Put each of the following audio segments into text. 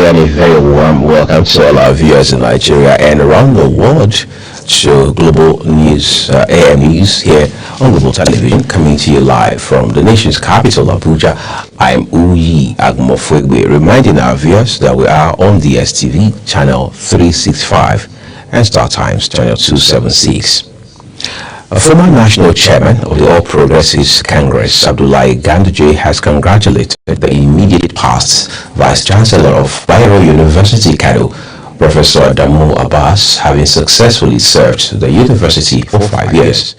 and a very warm welcome to all our viewers in Nigeria and around the world to Global News, AM News here on Global Television, coming to you live from the nation's capital, Abuja. I'm Uyi Agmofwegwe, reminding our viewers that we are on the STV channel 365 and Star Times channel 276. A former national chairman of the All Progressives Congress, Abdullahi Ganduje, has congratulated the immediate past Vice Chancellor of Bayero University, Kano, Professor Adamu Abbas, having successfully served the university for 5 years.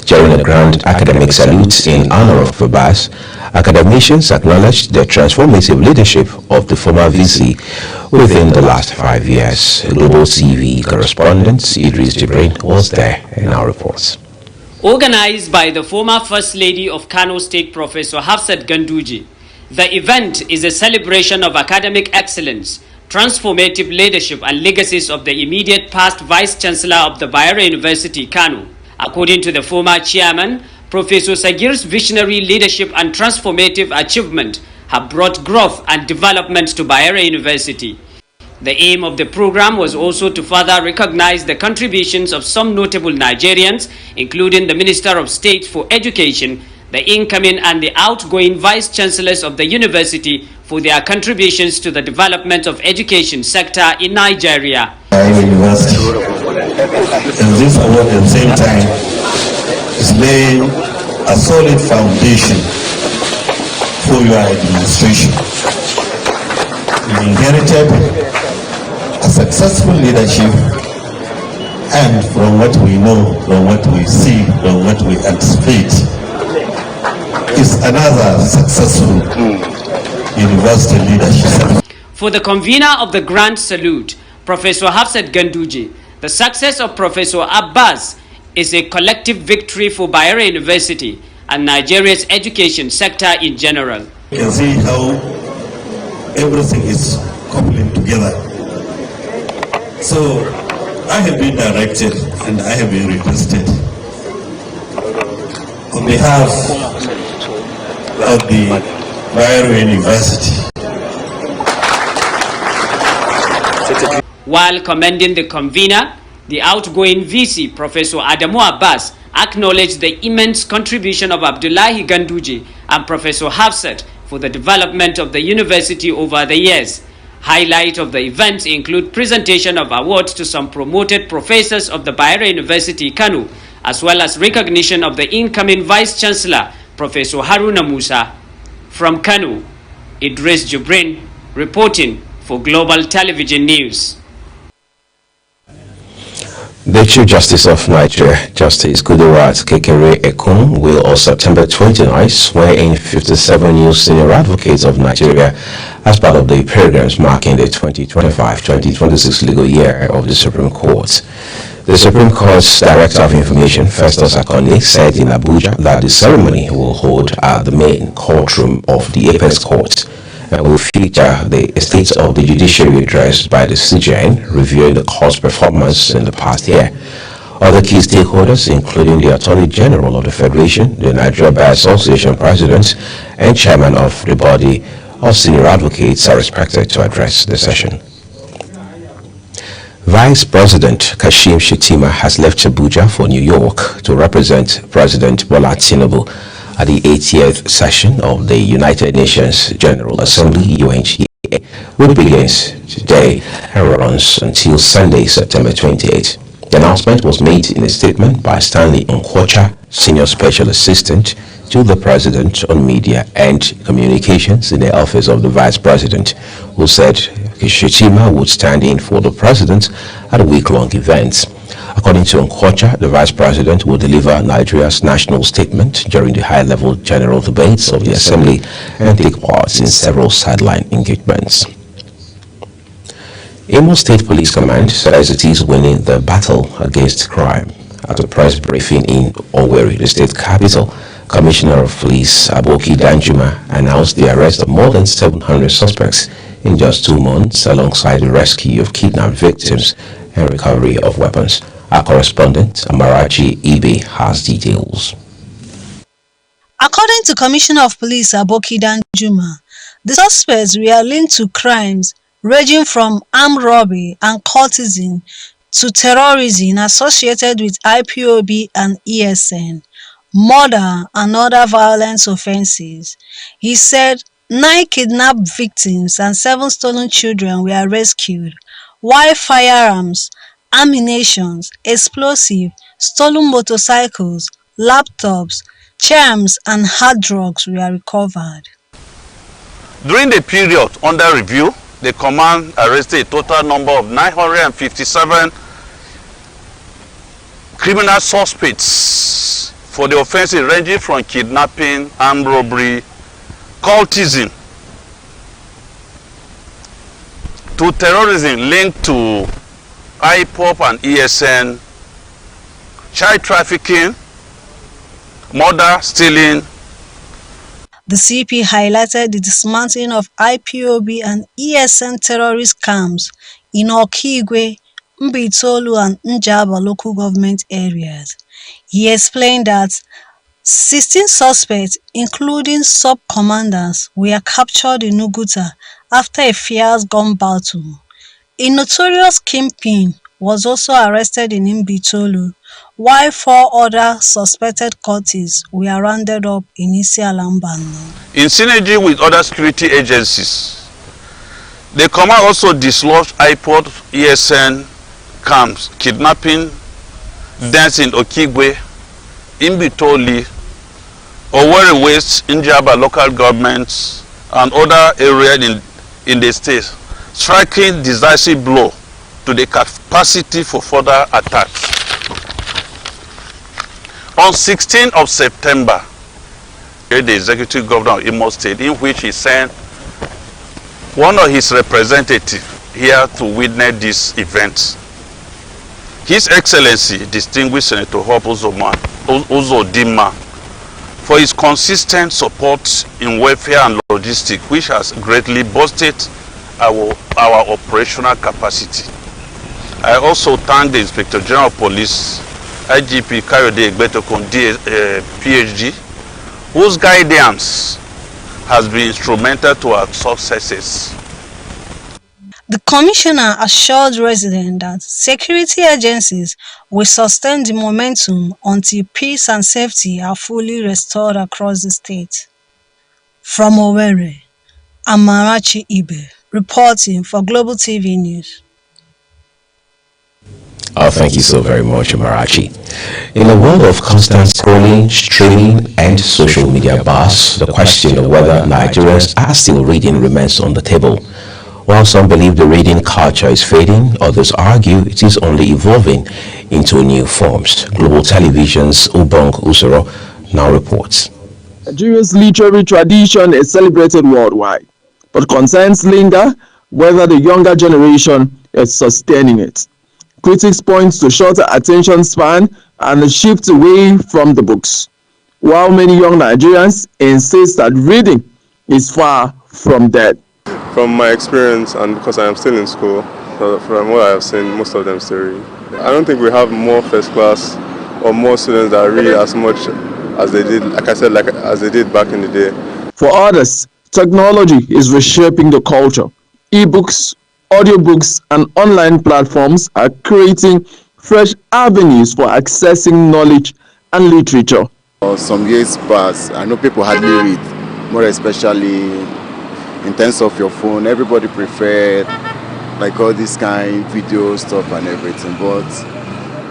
During a grand academic salute in honor of Abbas, academicians acknowledged the transformative leadership of the former VC within the last 5 years. Global TV correspondent Idris Jibrin was there in our reports. Organized by the former First Lady of Kano State, Professor Hafsat Ganduje, the event is a celebration of academic excellence, transformative leadership and legacies of the immediate past Vice Chancellor of the Bayero University, Kano. According to the former chairman, Professor Sagir's visionary leadership and transformative achievement have brought growth and development to Bayero University. The aim of the program was also to further recognize the contributions of some notable Nigerians, including the Minister of State for Education, the incoming and the outgoing Vice Chancellors of the university for their contributions to the development of education sector in Nigeria. University, and this award at the same time is laying a solid foundation for your administration. You inherited a successful leadership, and from what we know, from what we see, from what we anticipate, is another successful university leadership. For the convener of the Grand Salute, Professor Hafsat Ganduje, the success of Professor Abbas is a collective victory for Bayero University and Nigeria's education sector in general. You can see how everything is coupling together. So I have been directed and I have been requested on behalf of the Bayero University. While commending the convener, the outgoing VC, Professor Adamu Abbas, acknowledged the immense contribution of Abdullahi Ganduje and Professor Hafsat for the development of the university over the years. Highlight of the event include presentation of awards to some promoted professors of the Bayero University, Kano, as well as recognition of the incoming Vice Chancellor, Professor Haruna Musa. From Kano, Idris Jibrin reporting for Global Television News. The Chief Justice of Nigeria, Justice Kudirat Kekere Ekun, will on September 29 swear in 57 new senior advocates of Nigeria as part of the programs marking the 2025-2026 legal year of the Supreme Court. The Supreme Court's Director of Information, Festus Akoni, said in Abuja that the ceremony will hold at the main courtroom of the Apex Court and will feature the state of the judiciary addressed by the CJN, reviewing the court's performance in the past year. Other key stakeholders, including the Attorney General of the Federation, the Nigeria Bar Association President, and Chairman of the body of senior advocates, are expected to address the session. Vice President Kashim Shettima has left Abuja for New York to represent President Bola Tinubu at the 80th session of the United Nations General Assembly, UNGA, which begins today and runs until Sunday, September 28. The announcement was made in a statement by Stanley Nkwocha, Senior Special Assistant to the President on Media and Communications in the Office of the Vice President, who said Shettima would stand in for the President at a week-long event. According to Nkwocha, the Vice President will deliver Nigeria's national statement during the high-level general debates of the Assembly and take part in several sideline engagements. Imo State Police Command says it is winning the battle against crime. At a press briefing in Owerri, the state capital, Commissioner of Police Aboki Danjuma announced the arrest of more than 700 suspects in just 2 months, alongside the rescue of kidnapped victims and recovery of weapons. Our correspondent, Amarachi Ibe, has details. According to Commissioner of Police Aboki Danjuma, the suspects were linked to crimes ranging from armed robbery and cultism to terrorism associated with IPOB and ESN, murder and other violent offenses. He said 9 kidnapped victims and 7 stolen children were rescued, while firearms, ammunition, explosives, stolen motorcycles, laptops, charms and hard drugs were recovered. During the period under review, the command arrested a total number of 957 criminal suspects for the offenses ranging from kidnapping, armed robbery, cultism, to terrorism linked to IPOB and ESN, child trafficking, murder, stealing. The CP highlighted the dismantling of IPOB and ESN terrorist camps in Okigwe, Mbitolu and Njaba local government areas. He explained that 16 suspects, including sub-commanders, were captured in Uguta after a fierce gun battle. A notorious kingpin was also arrested in Mbitolu, while 4 other suspected cultists were rounded up in Isialambano. In synergy with other security agencies, the command also dislodged IPOB, ESN camps, kidnapping dens in Okigwe, Mbitoli, Owerri West, Njaba local governments, and other areas in the state, striking decisive blow to the capacity for further attacks. On 16th of September, the executive governor of Imo State, in which he sent one of his representatives here to witness this event. His Excellency, distinguished Senator Hope Uzodimma, for his consistent support in welfare and logistics, which has greatly boosted our operational capacity. I also thank the Inspector General of Police, IGP Kayode Egbetokun, PhD, whose guidance has been instrumental to our successes. The commissioner assured residents that security agencies will sustain the momentum until peace and safety are fully restored across the state. From Owerri, Amarachi Ibe, reporting for Global TV News. Oh, thank you so very much, Amarachi. In a world of constant scrolling, streaming, and social media buzz, the question of whether Nigerians are still reading remains on the table. While some believe the reading culture is fading, others argue it is only evolving into new forms. Global Television's Ubong Usoro now reports. Nigeria's literary tradition is celebrated worldwide, but concerns linger whether the younger generation is sustaining it. Critics point to shorter attention span and a shift away from the books, while many young Nigerians insist that reading is far from dead. From my experience, and because I am still in school, from what I have seen, most of them still read. I don't think we have more first class or more students that read as much as they did, like I said, as they did back in the day. For others, technology is reshaping the culture. E-books, audiobooks, and online platforms are creating fresh avenues for accessing knowledge and literature. Some years past, I know people hardly read, more especially in terms of your phone. Everybody preferred like all this kind of video stuff and everything, but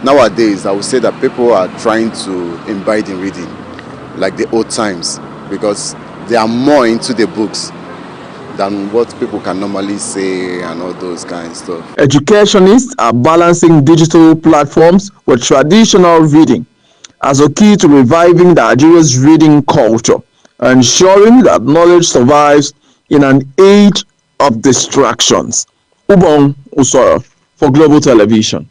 nowadays I would say that people are trying to imbibe in reading like the old times, because they are more into the books than what people can normally say and all those kind of stuff. Educationists are balancing digital platforms with traditional reading as a key to reviving Nigeria's reading culture, ensuring that knowledge survives in an age of distractions. Ubong Usoro for Global Television.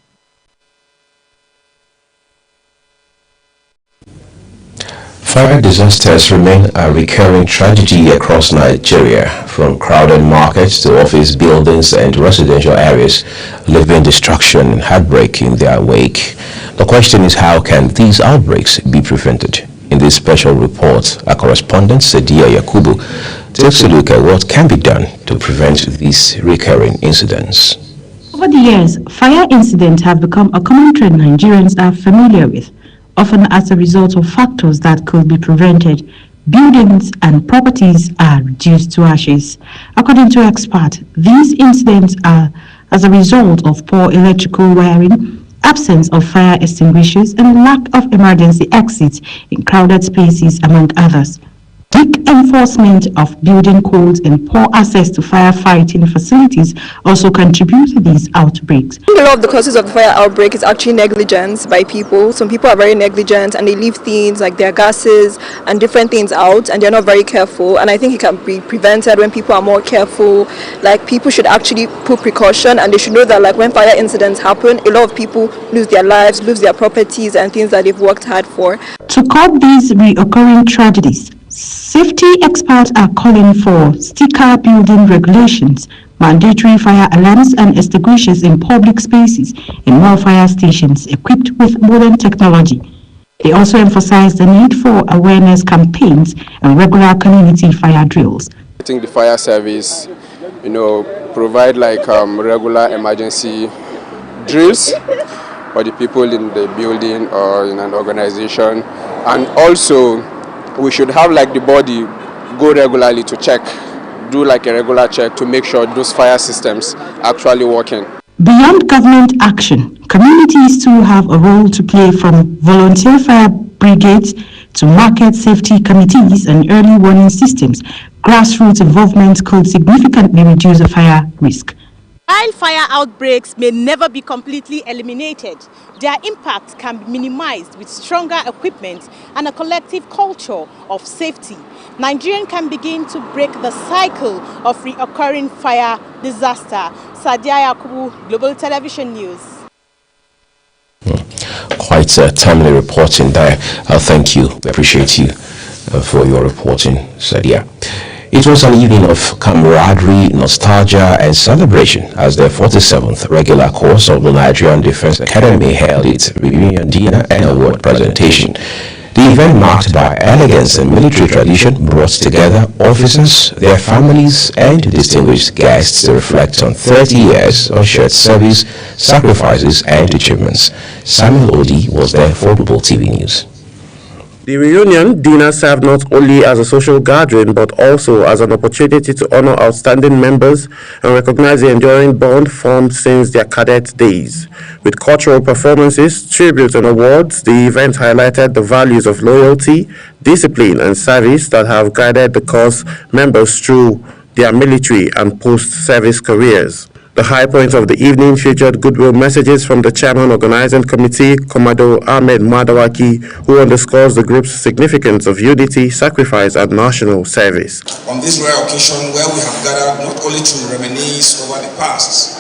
Fire disasters remain a recurring tragedy across Nigeria, from crowded markets to office buildings and residential areas, leaving destruction and heartbreak in their wake. The question is, how can these outbreaks be prevented? In this special report, our correspondent Sadia Yakubu takes a look at what can be done to prevent these recurring incidents. Over the years, fire incidents have become a common trend Nigerians are familiar with, often as a result of factors that could be prevented. Buildings and properties are reduced to ashes. According to experts, these incidents are as a result of poor electrical wiring, absence of fire extinguishers, and lack of emergency exits in crowded spaces, among others. Weak enforcement of building codes and poor access to firefighting facilities also contribute to these outbreaks. A lot of the causes of the fire outbreak is actually negligence by people. Some people are very negligent and they leave things like their gases and different things out, and they're not very careful. And I think it can be prevented when people are more careful. Like, people should actually put precaution, and they should know that, like, when fire incidents happen, a lot of people lose their lives, lose their properties and things that they've worked hard for. To curb these reoccurring tragedies, safety experts are calling for stricter building regulations, mandatory fire alarms and extinguishers in public spaces, and more fire stations equipped with modern technology. They also emphasize the need for awareness campaigns and regular community fire drills. I think the fire service, provide like regular emergency drills for the people in the building or in an organization, and also we should have like the body go regularly to check, do like a regular check to make sure those fire systems actually working. Beyond government action, communities too have a role to play, from volunteer fire brigades to market safety committees and early warning systems. Grassroots involvement could significantly reduce the fire risk. While fire outbreaks may never be completely eliminated, their impact can be minimized with stronger equipment and a collective culture of safety. Nigerians can begin to break the cycle of recurring fire disaster. Sadia Yakubu, Global Television News. Quite timely reporting there. Thank you. We appreciate you for your reporting, Sadia. It was an evening of camaraderie, nostalgia, and celebration as the 47th regular course of the Nigerian Defense Academy held its reunion dinner and award presentation. The event, marked by elegance and military tradition, brought together officers, their families, and distinguished guests to reflect on 30 years of shared service, sacrifices, and achievements. Samuel Odi was there for Global TV News. The reunion dinner served not only as a social gathering but also as an opportunity to honor outstanding members and recognize the enduring bond formed since their cadet days. With cultural performances, tributes and awards, the event highlighted the values of loyalty, discipline and service that have guided the corps members through their military and post-service careers. The high point of the evening featured goodwill messages from the chairman organizing committee, Commodore Ahmed Madawaki, who underscores the group's significance of unity, sacrifice, and national service. On this rare occasion where we have gathered not only to reminisce over the past,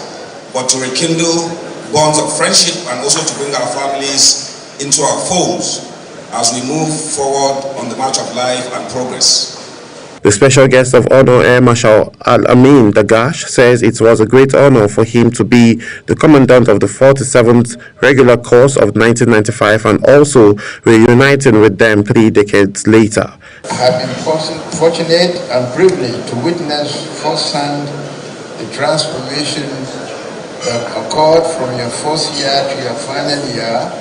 but to rekindle bonds of friendship and also to bring our families into our folds as we move forward on the march of life and progress. The special guest of honor, Air Marshal Al-Amin Dagash, says it was a great honor for him to be the commandant of the 47th regular course of 1995 and also reuniting with them 3 decades later. I have been fortunate and privileged to witness firsthand the transformation that occurred from your first year to your final year,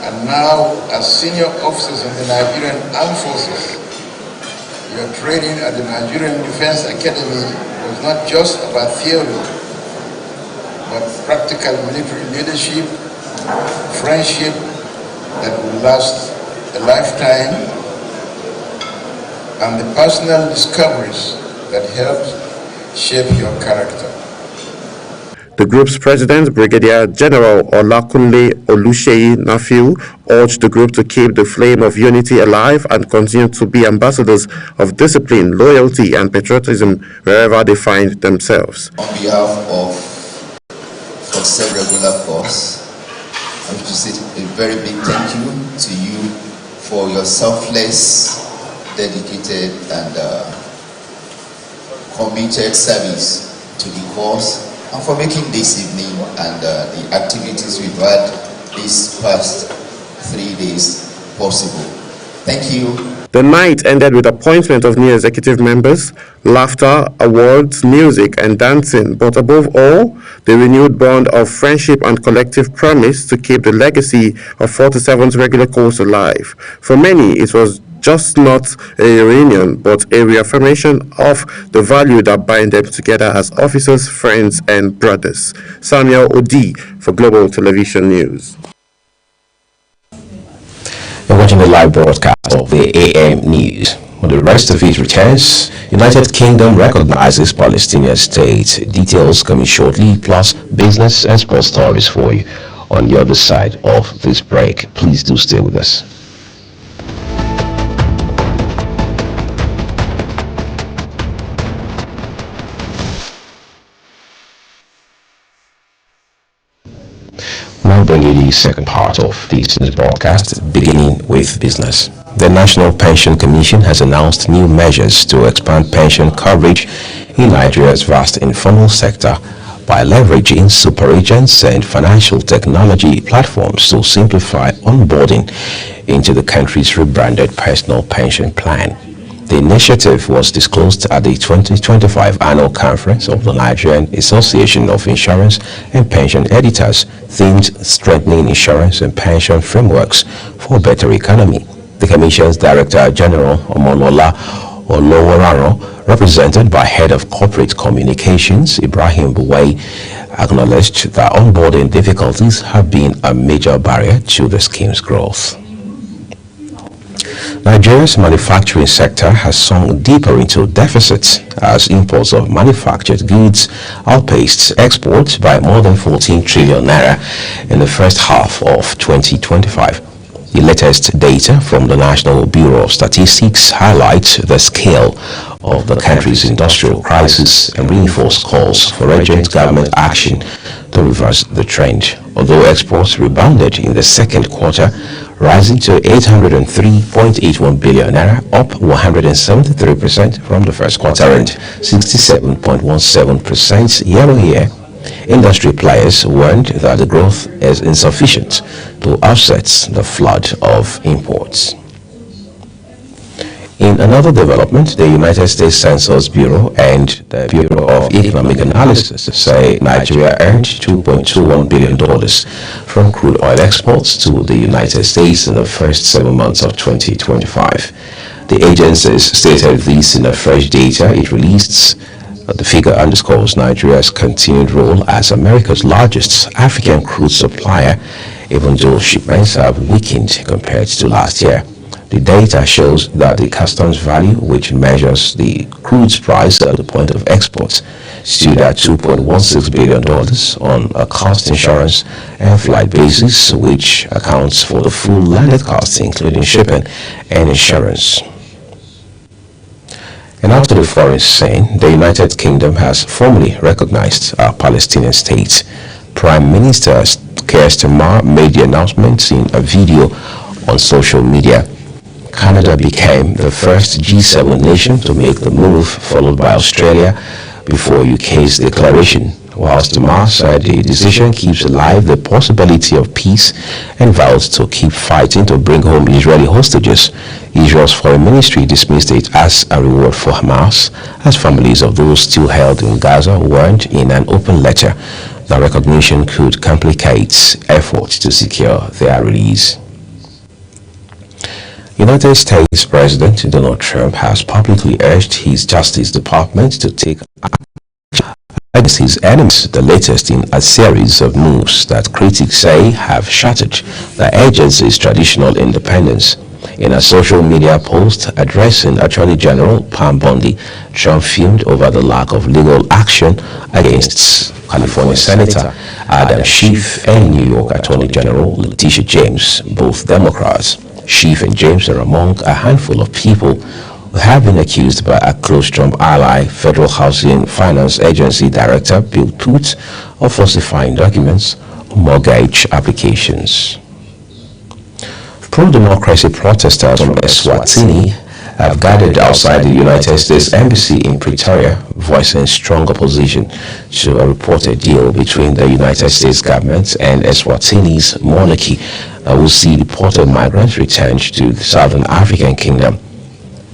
and now as senior officers in the Nigerian Armed Forces. Your training at the Nigerian Defense Academy was not just about theory, but practical military leadership, friendship that will last a lifetime, and the personal discoveries that helped shape your character. The group's president, Brigadier General Olakunle Oluseyi Nafiu, urged the group to keep the flame of unity alive and continue to be ambassadors of discipline, loyalty, and patriotism wherever they find themselves. On behalf of 47 regular corps, I wish to say a very big thank you to you for your selfless, dedicated, and committed service to the cause, and for making this evening and the activities we've had these past 3 days possible. Thank you. The night ended with appointment of new executive members, laughter, awards, music, and dancing, but above all, the renewed bond of friendship and collective promise to keep the legacy of 47's regular course alive. For many, it was just not a reunion, but a reaffirmation of the value that bind them together as officers, friends, and brothers. Samuel Odi for Global Television News. You're watching the live broadcast of the AM News. When the rest of it returns, United Kingdom recognizes Palestinian state. Details coming shortly, plus business and sports stories for you on the other side of this break. Please do stay with us. Now bring you the second part of this broadcast, beginning with business. The National Pension Commission has announced new measures to expand pension coverage in Nigeria's vast informal sector by leveraging super agents and financial technology platforms to simplify onboarding into the country's rebranded personal pension plan. The initiative was disclosed at the 2025 annual conference of the Nigerian Association of Insurance and Pension Editors, themed Strengthening Insurance and Pension Frameworks for a Better Economy. The Commission's Director General, Omolola Oloworaro, represented by Head of Corporate Communications, Ibrahim Buwai, acknowledged that onboarding difficulties have been a major barrier to the scheme's growth. Nigeria's manufacturing sector has sunk deeper into deficits as imports of manufactured goods outpaced exports by more than 14 trillion naira in the first half of 2025. The latest data from the National Bureau of Statistics highlights the scale of the country's industrial crisis and reinforce calls for urgent government action to reverse the trend. Although exports rebounded in the second quarter, rising to 803.81 billion naira, up 173% from the first quarter and 67.17% year-on-year. Industry players warned that the growth is insufficient to offset the flood of imports. In another development, the United States Census Bureau and the Bureau of Economic Analysis say Nigeria earned $2.21 billion from crude oil exports to the United States in the first 7 months of 2025. The agencies stated this in a fresh data it released. The figure underscores Nigeria's continued role as America's largest African crude supplier, even though shipments have weakened compared to last year. The data shows that the customs value, which measures the crude's price at the point of export, stood at $2.16 billion on a cost, insurance, and flight basis, which accounts for the full landed costs, including shipping and insurance. And after the foreign scene, the United Kingdom has formally recognized a Palestinian state. Prime Minister Keir Starmer made the announcement in a video on social media. Canada became the first G7 nation to make the move, followed by Australia before UK's declaration. Whilst Starmer said the decision keeps alive the possibility of peace and vows to keep fighting to bring home Israeli hostages, Israel's foreign ministry dismissed it as a reward for Hamas, as families of those still held in Gaza warned in an open letter that recognition could complicate efforts to secure their release. United States President Donald Trump has publicly urged his Justice Department to take action against his enemies, the latest in a series of moves that critics say have shattered the agency's traditional independence. In a social media post addressing Attorney General Pam Bondi, Trump fumed over the lack of legal action against California Senator Adam Schiff and New York Attorney General Letitia James, both Democrats. Schiff and James are among a handful of people who have been accused by a close Trump ally, Federal Housing Finance Agency Director Bill Putt, of falsifying documents on mortgage applications. Pro-democracy protesters from Eswatini have gathered outside the United States Embassy in Pretoria, voicing strong opposition to a reported deal between the United States government and Eswatini's monarchy that will see deported migrants returned to the Southern African Kingdom.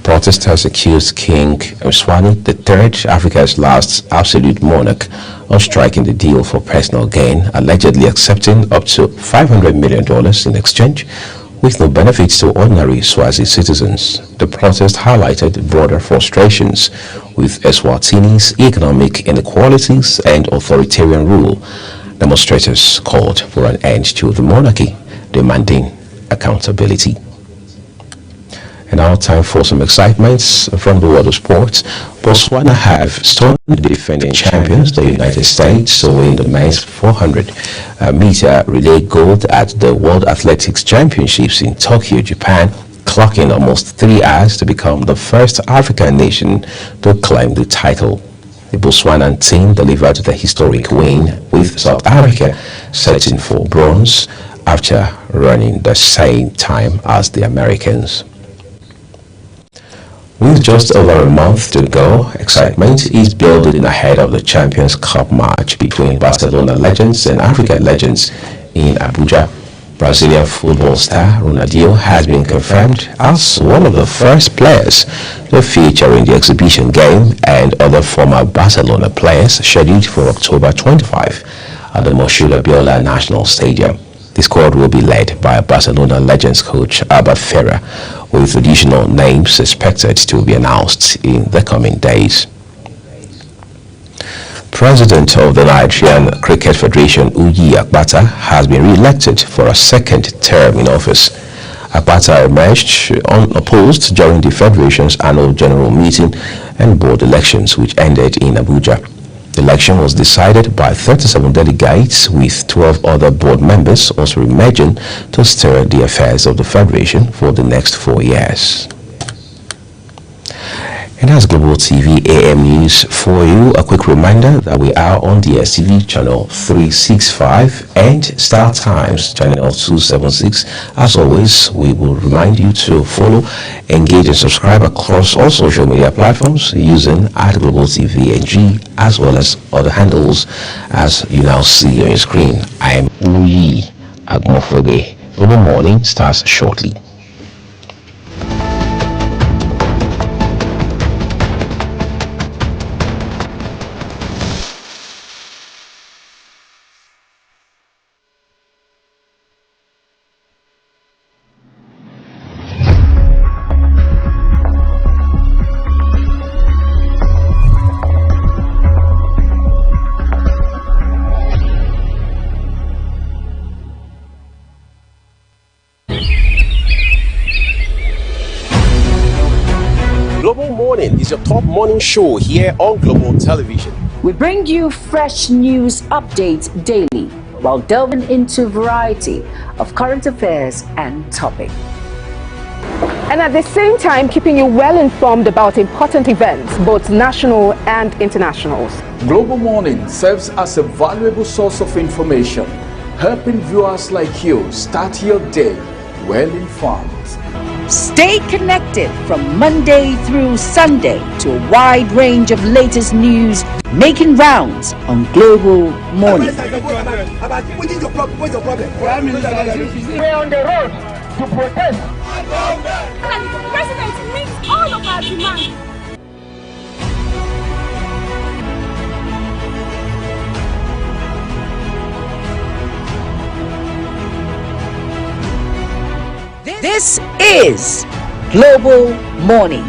Protesters accused King Mswani III, Africa's last absolute monarch, of striking the deal for personal gain, allegedly accepting up to $500 million in exchange, with no benefits to ordinary Swazi citizens. The protest highlighted broader frustrations with Eswatini's economic inequalities and authoritarian rule. Demonstrators called for an end to the monarchy, demanding accountability. And now time for some excitements from the world of sports. Botswana have stunned the defending champions, the United States, to win the men's 400-meter relay gold at the World Athletics Championships in Tokyo, Japan, clocking almost 3 hours to become the first African nation to claim the title. The Botswanan team delivered the historic win, with South Africa searching for bronze after running the same time as the Americans. With just over a month to go, excitement is building ahead of the Champions Cup match between Barcelona legends and African legends in Abuja. Brazilian football star Ronaldinho has been confirmed as one of the first players to feature in the exhibition game, and other former Barcelona players scheduled for October 25 at the Moshood Abiola National Stadium. The squad will be led by Barcelona Legends coach Albert Ferrer, with additional names expected to be announced in the coming days. President of the Nigerian Cricket Federation, Uyi Akbata, has been re-elected for a second term in office. Akbata emerged unopposed during the Federation's annual general meeting and board elections, which ended in Abuja. The election was decided by 37 delegates, with 12 other board members also emerging to steer the affairs of the Federation for the next 4 years. And as Global TV AM News for you, a quick reminder that we are on the DSTV channel 365 and Star Times channel 276. As always, we will remind you to follow, engage and subscribe across all social media platforms using @Global TV NG, as well as other handles as you now see on your screen. I am Uyi Agmofoge. Global Morning starts shortly. Global Morning is your top morning show here on Global Television. We bring you fresh news updates daily while delving into a variety of current affairs and topics. And at the same time, keeping you well informed about important events, both national and internationals. Global Morning serves as a valuable source of information, helping viewers like you start your day well informed. Stay connected from Monday through Sunday to a wide range of latest news making rounds on Global Morning. We're on the road to protest. And the president meets all of our demands. This is Global Morning.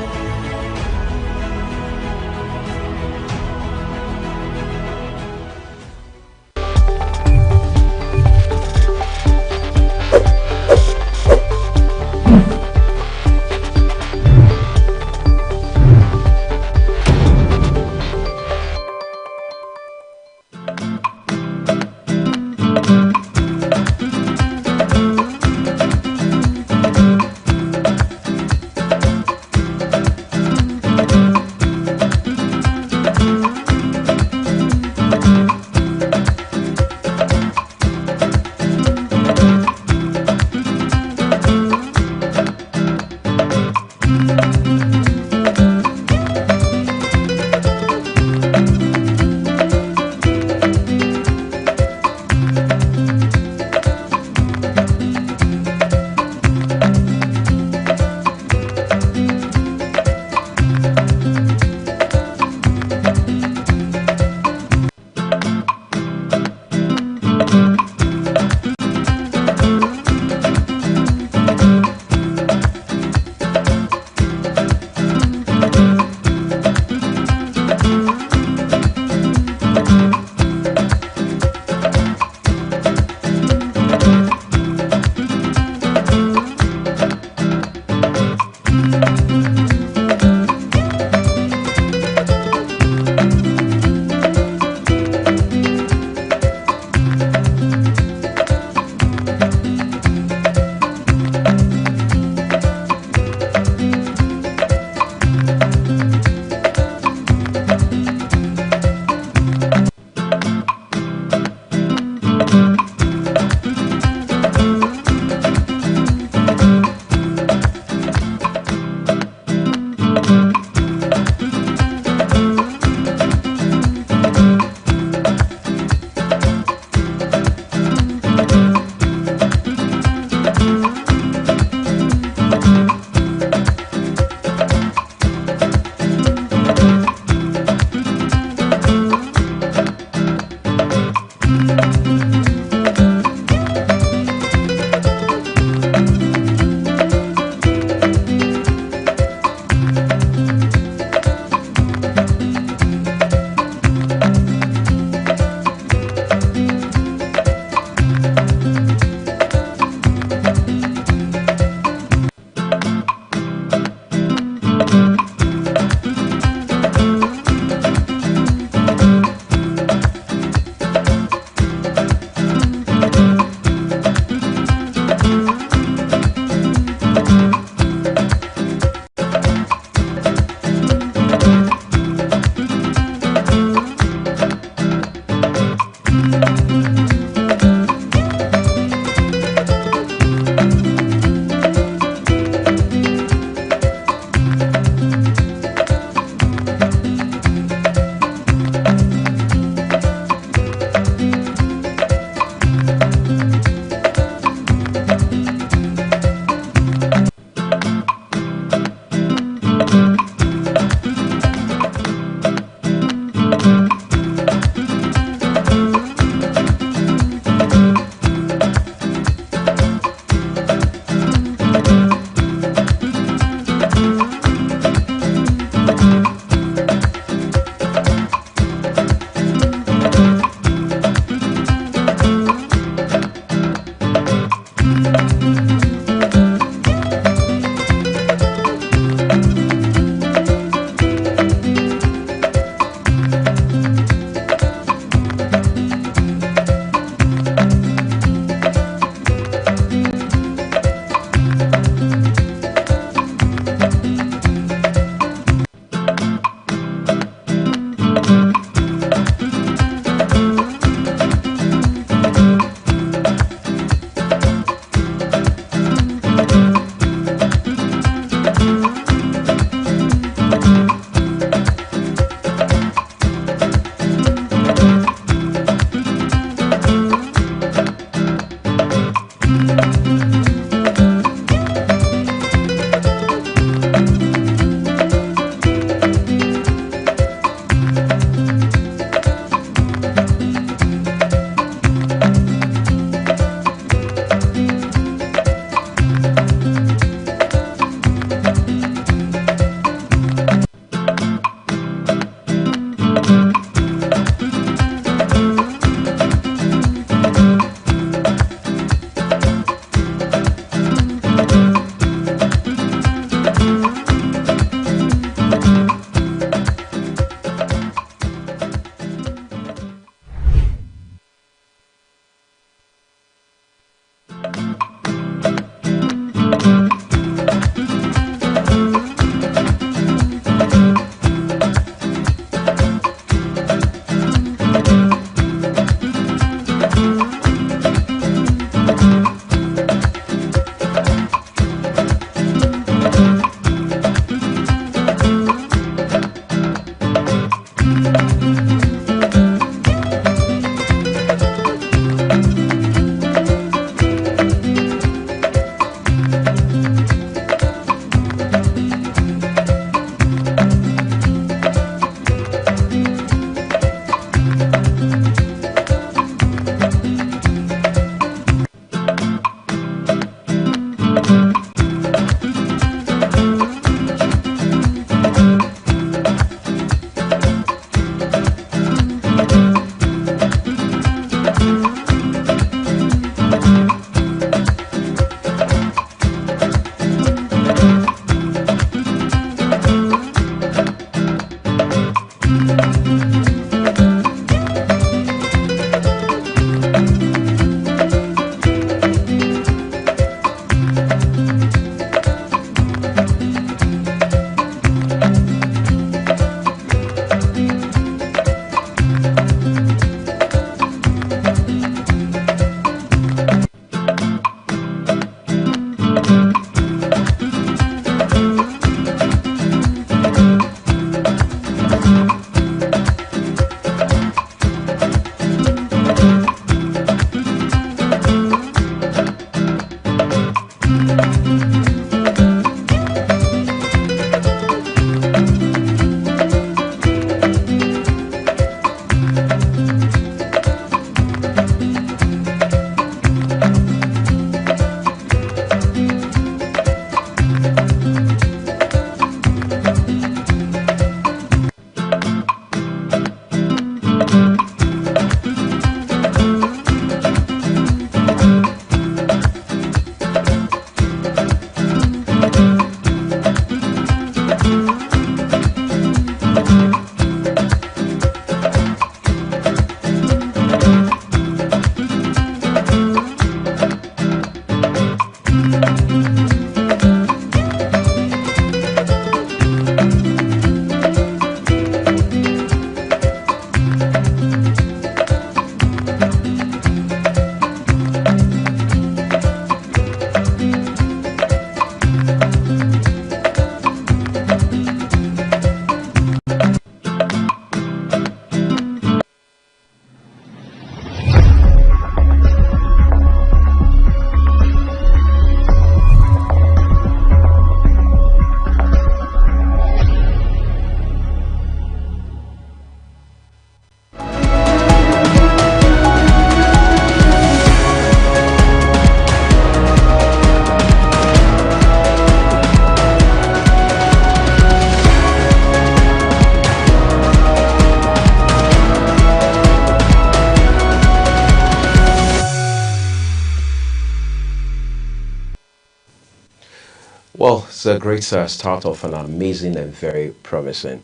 Well, it's a great start of an amazing and very promising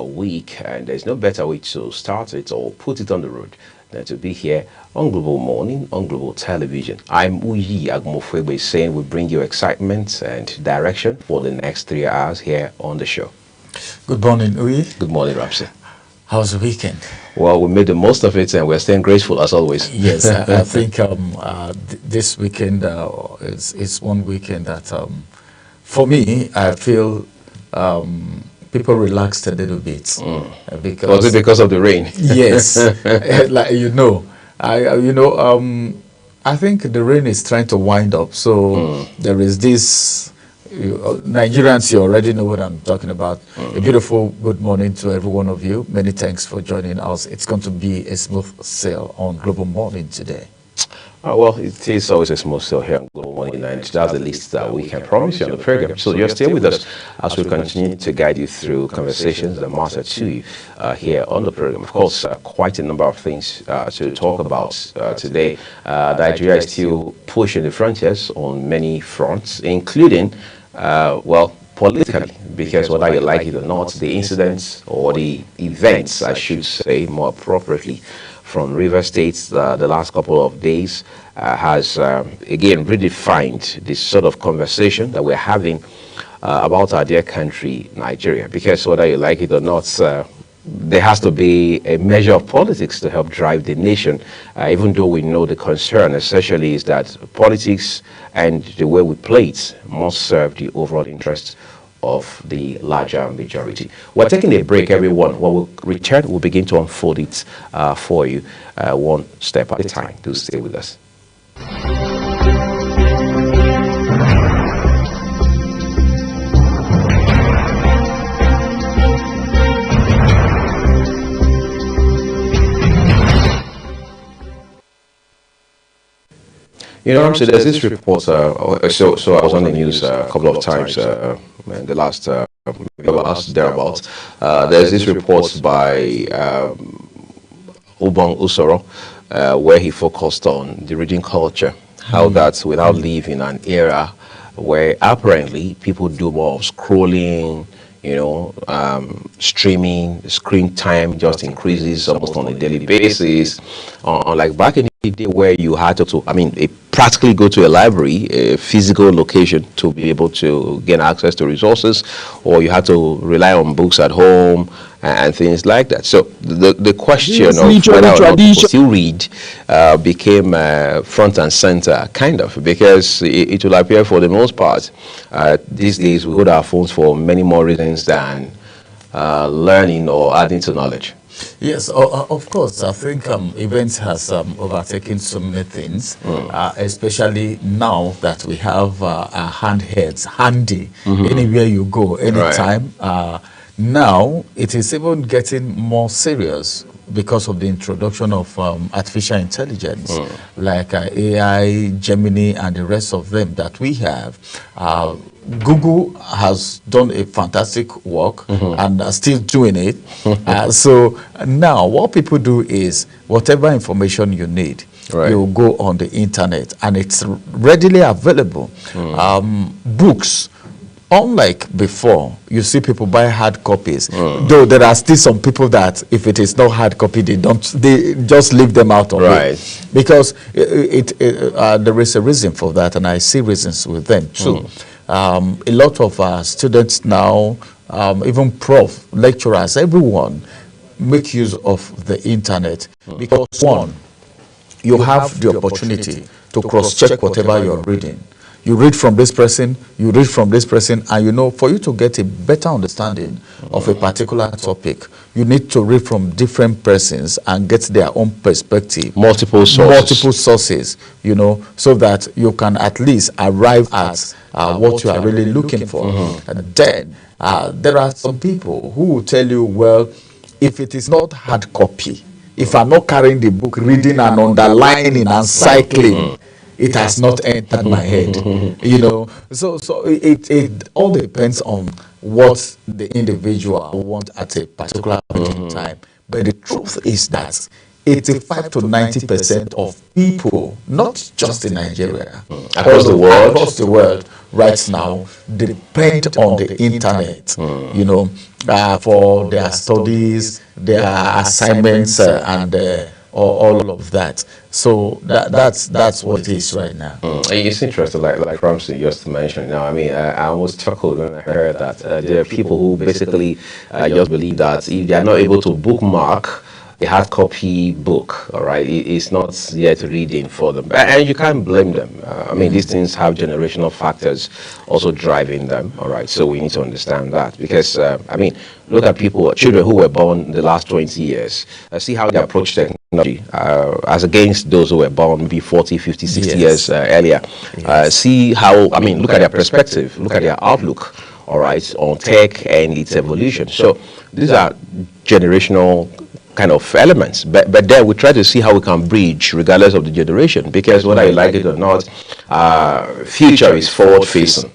week, and there's no better way to start it or put it on the road than to be here on Global Morning, on Global Television. I'm Uyi Agmofwebe saying we bring you excitement and direction for the next 3 hours here on the show. Good morning, Uyi. Good morning, Rapsy. How was the weekend? Well, we made the most of it and we're staying grateful as always. Yes, I think this weekend is one weekend that, for me, I feel people relaxed a little bit. Because was it because of the rain? Yes, like I think the rain is trying to wind up. So there is this. Nigerians, you already know what I'm talking about. A beautiful good morning to every one of you. Many thanks for joining us. It's going to be a smooth sail on Global Morning today. Well, it is always a smooth sail here on Global Morning, and that's the least that we can promise you on the program. So you're still with us as we continue to guide you through conversations that matter to you here on the program. Of course, quite a number of things to talk about today. Nigeria is still pushing the frontiers on many fronts, including well, politically, because whether you like it or not, the incidents or the events, I should say more appropriately, from River State the last couple of days has again redefined this sort of conversation that we're having about our dear country, Nigeria. Because whether you like it or not, there has to be a measure of politics to help drive the nation, even though we know the concern essentially is that politics and the way we play it must serve the overall interests of the larger majority. We're taking a break, everyone. When we return, we'll begin to unfold it for you one step at a time. Do stay with us. You know, so there's this report, so I was on the news a couple of times in the last thereabouts. There's this report by Ubong Usoro where he focused on the reading culture, how that we now live in an era where apparently people do more of scrolling, you know, streaming, screen time just increases almost on a daily basis. Like back in the day where you had to practically go to a library, a physical location to be able to gain access to resources, or you had to rely on books at home and things like that. So the question of whether or not people still read became front and center, kind of, because it will appear for the most part these days we hold our phones for many more reasons than learning or adding to knowledge. Yes, of course. I think events has overtaken so many things, especially now that we have our handhelds handy anywhere you go, anytime. Right. Now it is even getting more serious because of the introduction of artificial intelligence, like AI, Gemini, and the rest of them that we have. Google has done a fantastic work and are still doing it. So now what people do is whatever information you need, you go on the internet and it's readily available. Books, unlike before, you see people buy hard copies, though there are still some people that if it is not hard copy, they just leave them out of it. Because there is a reason for that, and I see reasons with them too. A lot of students now, even lecturers, everyone make use of the internet because one, you have the opportunity to cross-check whatever you're reading. You read from this person, you read from this person, and you know, for you to get a better understanding of a particular topic, you need to read from different persons and get their own perspective. Multiple sources, you know, so that you can at least arrive at what you are really looking for. And then there are some people who will tell you, well, if it is not hard copy, if I'm not carrying the book, reading and underlining and cycling, it has not entered my head, you know. So it all depends on what the individual wants at a particular point in time. But the truth is that 85 to 90% of people, not just in Nigeria, across the world, right now depend on the internet, you know, for their studies, their assignments, and all of that. So that's what it is right now. It's interesting, like Ramsey just mentioned. Now, I mean, I was chuckled when I heard that there are people who basically just believe that if they are not able to bookmark a hard copy book, all right, it's not yet reading for them, and you can't blame them. I mean, these things have generational factors also driving them, all right, so we need to understand that, because I mean, look at children who were born in the last 20 years, see how they approach technology as against those who were born maybe 40, 50, 60 years earlier. See how, I mean, look at their perspective, look at their outlook, all right, on tech and its evolution. So these are generational kind of elements, but then we try to see how we can bridge regardless of the generation, because whether you like it or not, future is forward facing.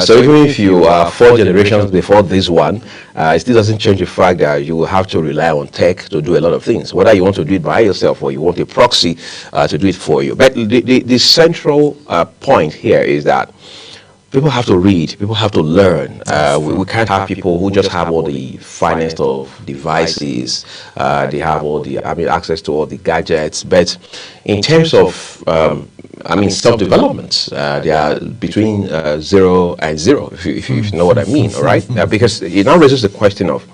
So even if you are 4 generations before this one, it still doesn't change the fact that you will have to rely on tech to do a lot of things, whether you want to do it by yourself or you want a proxy to do it for you. But the central point here is that people have to read, people have to learn. We can't have people who just have all the finest of devices, they have all the, I mean, access to all the gadgets, but in terms of, I mean, self-development, they are between 0 and 0, if you know what I mean, all right? Because it now raises the question of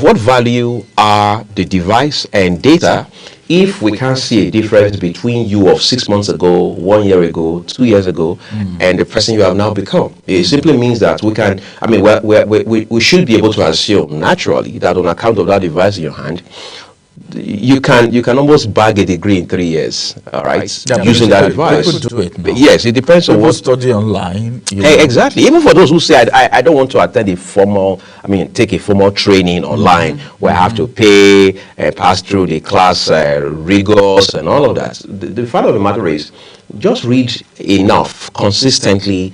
what value are the device and data if we can't see a difference between you of 6 months ago, 1 year ago, 2 years ago, and the person you have now become. It simply means that we can, I mean, we should be able to assume naturally that on account of that device in your hand, you can almost bag a degree in 3 years, all right, using that device. People do it now. Yes, it depends on what study online. Exactly. Even for those who say I don't want to attend a formal, I mean, take a formal training online where I have to pay, pass through the class rigors and all of that. The fact of the matter is, just read enough consistently.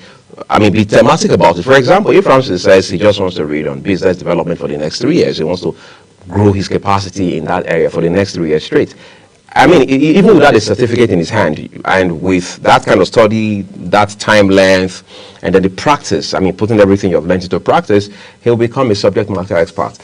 I mean, be thematic about it. For example, if Ramsey says he just wants to read on business development for the next 3 years, he wants to grow his capacity in that area for the next 3 years straight. I mean, even without a certificate in his hand, and with that kind of study, that time length, and then the practice, I mean, putting everything you've learned into practice, he'll become a subject matter expert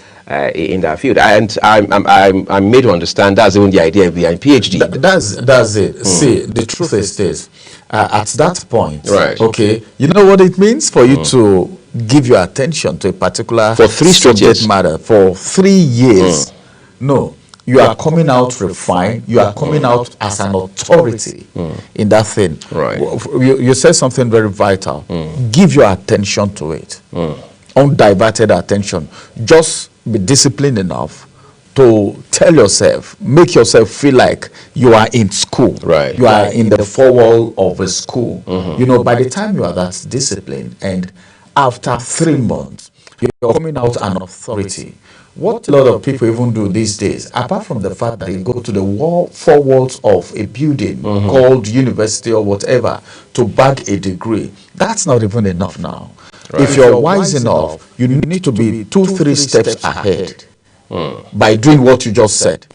in that field. And I'm made to understand that's even the idea behind PhD. That's it. See, the truth is this. At that point, right? Okay, you know what it means for you to give your attention to a particular for 3 subject matter for 3 years. No, you are coming out refined. You are coming out as an authority in that thing. Right. You said something very vital. Give your attention to it. Undiverted attention. Just be disciplined enough to tell yourself, make yourself feel like you are in school. Right. You are in the 4 walls of a school. You know, by the time you are that disciplined, and after 3 months, you're coming out an authority. What a lot of people even do these days, apart from the fact that they go to the 4 walls of a building called university or whatever to bag a degree, that's not even enough now. Right. If you're wise enough, you need to be 2-3 steps ahead by doing what you just said.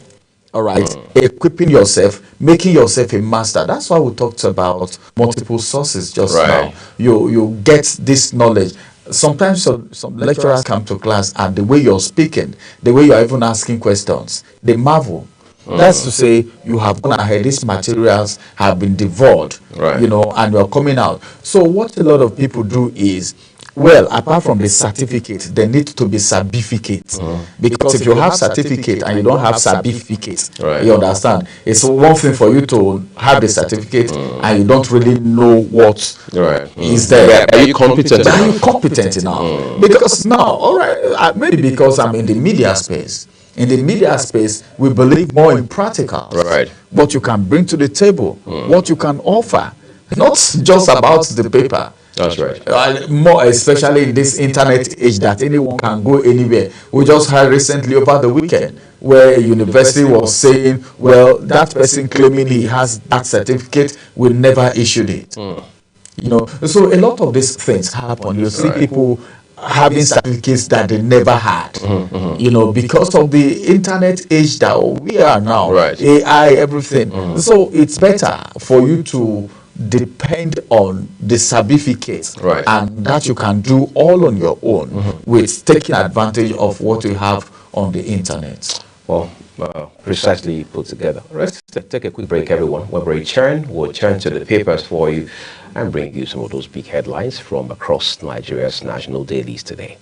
All right, equipping yourself, making yourself a master. That's why we talked about multiple sources just now. You get this knowledge. Sometimes some lecturers come to class, and the way you're speaking, the way you're even asking questions, they marvel. That's to say, you have gone ahead. These materials have been devoured, you know, and you're coming out. So what a lot of people do is, well, apart from the certificate, there needs to be certificate. Because if you have certificate and you don't have certificate, you understand, it's one thing for you to have the certificate and you don't really know what is there. Are you competent? Are you competent enough? Because now, all right, maybe because I'm in the media space. In the media space, we believe more in practical. What you can bring to the table, what you can offer, not just about the paper. That's right. More especially in this internet age that anyone can go anywhere. We just heard recently over the weekend where a university was saying, well, that person claiming he has that certificate will never issue it. You know, so a lot of these things happen. You see people having certificates that they never had, you know, because of the internet age that we are now, AI, everything. So it's better for you to depend on the certificate, Right. and that you can do all on your own with taking advantage of what you have on the internet. Well, precisely put together. Let's take a quick break, everyone. When we return, we'll turn to the papers for you and bring you some of those big headlines from across Nigeria's national dailies today.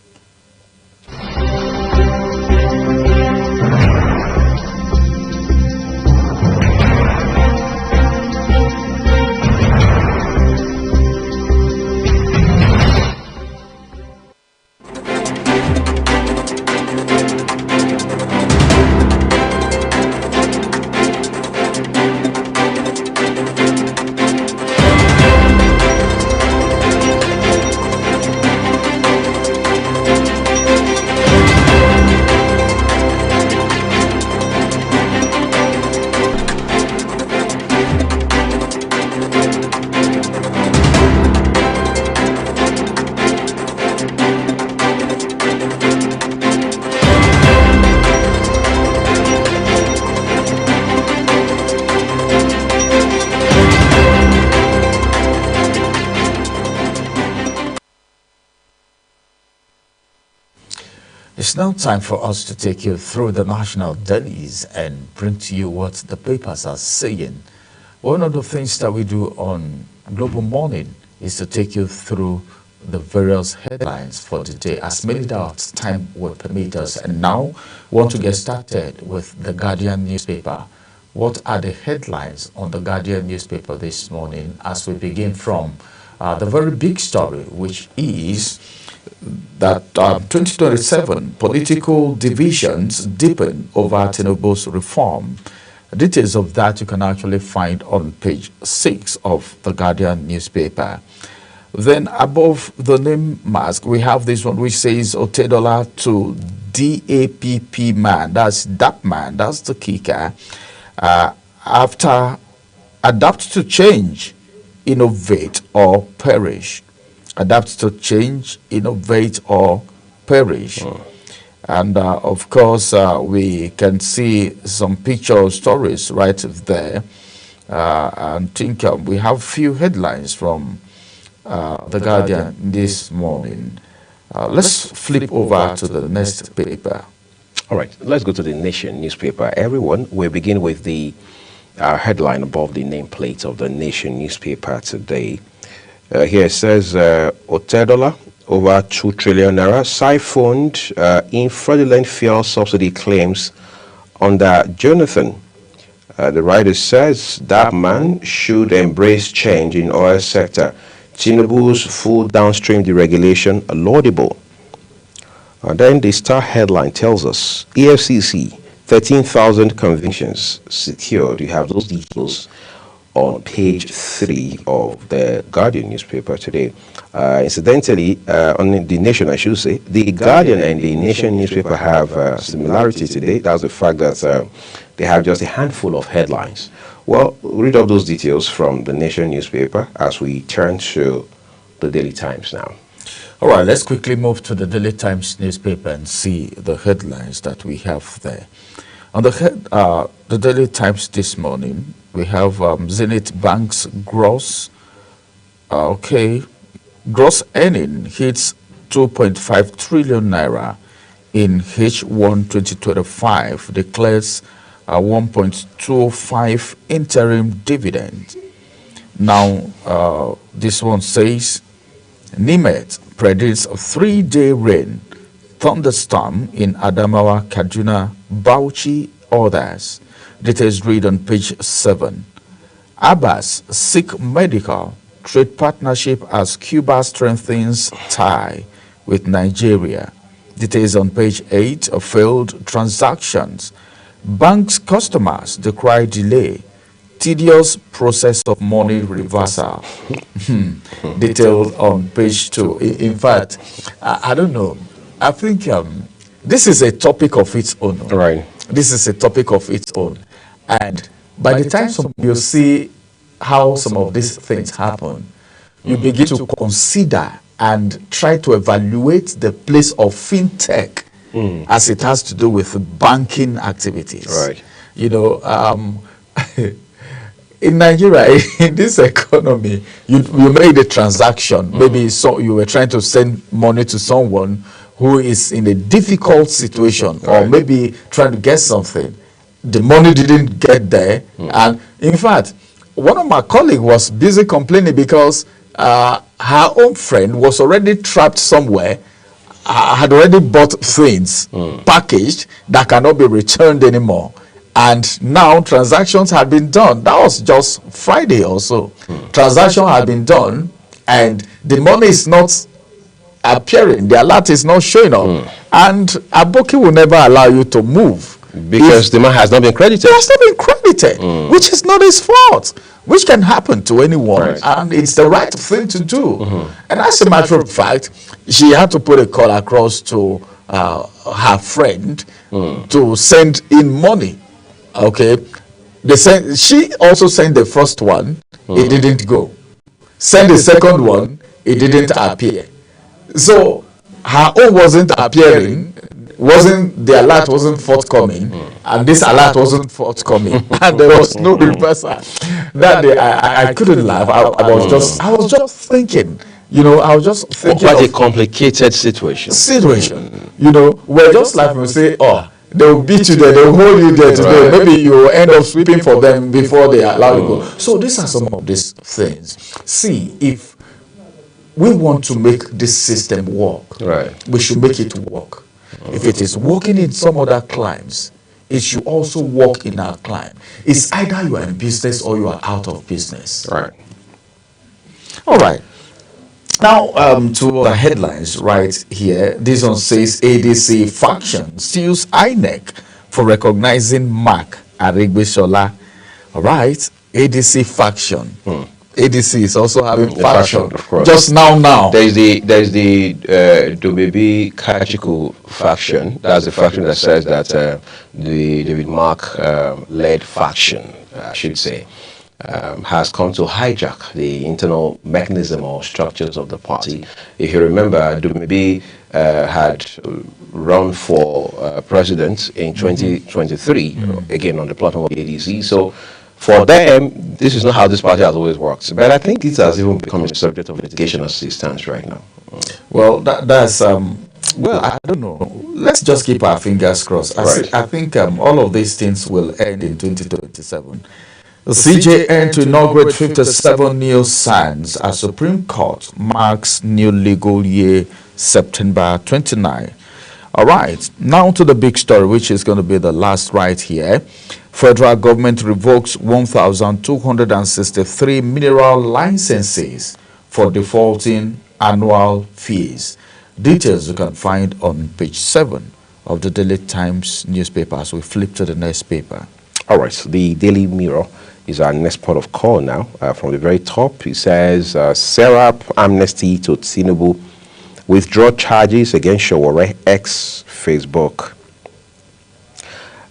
It's now time for us to take you through the national dailies and bring to you what the papers are saying. One of the things that we do on Global Morning is to take you through the various headlines for the day, as many that time will permit us. And now we want to get started with the Guardian newspaper. What are the headlines on the Guardian newspaper this morning, as we begin from the very big story, which is that 2027 political divisions deepen over Tinubu's reform. Details of that you can actually find on page 6 of the Guardian newspaper. Then above the name mask, we have this one which says Otedola to DAPP man. That's that man, that's the kicker. After adapt to change, innovate or perish. Adapt to change, innovate or perish. And of course, we can see some picture stories right there. And think we have few headlines from the Guardian this morning. Let's flip over to the next paper. All right, let's go to the Nation newspaper. Everyone, we begin with the headline above the nameplate of the Nation newspaper today. Here it says, Otedola, over 2 trillion naira, siphoned in fraudulent fuel subsidy claims under Jonathan. The writer says that man should embrace change in oil sector. Tinubu's full downstream deregulation laudable. Then the Star headline tells us, EFCC, 13,000 convictions secured. You have those details on page 3 of the Guardian newspaper today. Incidentally, on the Nation, I should say, the Guardian and the Nation newspaper have similarity today. That's the fact that they have just a handful of headlines. Well, read up those details from the Nation newspaper as we turn to the Daily Times now. All right, let's quickly move to the Daily Times newspaper and see the headlines that we have there. On the Daily Times this morning, we have Zenith Bank's gross earning hits 2.5 trillion naira in H1 2025, declares a 1.25 interim dividend. Now, this one says, NIMET predicts a 3-day rain, thunderstorm in Adamawa, Kaduna, Bauchi, others. Details read on page 7. Abbas seek medical trade partnership as Cuba strengthens tie with Nigeria. Details on page 8 of failed transactions. Banks customers decry delay. Tedious process of money reversal. Detailed on page 2. In fact, I don't know. I think this is a topic of its own. Right. This is a topic of its own. And by the time you see how some of these things happen, you begin to consider and try to evaluate the place of fintech as it has to do with banking activities. Right. You know, in Nigeria, in this economy, you made a transaction. Maybe so you were trying to send money to someone who is in a difficult situation, or maybe trying to get something. The money didn't get there, and in fact, one of my colleagues was busy complaining because her own friend was already trapped somewhere, had already bought things packaged that cannot be returned anymore. And now transactions had been done. That was just Friday or so. Transaction had been done, and the money is not appearing. The alert is not showing up. And Aboki will never allow you to move. Because the man has not been credited. He has not been credited, which is not his fault, which can happen to anyone. And it's the right thing to do. And as a matter of fact, she had to put a call across to her friend to send in money. Okay, she also sent the first one, it didn't go. Send the second one, it didn't appear. So her own wasn't appearing, the alert wasn't forthcoming, and this alert wasn't forthcoming, and there was no reversal. That day I couldn't laugh. I was just thinking. I was just thinking quite a complicated situation. We're just like we say, they will beat you there, they will hold you there today. Maybe you will end up sweeping for them before they allow you to go. So these are some of these things. See, if we want to make this system work, we should make it work. If it is working in some other climes, it should also work in our clime. It's either you are in business or you are out of business. All right. Now, to the headlines right here. This one says ADC faction sues INEC for recognizing Mark Arigbesola. All right, ADC faction. ADC is also having faction. Of course. Just now. There's the Dobebi Kachiku faction. That's the faction that says that the David Mark led faction, I should say, has come to hijack the internal mechanism or structures of the party. If you remember, Dobebi had run for president in 2023, again on the platform of the ADC. So for them, this is not how this party has always worked. But I think it has even become a subject of litigation as it stands right now. Well, that's well, I don't know. Let's just keep our fingers crossed. I think all of these things will end in 2027. The CJN to inaugurate 57 new SANs as Supreme Court marks new legal year, September 29. All right, now to the big story, which is going to be the last right here. Federal government revokes 1,263 mineral licenses for defaulting annual fees. Details you can find on page 7 of the Daily Times newspaper as we flip to the next paper. All right, so the Daily Mirror is our next port of call now. From the very top, it says, Serap amnesty to Tinubu, withdraw charges against Sowore ex Facebook.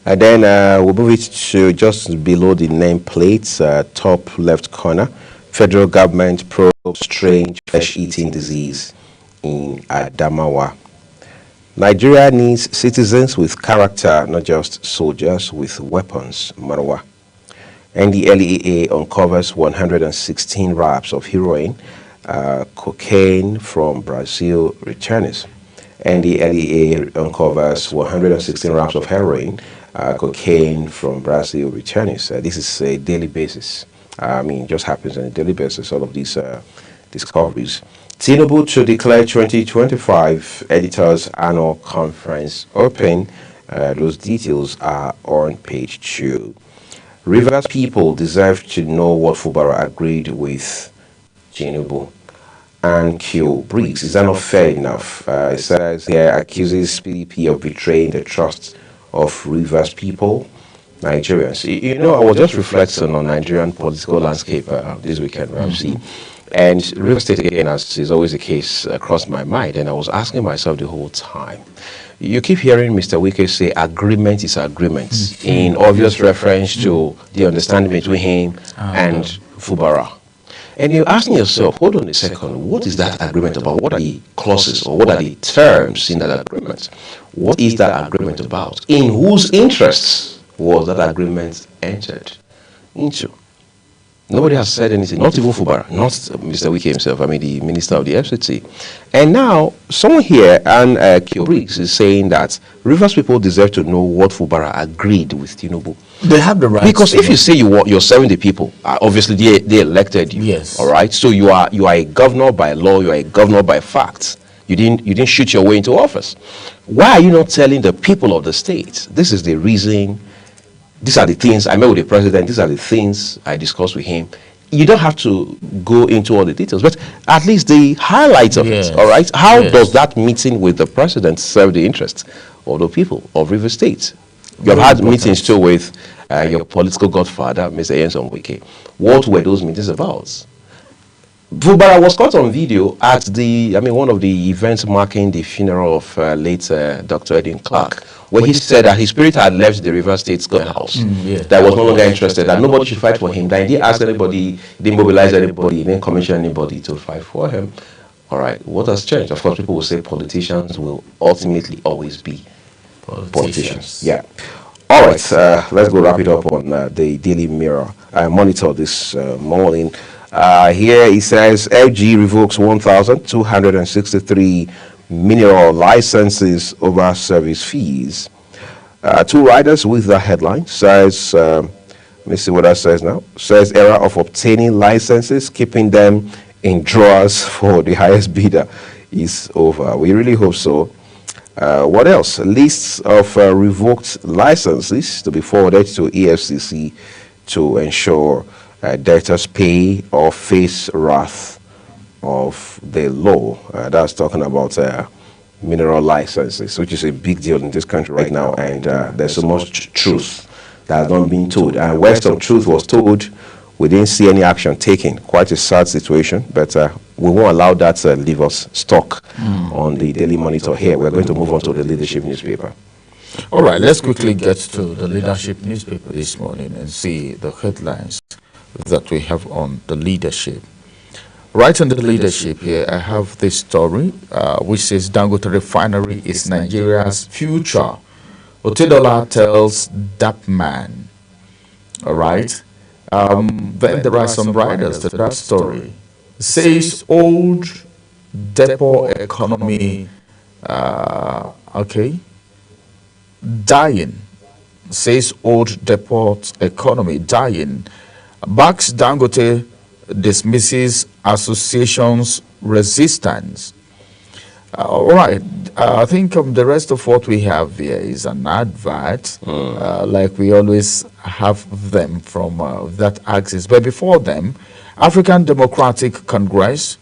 And then we'll move it to just below the nameplates, top left corner. Federal government probes strange flesh-eating disease in Adamawa. Nigeria needs citizens with character, not just soldiers with weapons, Marwa. NDLEA uncovers 116 wraps of heroin, cocaine from Brazil returnees. NDLEA uncovers 116 wraps of heroin, cocaine from Brazil returnees. This is a daily basis. Just happens on a daily basis, all of these discoveries. Tinubu to declare 2025 editors annual conference open. Those details are on page 2. Rivers people deserve to know what Fubara agreed with Tinubu. And Q Briggs, is that not fair enough? It says here, accuses PDP of betraying the trust of Rivers people, Nigerians. I was just reflecting on Nigerian political landscape this weekend, Ramsey. And River State, again, as is always the case, crossed my mind. And I was asking myself the whole time, you keep hearing Mr. Wike say agreement is agreement, in obvious reference to the understanding between him and Fubara. And you're asking yourself, hold on a second, what is that agreement about? What are the clauses or what are the terms in that agreement? What is that agreement about? In whose interests was that agreement entered into? Nobody has said anything, not even Fubara, not Mr. Wike himself, I mean the Minister of the FCT. And now, someone here, and Kyo Briggs, is saying that Rivers people deserve to know what Fubara agreed with Tinubu. They have the right. Because if you say you're 70 people, obviously they elected you. Yes. All right. So you are a governor by law. You are a governor by facts. You didn't shoot your way into office. Why are you not telling the people of the state? This is the reason. These are the things I met with the president. These are the things I discussed with him. You don't have to go into all the details, but at least the highlights of it. All right. How does that meeting with the president serve the interests of the people of River State? You have had meetings too with your political godfather, Mr. Nyesom Wike. What were those meetings about? Fubara was caught on video at one of the events marking the funeral of late Dr. Edwin Clark, where he said that his spirit had left the River State House, that was no longer interested, that nobody should fight for him, that he didn't ask anybody, didn't mobilize anybody, he didn't commission anybody to fight for him. All right, what has changed? Of course, people will say politicians will ultimately always be politicians. Yeah. All right, let's go wrap it up on the Daily Mirror. I monitor this morning. Here it says FG revokes 1,263 mineral licenses over service fees. Two riders with the headline says, let me see what that says now. Says era of obtaining licenses, keeping them in drawers for the highest bidder is over. We really hope so. What else? Lists of revoked licenses to be forwarded to EFCC to ensure debtors pay or face wrath of the law. That's talking about mineral licenses, which is a big deal in this country right now, and there's so much truth that has not been told. And where some truth was told, we didn't see any action taken. Quite a sad situation, but we won't allow that to leave us stuck on the Daily Monitor here. We're going to move on to the Leadership newspaper. All right, let's quickly get to the Leadership newspaper this morning and see the headlines that we have on the Leadership. Right under the Leadership here, I have this story which says Dangote Refinery is Nigeria's future. Otedola tells that man. All right. Then there are some writers to that story. Says old depot economy, dying. Says old depot economy dying. Backs Dangote, dismisses association's resistance. All right. I think the rest of what we have here is an advert, like we always have them from that axis. But before them, African Democratic Congress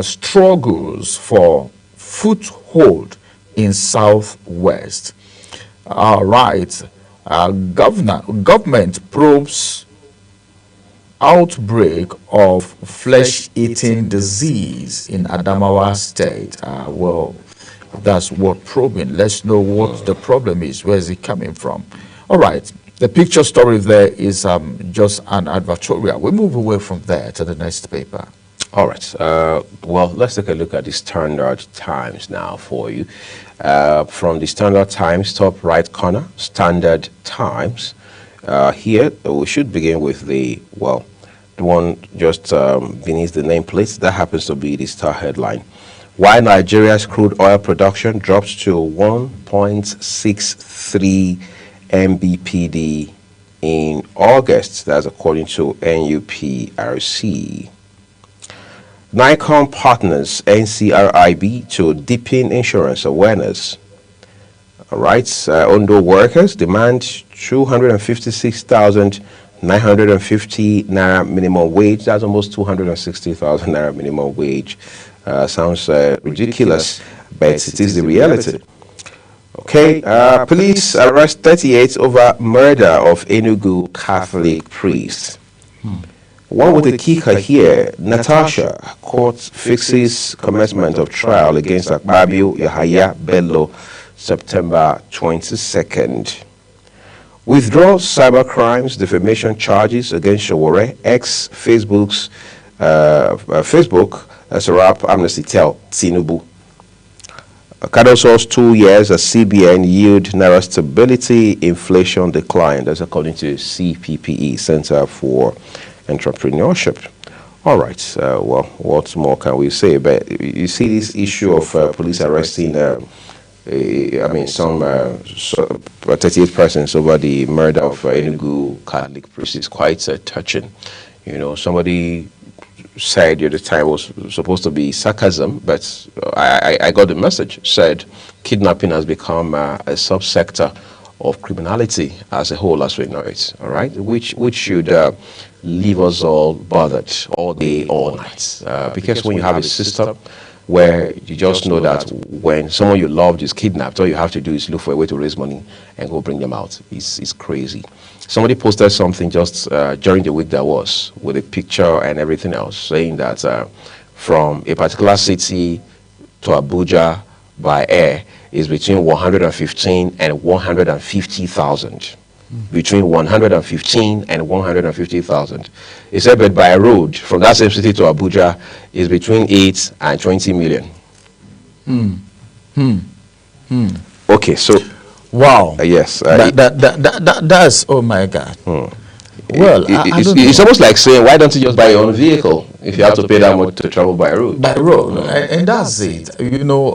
struggles for foothold in Southwest. All right. Government probes outbreak of flesh-eating disease in Adamawa State. Well, that's what probing. Let's know what the problem is. Where is it coming from? All right. The picture story there is just an advertorial. We move away from there to the next paper. All right. Well, let's take a look at the Standard Times now for you. From the Standard Times, top right corner, Standard Times. Here, we should begin with the one just beneath the nameplate. That happens to be the star headline. Why Nigeria's crude oil production drops to 1.63 MBPD in August. That's according to NUPRC. NICOM partners NCRIB to deepen insurance awareness. All right, Ondo workers demand 256,950 naira minimum wage. That's almost 260,000 naira minimum wage. Sounds ridiculous, but it is the reality. Okay, police arrest 38 over murder of Enugu Catholic priest. One with a kicker here, Natasha, court fixes commencement of trial against Akpabio Yahaya Bello, September 22nd. Withdraw cybercrimes defamation charges against Shawore, Facebook as a rap amnesty tell Tinubu. Kadoso's 2 years at CBN yield Naira stability, inflation decline. That's according to CPPE, Center for entrepreneurship. All right. Well, what more can we say? But you see this issue of police arresting, some 38 persons over the murder of Enugu Catholic priest is quite touching. You know, somebody said at the time was supposed to be sarcasm, but I got the message. Said kidnapping has become a subsector of criminality as a whole, as we know it. All right, which should leave us all bothered all day, all night. Because when you have a system where you just know that when someone you loved is kidnapped, all you have to do is look for a way to raise money and go bring them out. It's crazy. Somebody posted something just during the week that was, with a picture and everything else, saying that from a particular city to Abuja by air is between 115 and 150,000. Between 115 and 150,000. He said, but by road from that same city to Abuja is between 8 and 20 million. Okay, so wow. Yes. That's, oh my God. Well, I don't know. It's almost like saying, why don't you just buy your own vehicle if you have to pay that much to travel by road? By road, and that's it. You know,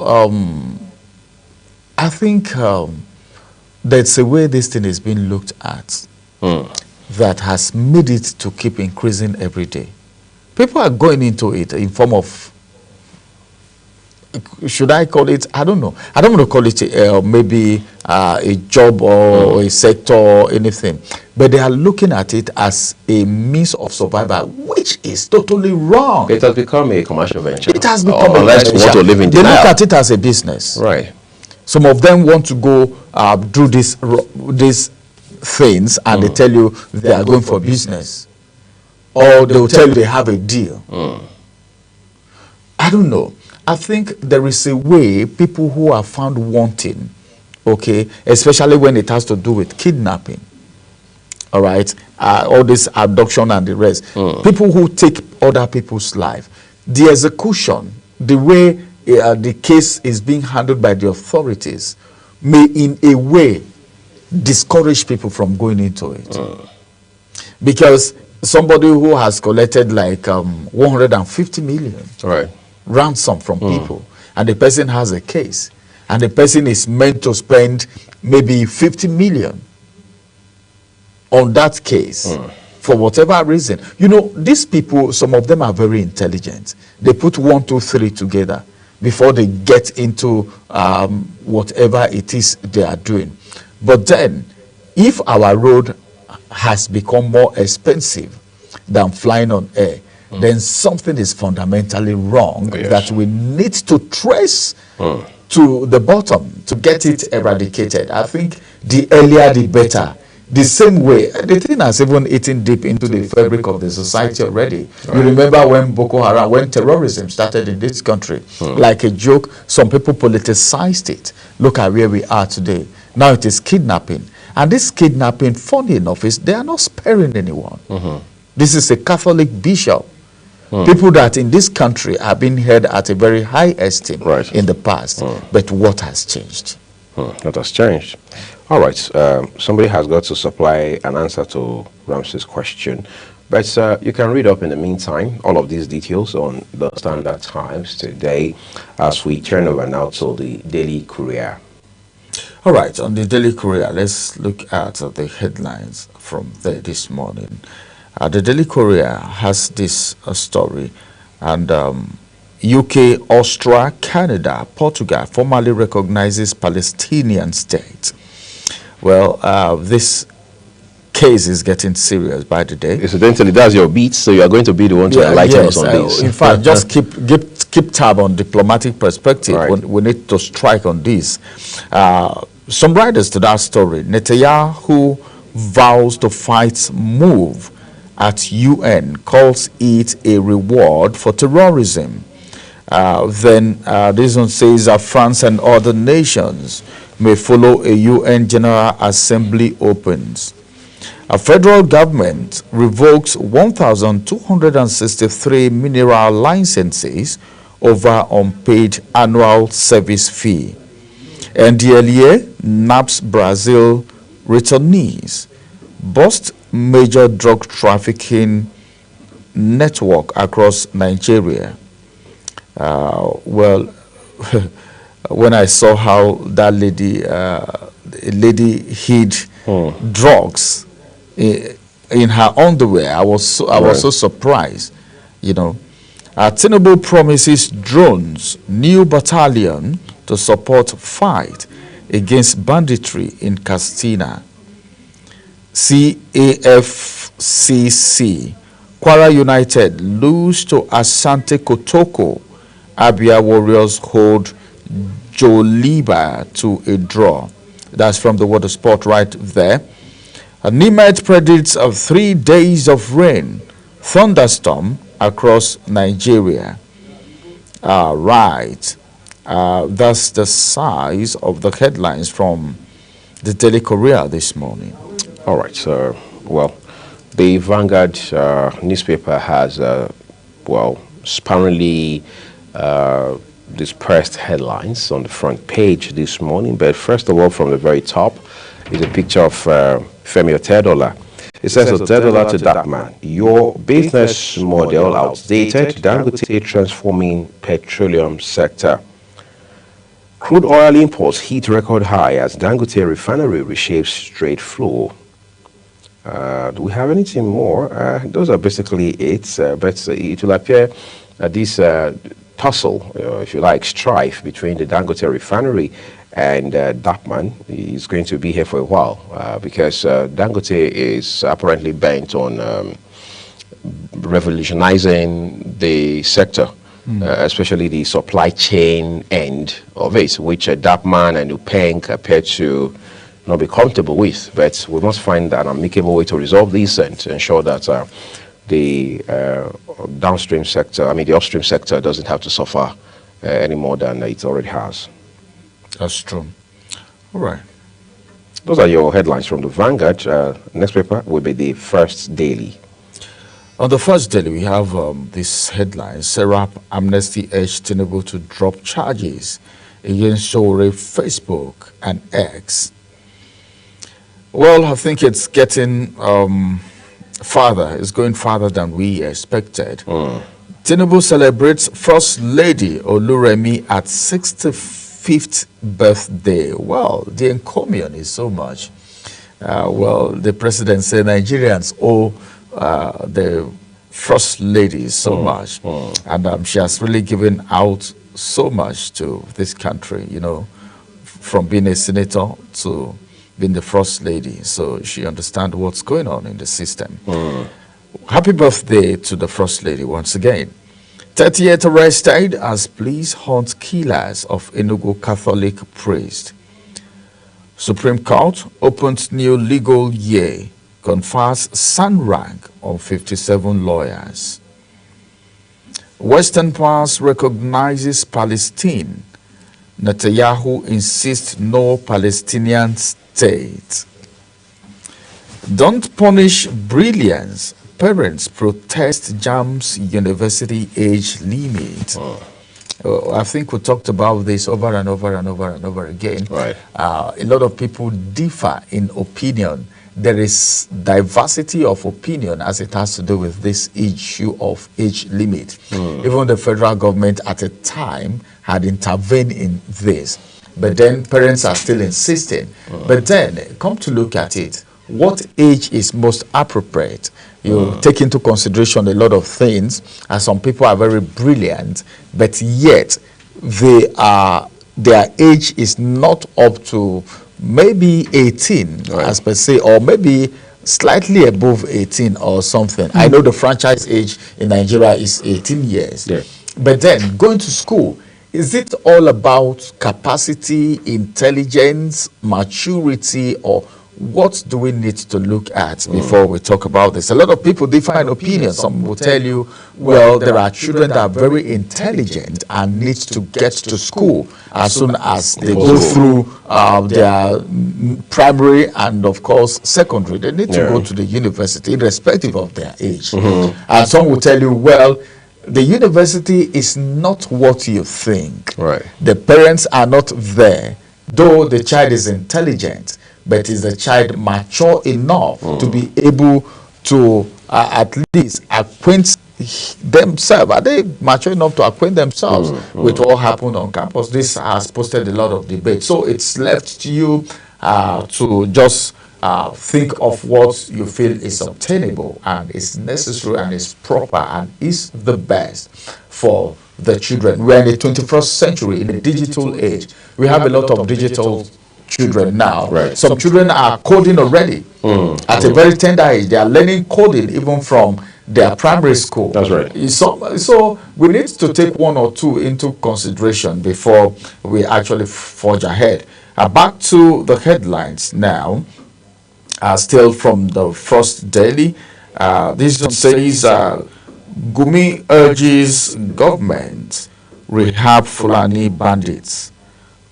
I think that's the way this thing is being looked at that has made it to keep increasing every day. People are going into it in form of, should I call it, I don't know. I don't want to call it maybe a job or a sector or anything. But they are looking at it as a means of survival, which is totally wrong. It has become a commercial venture. It has become a unless you want to live in They denial. look at it as a business. Right. Some of them want to go do these things and they tell you they are going for business. Or they will tell you they have a deal. I don't know. I think there is a way people who are found wanting, okay, especially when it has to do with kidnapping, all right, all this abduction and the rest, people who take other people's life, the execution, the way the case is being handled by the authorities may in a way discourage people from going into it. Because somebody who has collected like 150 million ransom from people, and the person has a case, and the person is meant to spend maybe 50 million on that case for whatever reason. You know, these people, some of them are very intelligent. They put 1, 2, 3 together before they get into whatever it is they are doing. But then, if our road has become more expensive than flying on air, then something is fundamentally wrong that we need to trace to the bottom to get it eradicated. I think the earlier the better. The same way, the thing has even eaten deep into the fabric of the society already. You remember when Boko Haram, when terrorism started in this country, like a joke, some people politicized it. Look at where we are today. Now it is kidnapping. And this kidnapping, funny enough, is they are not sparing anyone. This is a Catholic bishop. People that in this country have been held at a very high esteem in the past. But what has changed? What has changed? All right. Somebody has got to supply an answer to Ramsey's question. But you can read up in the meantime all of these details on the Standard Times today as we turn over now to the Daily Courier. All right, on the Daily Courier, let's look at the headlines from there this morning. The Daily Courier has this story, and UK, Austria, Canada, Portugal formally recognizes Palestinian state. Well, this case is getting serious by the day. Incidentally, that's your beat, so you are going to be the one to enlighten us on this. In fact, just keep tab on diplomatic perspective. We need to strike on this. Some writers to that story. Netanyahu vows to fight move at UN, calls it a reward for terrorism. Then this one says that France and other nations may follow a UN General Assembly opens. A federal government revokes 1,263 mineral licenses over unpaid annual service fee. NDLEA naps Brazil returnees. Bust major drug trafficking network across Nigeria. Well, when I saw how that lady hid drugs in her underwear, I was so surprised. You know, Tinubu promises drones new battalion to support fight against banditry in Katsina. CAFCC, Kwara United lose to Asante Kotoko. Abia Warriors hold Joliba to a draw. That's from the Water Sport right there. Nimet predicts of 3 days of rain, thunderstorm across Nigeria. Right. That's the size of the headlines from the Daily Courier this morning. All right, so, well, the Vanguard newspaper has, sparingly dispersed headlines on the front page this morning. But first of all, from the very top is a picture of Femi Otedola. It says, Otedola to that man, your business model outdated, Dangote transforming petroleum sector. Crude oil imports hit record high as Dangote refinery reshapes trade flow. Do we have anything more? Those are basically it, but it will appear that this tussle, if you like, strife between the Dangote refinery and Dapman is going to be here for a while because Dangote is apparently bent on revolutionizing the sector, especially the supply chain end of it, which Dapman and Upeng appear to not be comfortable with. But we must find an amicable way to resolve this and to ensure that the downstream sector, the upstream sector doesn't have to suffer any more than it already has. That's true. All right. Those are your headlines from the Vanguard. Next paper will be the First Daily. On the First Daily, we have this headline: Serap Amnesty urged Tinubu to drop charges against Sowore, Facebook, and X. Well, I think it's getting farther. It's going farther than we expected. Tinubu celebrates First Lady Oluremi at 65th birthday. Well, the encomium is so much. Well, the president said Nigerians owe the First Lady so much. And she has really given out so much to this country, you know, from being a senator to being the First Lady. So she understands what's going on in the system. Happy birthday to the First Lady once again. 38 arrested as police hunt killers of Enugu Catholic priest. Supreme Court opens new legal year, confers SAN rank on 57 lawyers. Western powers recognizes Palestine. Netanyahu insists no Palestinian state. Don't punish brilliance. Parents protest JAM's university age limit. I think we talked about this over and over and over and over again. Right. A lot of people differ in opinion. There is diversity of opinion as it has to do with this issue of age limit. Even the federal government at a time had intervened in this. But then parents are still insisting. But then, come to look at it, what age is most appropriate? You take into consideration a lot of things, and some people are very brilliant, but yet their age is not up to maybe 18 as per se, or maybe slightly above 18 or something. I know the franchise age in Nigeria is 18 years. But then going to school, is it all about capacity, intelligence, maturity, or what do we need to look at before we talk about this? A lot of people differ in opinion. Some will tell you, well, there are children that are very intelligent and need to get to school as soon as they go through their primary and, of course, secondary. They need to go to the university, irrespective of their age. And some will tell you, well, the university is not what you think. The parents are not there, though the child is intelligent. But is the child mature enough to be able to at least acquaint themselves, are they mature enough to acquaint themselves with what happened on campus? This has posted a lot of debate. So it's left to you to just think of what you feel is obtainable and is necessary and is proper and is the best for the children. We're in the 21st century, in the digital age. We have a lot of digital children now. Right. Some children are coding already at a very tender age. They are learning coding even from their primary school. That's right. So we need to take one or two into consideration before we actually forge ahead. Back to the headlines now. Still from the First Daily. This one says, Gumi urges government rehab Fulani bandits.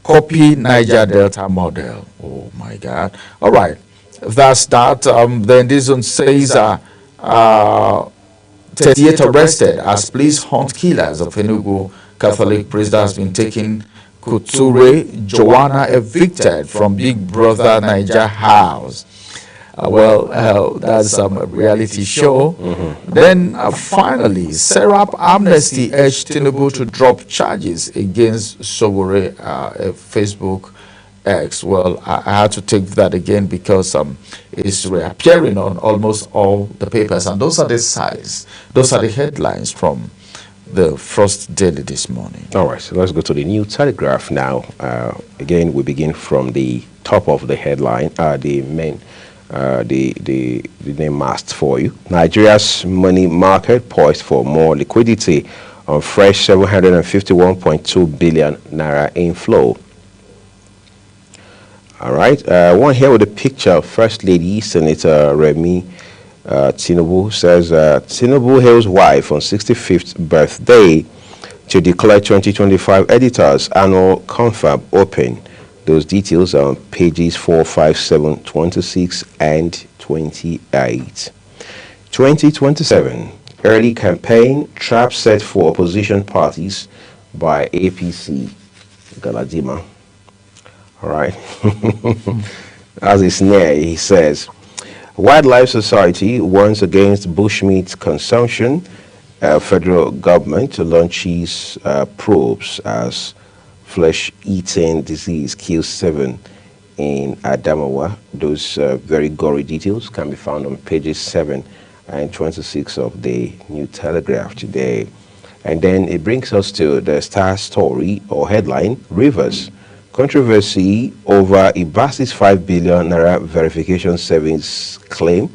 Copy Niger Delta model. Oh my God. All right. That's that. Then this one says, 38 arrested as police hunt killers of Enugu Catholic priest has been taken. Kuture Joanna evicted from Big Brother Niger house. That's a reality show. Then finally, Serap Amnesty urged Tinubu to drop charges against Sowore, Facebook X. Well, I had to take that again because it's reappearing on almost all the papers, and those are the headlines from the First Daily this morning. All right, so let's go to the New Telegraph now. Again, we begin from the top of the headline, the name masked for you. Nigeria's money market poised for more liquidity on fresh 751.2 billion naira inflow. All right, one here with a picture of First Lady Senator Remi Tinubu. Says Tinubu hails wife on 65th birthday to declare 2025 editors annual confab open. Those details are on pages 4, 5, 7, 26 and 28. 2027 early campaign trap set for opposition parties by APC Galadima. All right. As it's near, he says, Wildlife Society warns against bushmeat consumption. Federal government launches probes as flesh-eating disease kills 7 in Adamawa. Those very gory details can be found on pages 7 and 26 of the New Telegraph today. And then it brings us to the star story or headline, Rivers. Controversy over Ibasi's 5 billion naira verification savings claim.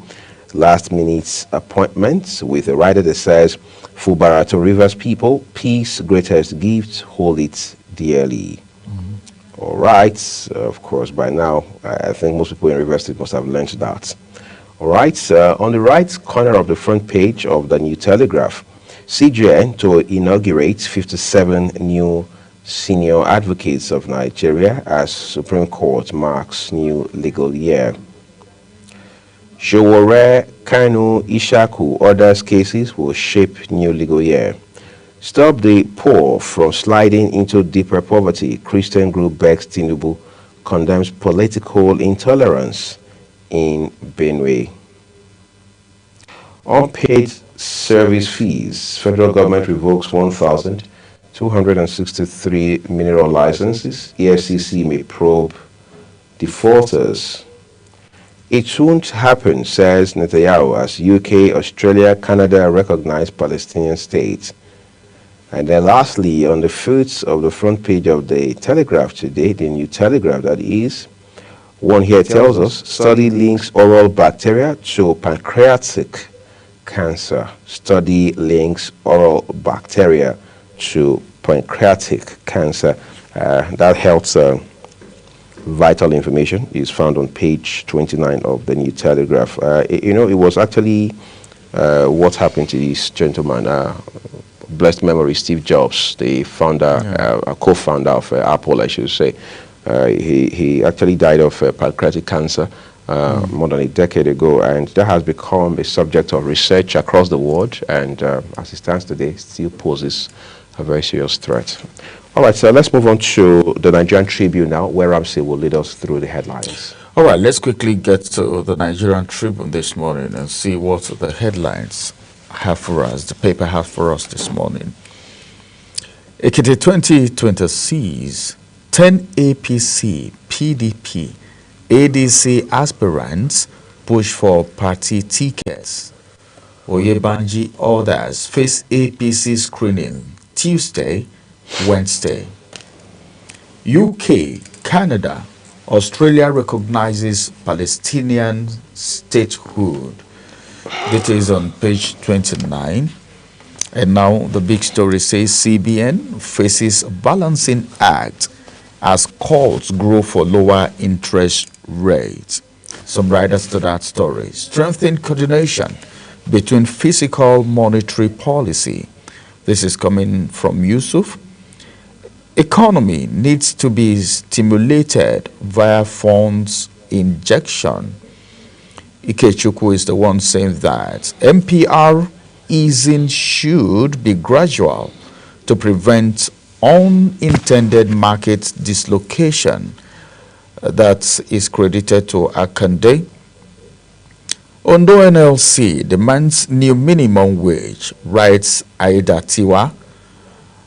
Last minute appointment with a writer that says, Fubara to Rivers people, peace, greatest gift, hold it dearly. All right. Of course, by now, I think most people in Rivers State must have learned that. All right. On the right corner of the front page of the New Telegraph, CJN to inaugurate 57 new senior advocates of Nigeria as Supreme Court marks new legal year. Sowore, Kanu, Ishaku, others cases will shape new legal year. Stop the poor from sliding into deeper poverty. Christian group begs Tinubu, condemns political intolerance in Benue. Unpaid service fees. Federal government revokes 1,263 mineral licenses. EFCC may probe defaulters. It won't happen, says Netanyahu, as UK, Australia, Canada recognize Palestinian state. And then lastly, on the foot of the front page of the Telegraph today, the New Telegraph that is, one here tells us, study links oral bacteria to pancreatic cancer. Study links oral bacteria to pancreatic cancer. That health vital information is found on page 29 of the New Telegraph. It was actually what happened to this gentleman, blessed memory, Steve Jobs, the founder, co-founder of Apple, I should say. He actually died of pancreatic cancer more than a decade ago, and that has become a subject of research across the world, and as it stands today, still poses a very serious threat. All right, so let's move on to the Nigerian Tribune now, where Ramsey will lead us through the headlines. All right, let's quickly get to the Nigerian Tribune this morning and see what the headlines have for us, the paper has for us this morning. Ekiti 2020 sees 10 APC, PDP, ADC aspirants push for party tickets. Oyebanji others face APC screening Tuesday, Wednesday. UK, Canada, Australia recognizes Palestinian statehood. Details on page 29. And now the big story says CBN faces balancing act as calls grow for lower interest rates. Some riders to that story. Strengthen coordination between fiscal monetary policy. This is coming from Yusuf. Economy needs to be stimulated via funds injection. Ikechukwu is the one saying that. MPR easing should be gradual to prevent unintended market dislocation. That is credited to Akande. Ondo NLC demands new minimum wage, writes Aida Tiwa.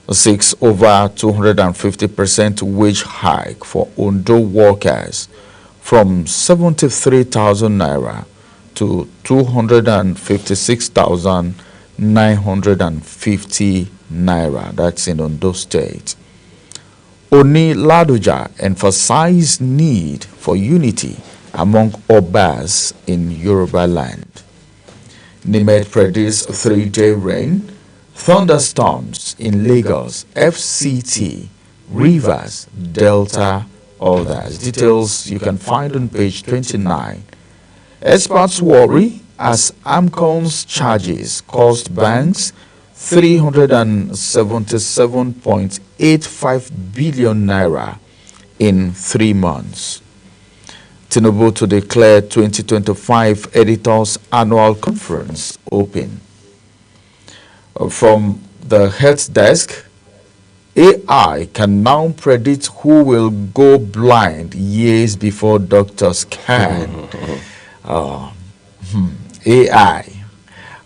Seeks over 250% wage hike for Ondo workers from 73,000 naira to 256,950 naira. That's in Ondo State. Oni Ladoja emphasized need for unity among Obas in Yoruba land. Nimet predicts 3-day rain, thunderstorms in Lagos, FCT, Rivers, Delta, others. Details you can find on page 29. Experts worry as AMCON's charges cost banks 377.85 billion naira in 3 months. Tinubu to declare 2025 Editors Annual Conference open. From the health desk, AI can now predict who will go blind years before doctors can. AI.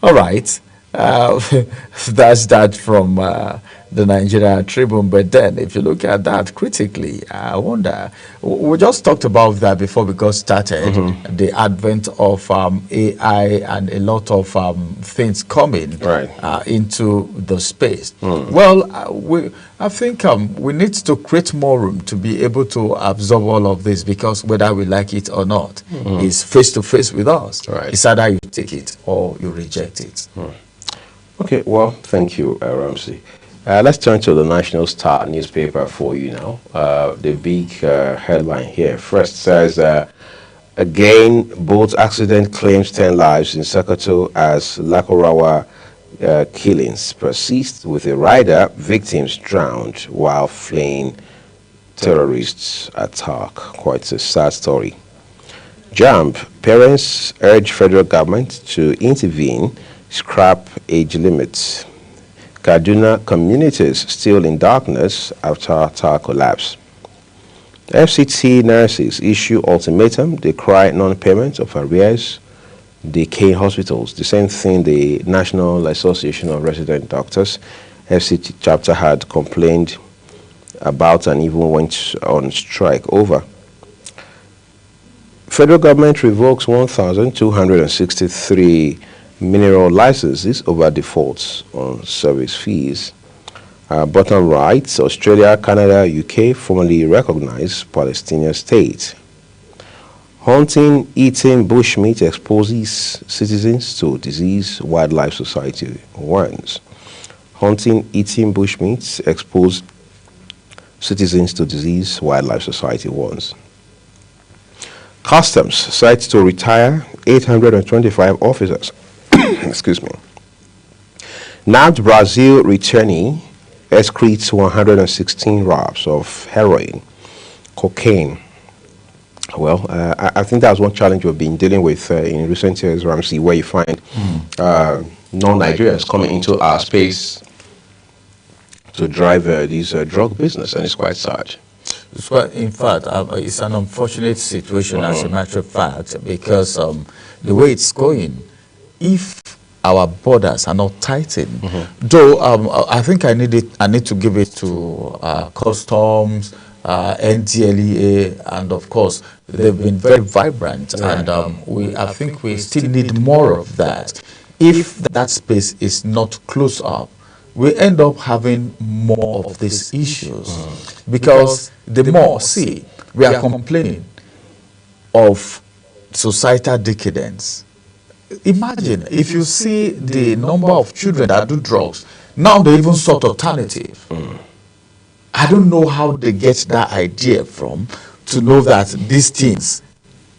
All right. That's that from the Nigeria Tribune. But then if you look at that critically, I wonder, we just talked about that before we got started, the advent of AI and a lot of things coming into the space. Well, I think we need to create more room to be able to absorb all of this, because whether we like it or not, it's face to face with us. It's either you take it or you reject it. Okay, well, thank you, Ramsey. Let's turn to the National Star newspaper for you now. The big headline here first says, again, boat accident claims 10 lives in Sokoto as Lakorawa killings persist, with a rider victims drowned while fleeing terrorists attack. Quite a sad story. JAMB, parents urge federal government to intervene, scrap age limits. Kaduna communities still in darkness after tower collapse. FCT nurses issue ultimatum, they cry non-payment of arrears, decay hospitals. The same thing the National Association of Resident Doctors, FCT chapter, had complained about and even went on strike over. Federal government revokes 1,263 mineral licenses over defaults on service fees. Bottom right, Australia, Canada, UK formally recognize Palestinian state. Hunting, eating bushmeat exposes citizens to disease, Wildlife Society warns. Hunting, eating bushmeat expose citizens to disease, Wildlife Society warns. Customs set to retire 825 officers. Excuse me. Nabbed Brazil returnee excretes 116 wraps of heroin, cocaine. Well, I think that's one challenge we've been dealing with in recent years, Ramsey, where you find non-Nigerians coming into our space to drive these drug business, and it's quite sad. Well, in fact, it's an unfortunate situation, as a matter of fact, because the way it's going, if our borders are not tightened. Though I think I need to give it to customs, NDLEA, and of course they've been very vibrant, and I think we still need more of that. If that space is not closed up, we end up having more of these issues, because the more, see, we are complaining of societal decadence. Imagine if you see the number of children that do drugs, now they even sought alternative. I don't know how they get that idea from, to know that these things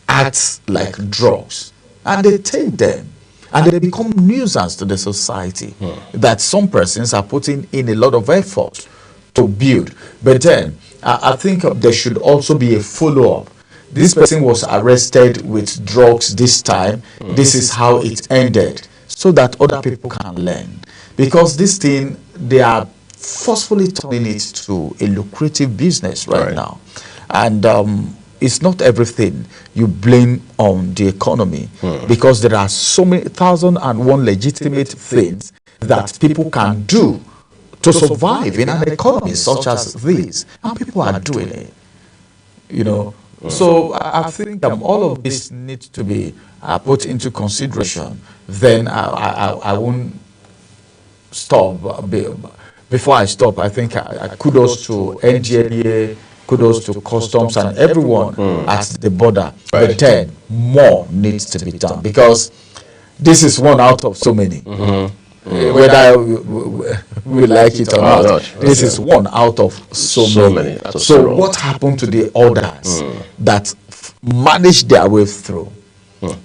act like drugs, and they take them and they become nuisance to the society that some persons are putting in a lot of effort to build. But then I think there should also be a follow-up. This person was arrested with drugs this time. This is how it ended, so that other people can learn. Because this thing, they are forcefully turning it to a lucrative business right now. And it's not everything you blame on the economy, because there are so many 1,001 legitimate things that people can do to survive in an economy such as this, and people are doing it, you know. So I think all of this needs to be put into consideration. Then I won't stop. Before I stop, I think kudos to NGLEA, kudos to customs and everyone at the border. But then more needs to be done, because this is one out of so many. Whether we like it or not, this is one out of so many. So what happened to the others that managed their way through?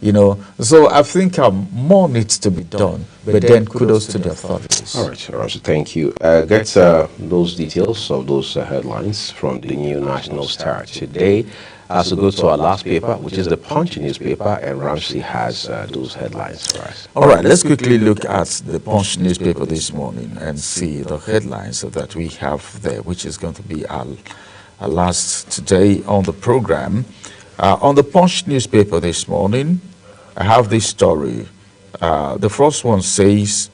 You know, so I think more needs to be done, but then kudos to the authorities. All right, so thank you. Get those details of those headlines from the New National Star today. As we go to our last paper, which is the Punch newspaper, and Ramsey has those headlines for us. All right, let's quickly look at the Punch newspaper this morning and see the headlines that we have there, which is going to be our last today on the program. On the Punch newspaper this morning, I have this story. The first one says,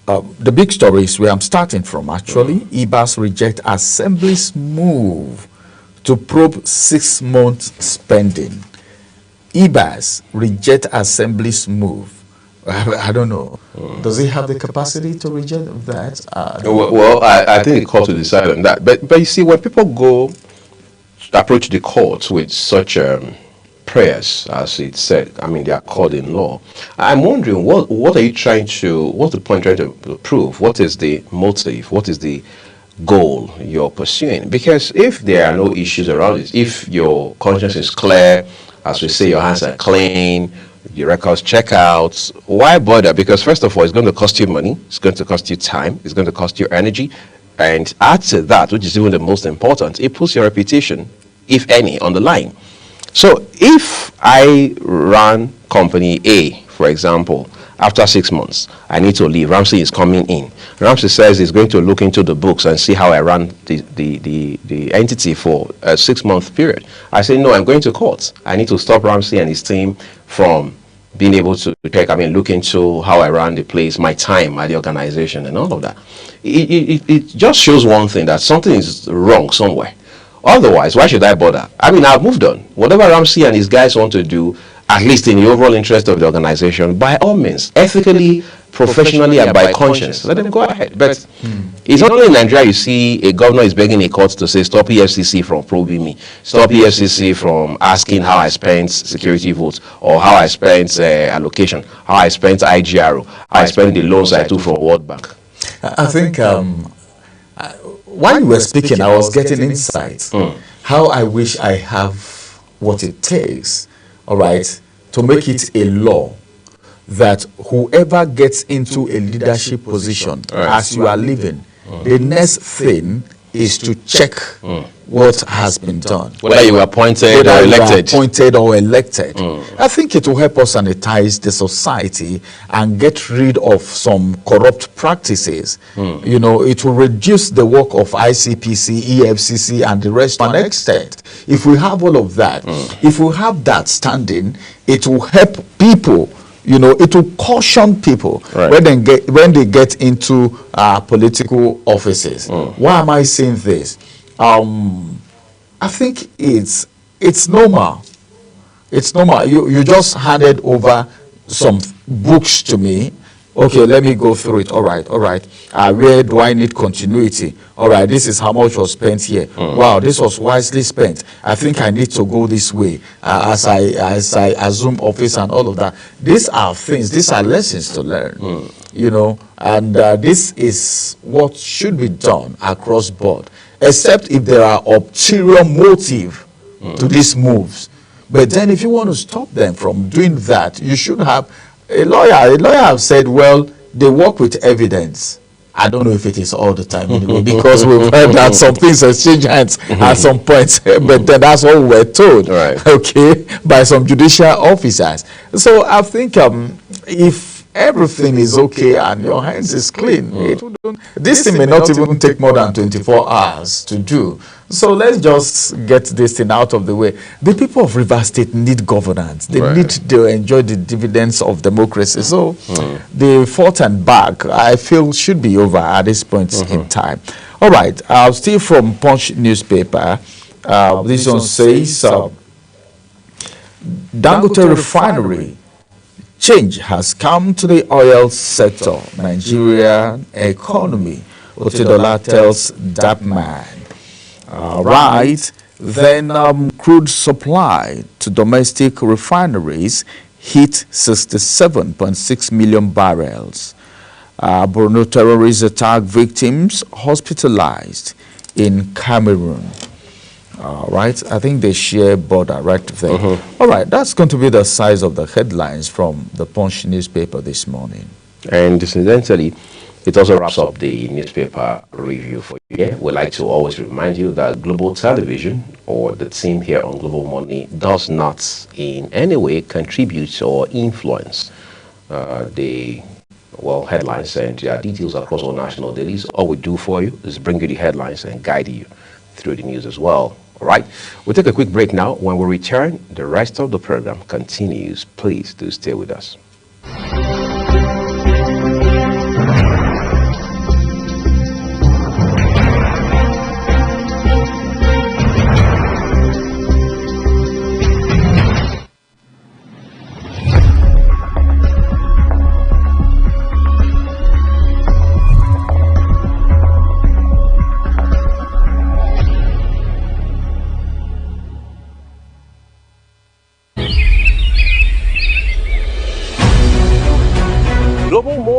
the big story is where I'm starting from, actually. IBAS reject Assembly's move to probe 6-month spending. IBAS reject Assembly's move. I don't know. Does he have the capacity to reject that? Well, I think the court will decide on that. But you see, when people approach the courts with such prayers, as it said, I mean, they are called in law. I'm wondering, what are you trying to, what's the point trying to prove? What is the motive? What is the goal you're pursuing? Because if there are no issues around it, if your conscience is clear, as we say, your hands are clean, your records check out, why bother? Because first of all, it's going to cost you money, it's going to cost you time, it's going to cost you energy, and add to that, which is even the most important, it puts your reputation, if any, on the line. So if I run company A, for example, after 6 months, I need to leave. Ramsey is coming in. Ramsey says he's going to look into the books and see how I ran the entity for a 6-month period. I say, no, I'm going to court. I need to stop Ramsey and his team from being able to look into how I ran the place, my time at the organization and all of that. It just shows one thing, that something is wrong somewhere. Otherwise, why should I bother? I mean, I've moved on. Whatever Ramsey and his guys want to do, at least in the overall interest of the organization, by all means, ethically, professionally, and by conscience, let them go ahead. But it's not only in Nigeria you see a governor is begging a court to say, stop EFCC from probing me, stop EFCC from asking how I spent security votes, or how I spent allocation, how I spent IGRO, how I spent the loans I took from World Bank. I think while you were speaking, I was getting insight. How I wish I have what it takes, all right, to make it a law that whoever gets into a leadership position as you are leaving, the next thing is to check what has been done. Whether you were appointed or elected. I think it will help us sanitize the society and get rid of some corrupt practices. You know, it will reduce the work of ICPC, EFCC, and the rest to an extent. If we have all of that, if we have that standing, it will help people You know, it will caution people when they get into political offices. Why am I saying this? I think it's normal. It's normal. You just handed over some books to me. Okay, let me go through it. All right. Where do I need continuity? All right, this is how much was spent here. Wow, this was wisely spent. I think I need to go this way as I assume office and all of that. These are things, these are lessons to learn, you know, and this is what should be done across board, except if there are ulterior motive to these moves. But then if you want to stop them from doing that, you should have a lawyer has said, well, they work with evidence. I don't know if it is all the time anyway, because we've heard that some things exchange hands at some points, but then that's what we're told, okay, by some judicial officers. So I think if everything is okay and your hands is clean, this thing may not even take more than 24 hours to do. So let's just get this thing out of the way. The people of Rivers State need governance. They need to enjoy the dividends of democracy. So the forth and back, I feel, should be over at this point in time. All right, still from Punch newspaper, this one says, Dangote refinery, change has come to the oil sector, Nigerian economy, Otedola tells that man. Right, then crude supply to domestic refineries hit 67.6 million barrels. Borno terrorist attack victims hospitalized in Cameroon. Right, I think they share border right there. All right, that's going to be the size of the headlines from the Punch newspaper this morning. And incidentally, it also wraps up the newspaper review for you. Yeah, we like to always remind you that Global Television, or the team here on Global Money, does not in any way contribute or influence the headlines and details across all national dailies. All we do for you is bring you the headlines and guide you through the news as well. All right, we'll take a quick break now. When we return, the rest of the program continues. Please do stay with us.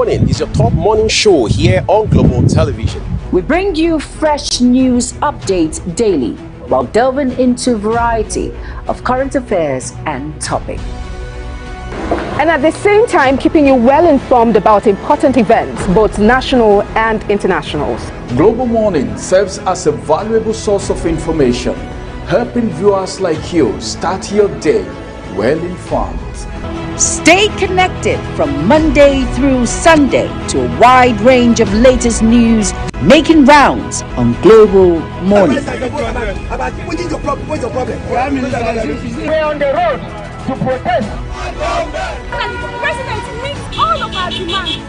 Is your top morning show here on Global Television. We bring you fresh news updates daily while delving into a variety of current affairs and topics. And at the same time, keeping you well informed about important events, both national and international. Global Morning serves as a valuable source of information, helping viewers like you start your day well informed. Stay connected from Monday through Sunday to a wide range of latest news making rounds on Global Morning. We're on the road to protest. The president meets all of our demands.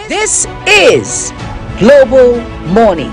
This is Global Morning.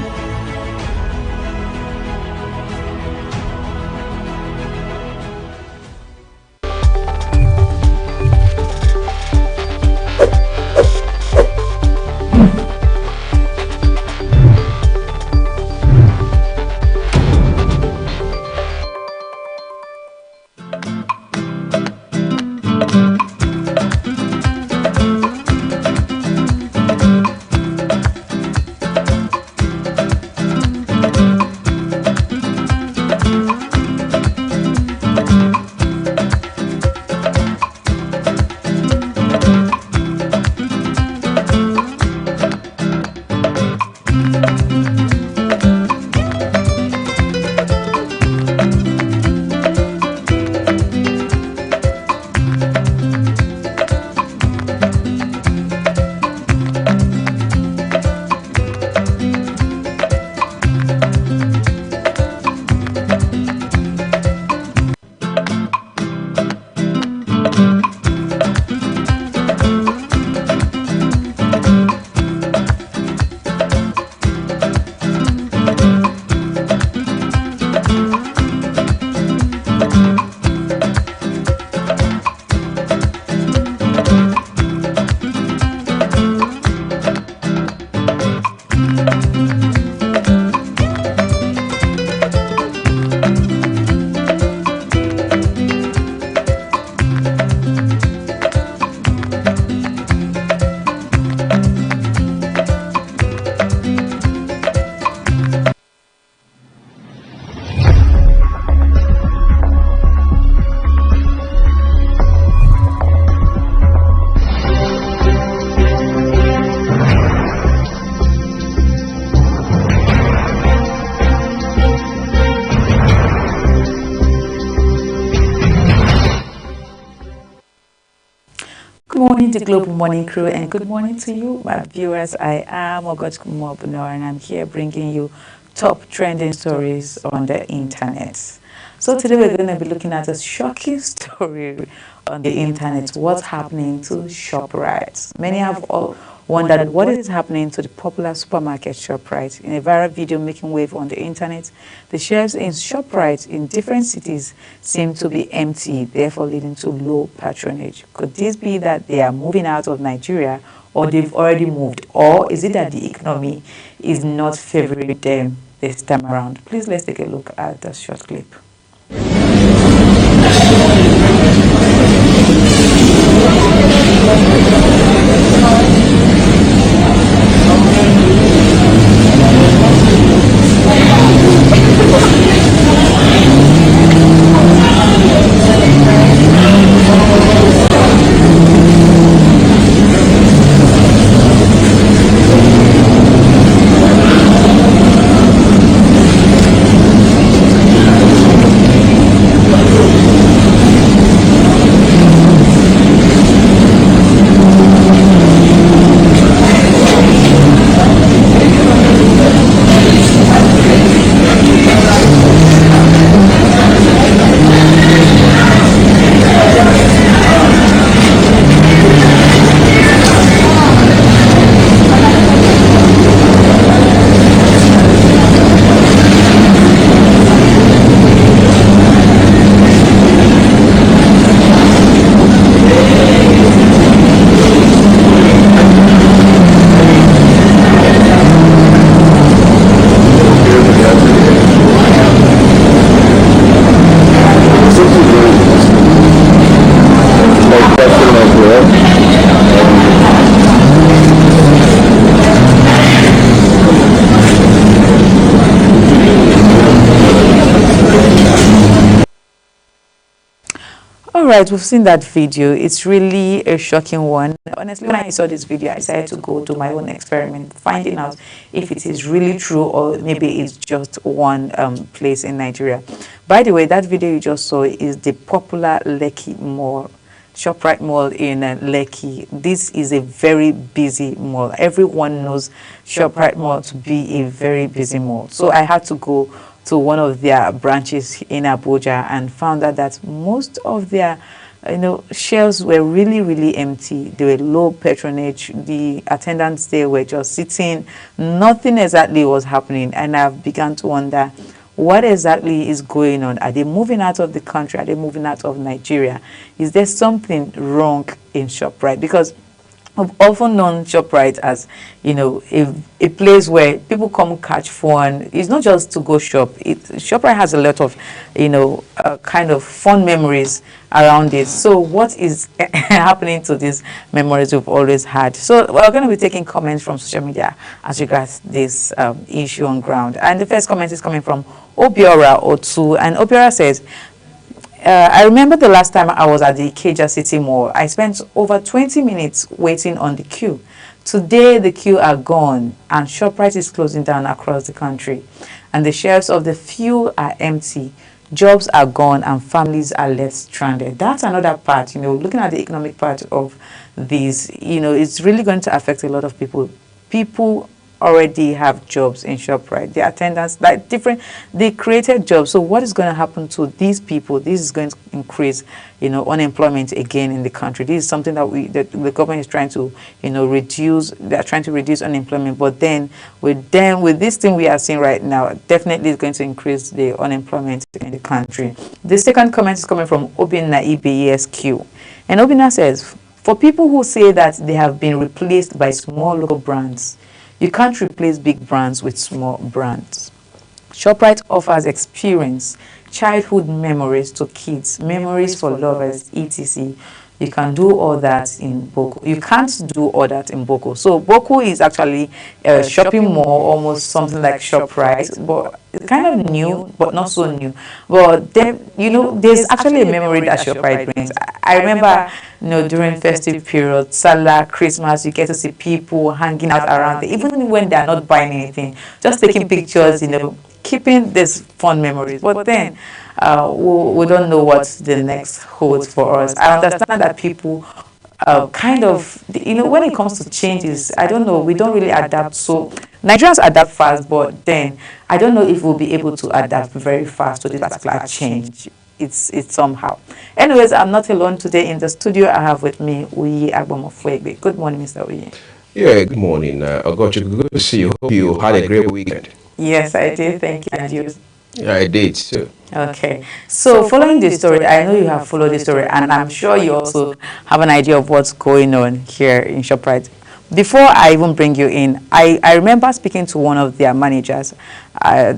morning to Global Morning Crew, and good morning to you, my viewers. I am Ogochukwu Bunor, and I'm here bringing you top trending stories on the internet. So today we're going to be looking at a shocking story on the internet. What's happening to ShopRite? Many have all wondered what is happening to the popular supermarket ShopRite. In a viral video making wave on the internet, the shelves in ShopRite in different cities seem to be empty, therefore leading to low patronage. Could this be that they are moving out of Nigeria, or they've already moved? Or is it that the economy is not favoring them this time around? Please let's take a look at the short clip. Alright, we've seen that video. It's really a shocking one. Honestly, when I saw this video, I decided to go do my own experiment, finding out if it is really true or maybe it's just one place in Nigeria. By the way, that video you just saw is the popular Lekki Mall, ShopRite Mall in Lekki. This is a very busy mall. Everyone knows ShopRite Mall to be a very busy mall. So I had to go to one of their branches in Abuja and found out that most of their shelves were really empty. They were low patronage. The attendants there were just sitting. Nothing exactly was happening, and I've begun to wonder what exactly is going on. Are they moving out of the country? Are they moving out of Nigeria? Is there something wrong in ShopRite? Because I've often known ShopRite as, a place where people come catch fun. It's not just to go shop. ShopRite has a lot of, kind of fun memories around it. So what is happening to these memories we've always had? So we're going to be taking comments from social media as regards this issue on ground. And the first comment is coming from Obiora Otu. And Obiora says, I remember the last time I was at the Ikeja City Mall. I spent over 20 minutes waiting on the queue. Today, the queue are gone, and ShopRite is closing down across the country. And the shelves of the few are empty. Jobs are gone, and families are left stranded. That's another part, looking at the economic part of this, it's really going to affect a lot of people. People already have jobs in ShopRite. The attendants, they created jobs. So what is going to happen to these people? This is going to increase, unemployment again in the country. This is something that the government is trying to, reduce. They are trying to reduce unemployment. But then with this thing we are seeing right now, definitely it's going to increase the unemployment in the country. The second comment is coming from Obina EBESQ. And Obina says, for people who say that they have been replaced by small local brands, you can't replace big brands with small brands. ShopRite offers experience, childhood memories to kids, memories for lovers, etc. You can do all that in Boko. You can't do all that in Boko. So Boko is actually a shopping mall, almost something like ShopRite, but it's kind of new, but not so new. But then, there's actually a memory that ShopRite brings. I remember, during festive period, Salah, Christmas, you get to see people hanging out around there, even when they're not buying anything, just taking pictures, keeping these fun memories. But then we don't know what the next holds for us. I understand that people kind of, when it comes to changes, I don't know, we don't really adapt. So Nigerians adapt fast, but then I don't know if we'll be able to adapt very fast to this particular change. It's somehow. Anyways, I'm not alone today in the studio. I have with me Uyi Agbomofwegbe. Good morning, Mr. Uyi. Yeah, good morning. Ogochukwu, good to see you. Hope you had a great weekend. Yes, I did. Thank you. And you? Yeah, I did too. Okay. So following the story, I know you have followed the story, and I'm sure you also have an idea of what's going on here in ShopRite. Before I even bring you in, I remember speaking to one of their managers,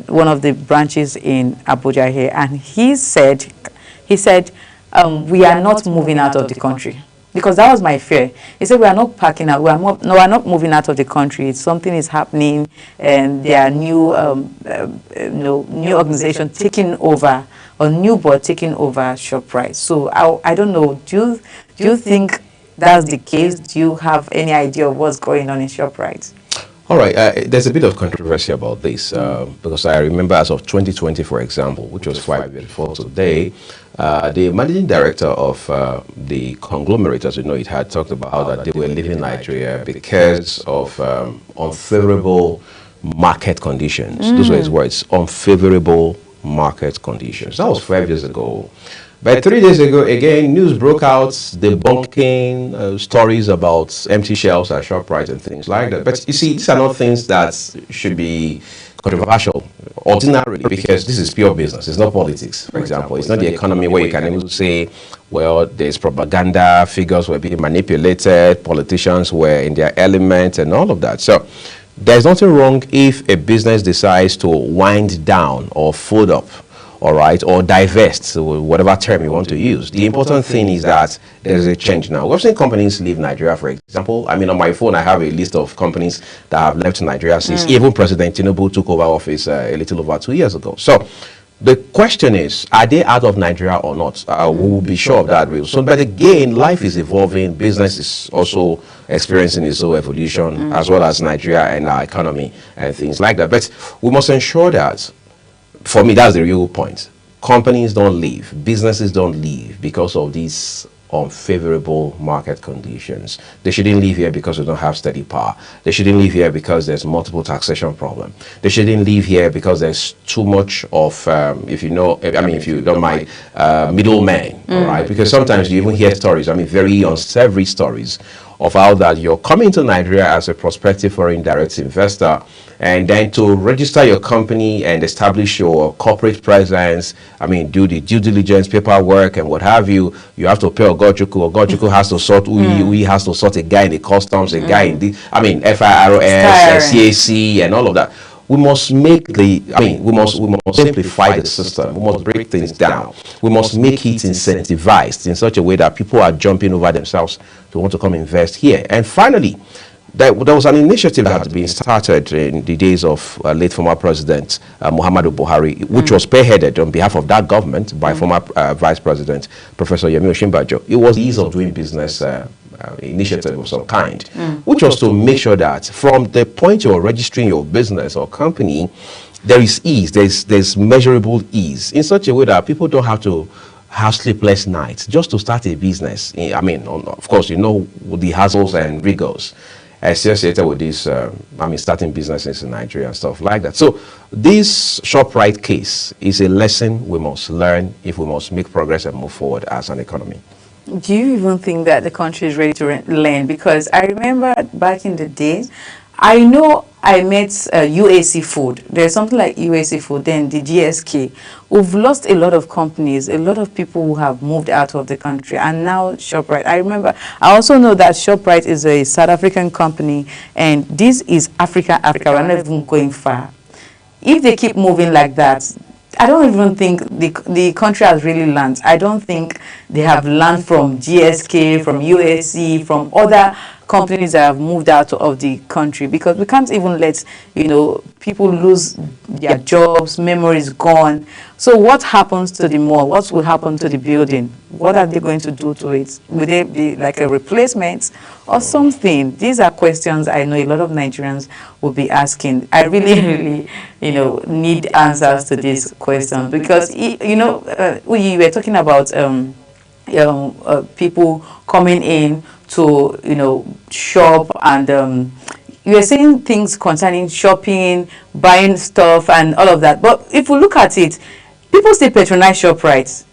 one of the branches in Abuja here, and he said, we are not moving out of the country. Because that was my fear. He said, we are not packing out, we are not moving out of the country. Something is happening, and there are new, new organization taking over, or new board taking over ShopRite. So I don't know, do you think that's the case? Do you have any idea of what's going on in ShopRite? All right, there's a bit of controversy about this because I remember as of 2020, for example, which was 5 years before today, the managing director of the conglomerate, as you know, it had talked about how that they were leaving Nigeria because of unfavorable market conditions. Those were his words, unfavorable market conditions. That was 5 years ago. But 3 days ago, again, news broke out debunking stories about empty shelves at ShopRite and things like that. But you see, these are not things that should be controversial ordinarily, because this is pure business. It's not politics, for example. It's not the economy where you can even say, well, there's propaganda, figures were being manipulated, politicians were in their element and all of that. So there's nothing wrong if a business decides to wind down or fold up, all right, or divest, whatever term you want to use. The important thing is that there is a change now. We've seen companies leave Nigeria, for example. I mean, on my phone, I have a list of companies that have left Nigeria since even President Tinubu took over office a little over 2 years ago. So the question is, are they out of Nigeria or not? We will be sure of that real soon. But again, life is evolving. Business is also experiencing its own evolution, as well as Nigeria and our economy and things like that. But we must ensure that, for me, that's the real point. Companies don't leave, businesses don't leave because of these unfavorable market conditions. They shouldn't leave here because we don't have steady power. They shouldn't leave here because there's multiple taxation problem. They shouldn't leave here because there's too much of, if you don't mind, middlemen, all right? Because sometimes you even hear stories, very unsavory stories of how that you're coming to Nigeria as a prospective foreign direct investor, and then to register your company and establish your corporate presence, do the due diligence paperwork and what have you, you have to pay Ogochukwu. Ogochukwu has to sort, we has to sort a guy in the customs, a guy in the, FIRS, CAC, and all of that. We must make we must simplify the system. We must break things down. We must make it incentivized in such a way that people are jumping over themselves to want to come invest here. And finally, there was an initiative that had been started in the days of late former President Muhammadu Buhari, which was spearheaded on behalf of that government by former Vice President Professor Yemi Osinbajo. It was the ease of doing business initiative of some kind, which was to make sure that from the point you're registering your business or company, there is ease, there's measurable ease, in such a way that people don't have to have sleepless nights just to start a business. Of course, the hassles and rigors associated with this, starting businesses in Nigeria and stuff like that. So this ShopRite case is a lesson we must learn if we must make progress and move forward as an economy. Do you even think that the country is ready to learn? Because I remember back in the days, I know I met UAC Food. There's something like UAC Food, then the GSK. We've lost a lot of companies, a lot of people who have moved out of the country, and now ShopRite. I also know that ShopRite is a South African company, and this is Africa. We're not even going far. If they keep moving like that, I don't even think the country has really learned. I don't think they have learned from GSK, from USC, from other companies that have moved out of the country, because we can't even let people lose their jobs, memories gone. So what happens to the mall? What will happen to the building? What are they going to do to it? Will they be like a replacement or something? These are questions I know a lot of Nigerians will be asking. I really need answers to these questions, because we were talking about people coming in to, shop, and you are seeing things concerning shopping, buying stuff, and all of that. But if we look at it, people still patronize ShopRite.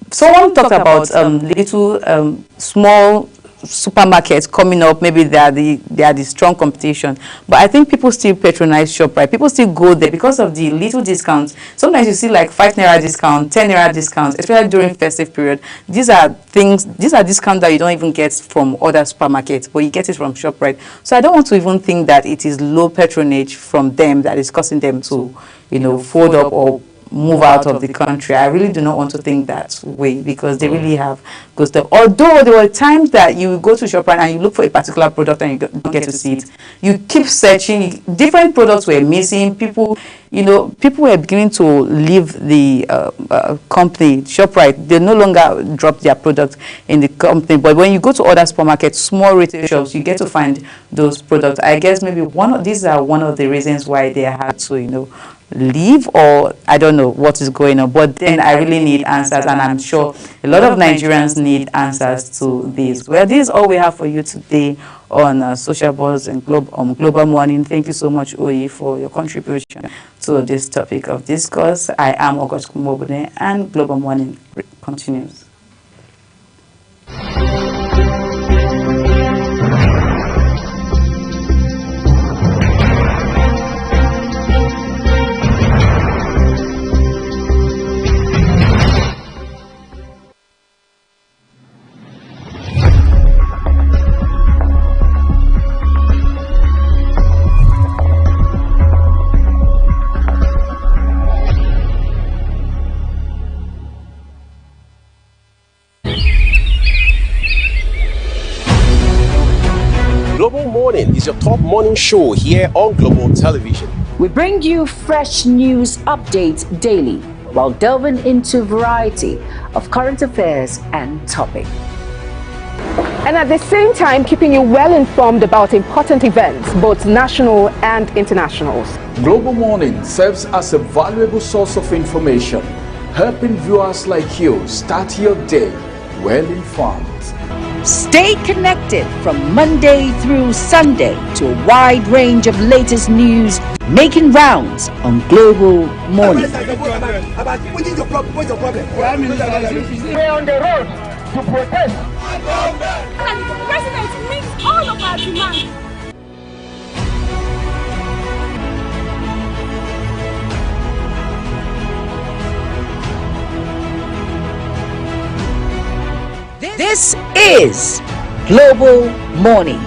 Someone talked about little small supermarkets coming up. Maybe they are the strong competition, but I think people still patronize ShopRite. People still go there because of the little discounts. Sometimes you see like 5 naira discount, 10 naira discounts, especially during festive period. These are discounts that you don't even get from other supermarkets, but you get it from ShopRite. So I don't want to even think that it is low patronage from them that is causing them to fold up or move out of the country. I really do not want to think that way, because they really have good stuff. Although there were times that you go to ShopRite and you look for a particular product and you don't get to see it. You keep searching. Different products were missing. People were beginning to leave the company, ShopRite. They no longer drop their product in the company. But when you go to other supermarkets, small retail shops, you get to find those products. I guess maybe these are one of the reasons why they had to, leave, or I don't know what is going on. But then I really need answers, and I'm sure a lot of Nigerians need answers to this. Well, this is all we have for you today on Social Buzz and Global Morning. Thank you so much, Oyi, for your contribution to this topic of discourse. I am August Kumobune, and Global Morning continues. Global Morning is your top morning show here on Global Television. We bring you fresh news updates daily while delving into a variety of current affairs and topics. And at the same time, keeping you well informed about important events, both national and internationals. Global Morning serves as a valuable source of information, helping viewers like you start your day well informed. Stay connected from Monday through Sunday to a wide range of latest news making rounds on Global Morning. We're on the road to protest. And the president meets all of our demands. This is Global Morning.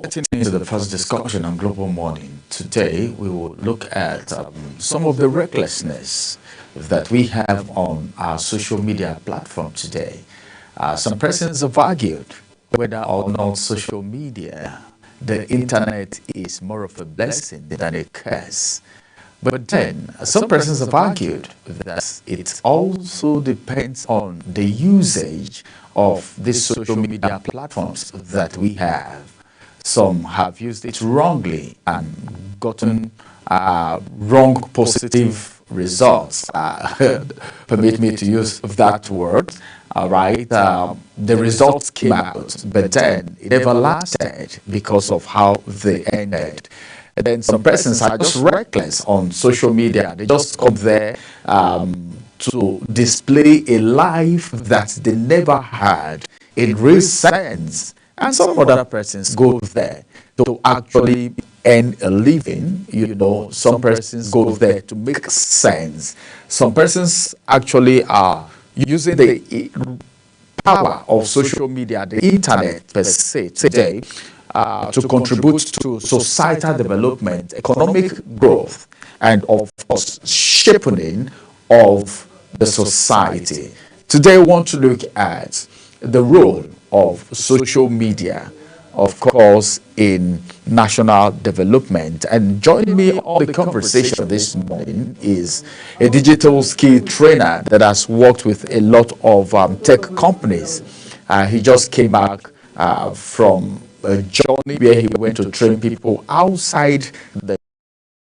Getting into the first discussion on Global Morning, today we will look at some of the recklessness that we have on our social media platform today. Some persons have argued whether or not social media, the internet, is more of a blessing than a curse. But then, some persons have argued that it also depends on the usage of these social media platforms that we have. Some have used it wrongly and gotten wrong positive results. Permit me to use that word. All right. The results came out, but then it never lasted because of how they ended. And then some persons are just reckless on social media. They just come there to display a life that they never had in real sense. And some other persons go there to actually earn a living. You know, some persons go there to make sense. Some persons actually are using the power of social media, the internet per se today, to contribute to societal development, economic growth, and of course, shaping of the society. Today, I want to look at the role of social media, of course, in national development. And joining me on the conversation this morning is a digital skill trainer that has worked with a lot of tech companies. He just came back from a journey where he went to train people outside the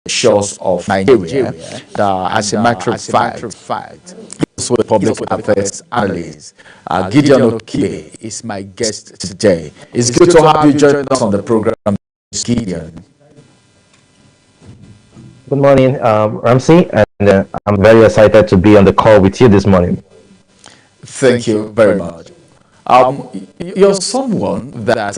shores of Nigeria. As a matter of fact, also a public affairs analyst. Gideon Okibe is my guest today. It's good to have you join us on the program, Gideon. Good morning, Ramsey, and I'm very excited to be on the call with you this morning. Thank you very much. You're someone that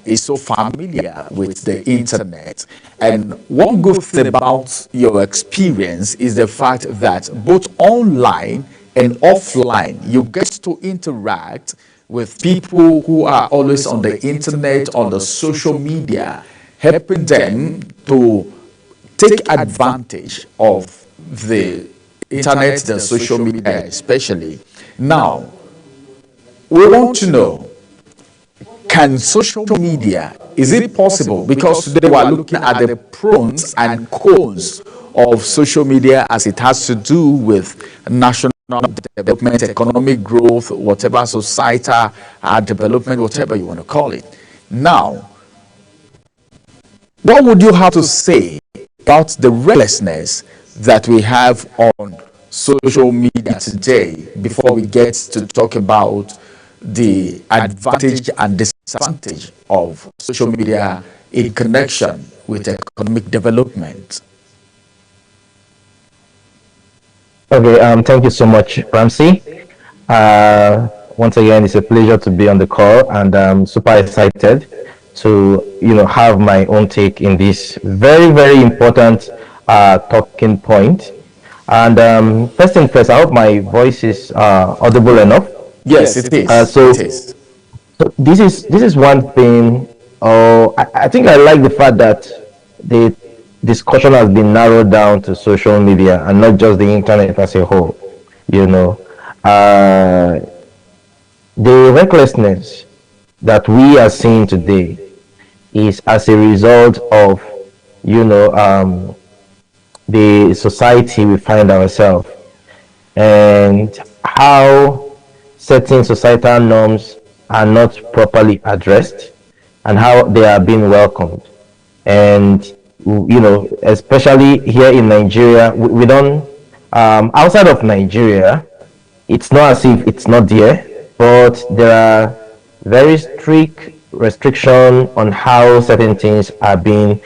is so familiar with the internet, and one good thing about your experience is the fact that both online and offline you get to interact with people who are always on the internet, on the social media, helping them to take advantage of the internet, the social media especially. Now, we want to know, can social media, is it possible? Because today we are looking at the pros and cons of social media as it has to do with national development, economic growth, whatever, societal development, whatever you want to call it. Now, what would you have to say about the recklessness that we have on social media today before we get to talk about the advantage and disadvantage of social media in connection with economic development? Okay, thank you so much, Ramsey. Once again, it's a pleasure to be on the call, and I'm super excited to have my own take in this very, very important talking point. And first thing first, I hope my voice is audible enough. Yes, it is. So this is one thing. I think I like the fact that the discussion has been narrowed down to social media and not just the internet as a whole. The recklessness that we are seeing today is as a result of the society we find ourselves and how certain societal norms are not properly addressed and how they are being welcomed. And especially here in Nigeria, we don't outside of Nigeria, it's not as if it's not there, but there are very strict restrictions on how certain things are being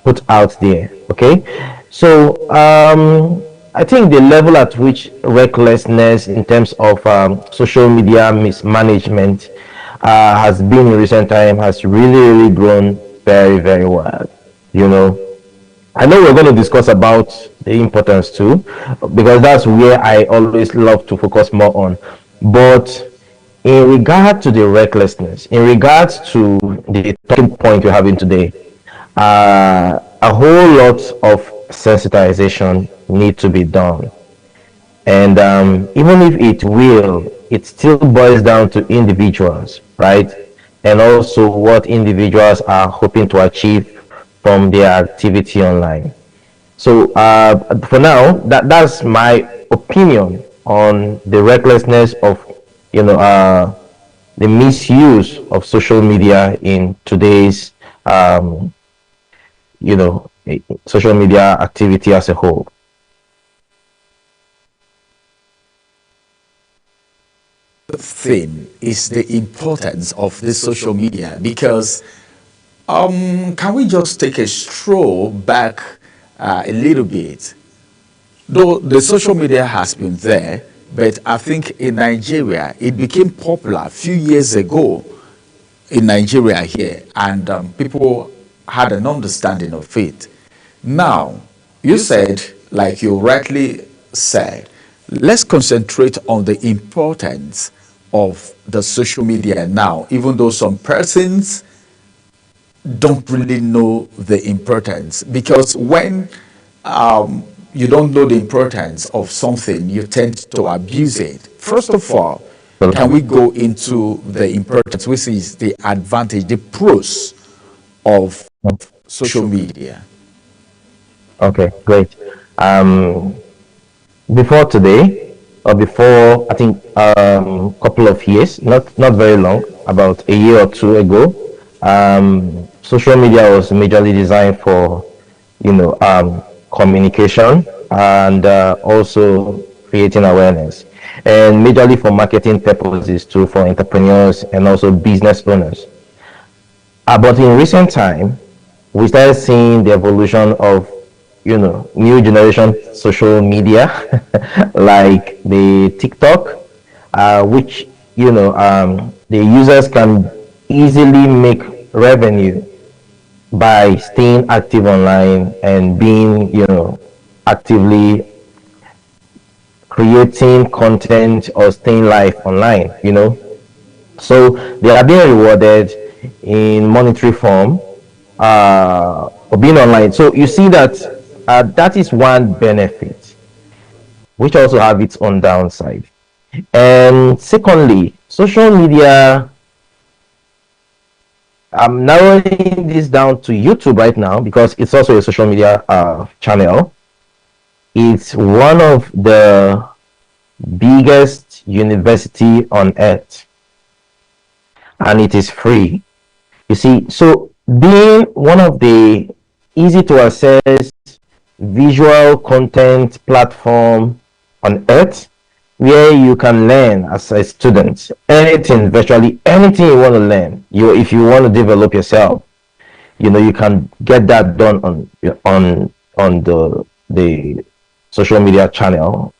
put out there. Okay, so I think the level at which recklessness in terms of social media mismanagement has been in recent time has really grown very, very well. I know we're going to discuss about the importance too, because that's where I always love to focus more on. But in regard to the recklessness, in regards to the talking point we're having today, a whole lot of sensitization need to be done. And even if it still boils down to individuals, right? And also what individuals are hoping to achieve from their activity online. So for now, that's my opinion on the recklessness of, the misuse of social media in today's, social media activity as a whole. Thing is the importance of this social media, because can we just take a stroll back a little bit? Though the social media has been there, but I think in Nigeria it became popular a few years ago in Nigeria here, and people had an understanding of it. Now, you said, like you rightly said, let's concentrate on the importance of the social media now, even though some persons don't really know the importance, because when you don't know the importance of something, you tend to abuse it. First of all, can we go into the importance, which is the advantage, the pros of social media? Okay, great. Before today, or before, I think a couple of years, not very long, about a year or two ago, social media was majorly designed for, communication and also creating awareness, and majorly for marketing purposes too, for entrepreneurs and also business owners. But in recent time, we started seeing the evolution of new generation social media like the TikTok, which the users can easily make revenue by staying active online and being actively creating content or staying live online. So they are being rewarded in monetary form for being online. So you see that that is one benefit, which also have its own downside. And secondly, social media, I'm narrowing this down to YouTube right now because it's also a social media channel. It's one of the biggest university on earth, and it is free. You see, so being one of the easy to access visual content platform on earth, where you can learn as a student anything, virtually anything you want to learn. If you want to develop yourself, you can get that done on the social media channel.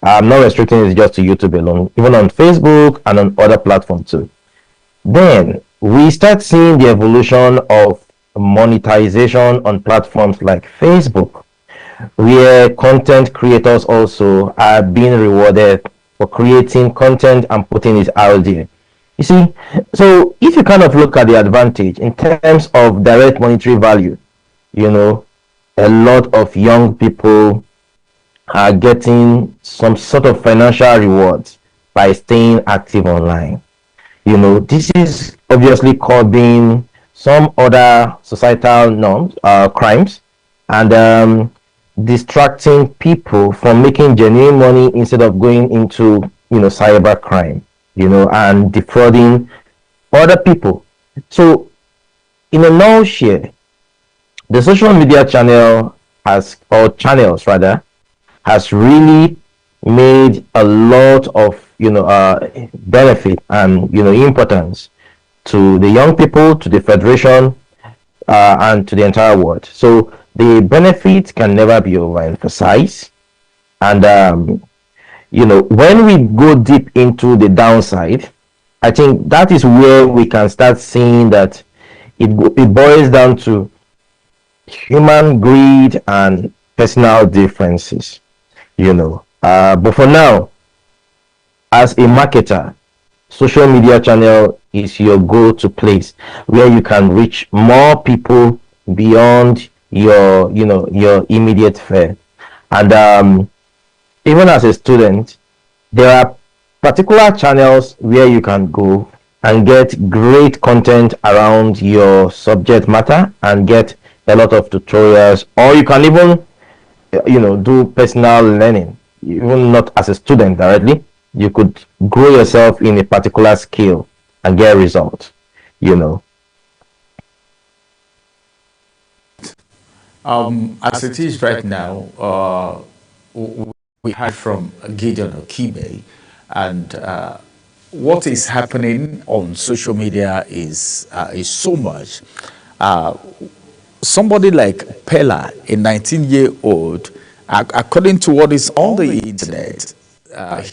I'm not restricting it just to YouTube alone, even on Facebook and on other platforms too. Then we start seeing the evolution of monetization on platforms like Facebook, where content creators also are being rewarded for creating content and putting it out there. You see, so if you kind of look at the advantage in terms of direct monetary value, a lot of young people are getting some sort of financial rewards by staying active online. This is obviously curbing some other societal norms, crimes, and distracting people from making genuine money instead of going into cyber crime, and defrauding other people. So in a nutshell, the social media channels has really made a lot of benefit and importance to the young people, to the federation, and to the entire world. So the benefits can never be overemphasized. And when we go deep into the downside, I think that is where we can start seeing that it boils down to human greed and personal differences. But for now, as a marketer, social media channel is your go-to place where you can reach more people beyond your, your immediate sphere. And even as a student, there are particular channels where you can go and get great content around your subject matter and get a lot of tutorials, or you can even do personal learning, even not as a student directly. You could grow yourself in a particular skill and get results. As it is right now, we heard from Gideon Okibe, and what is happening on social media is so much. Somebody like Pella, a 19-year-old, according to what is on the internet,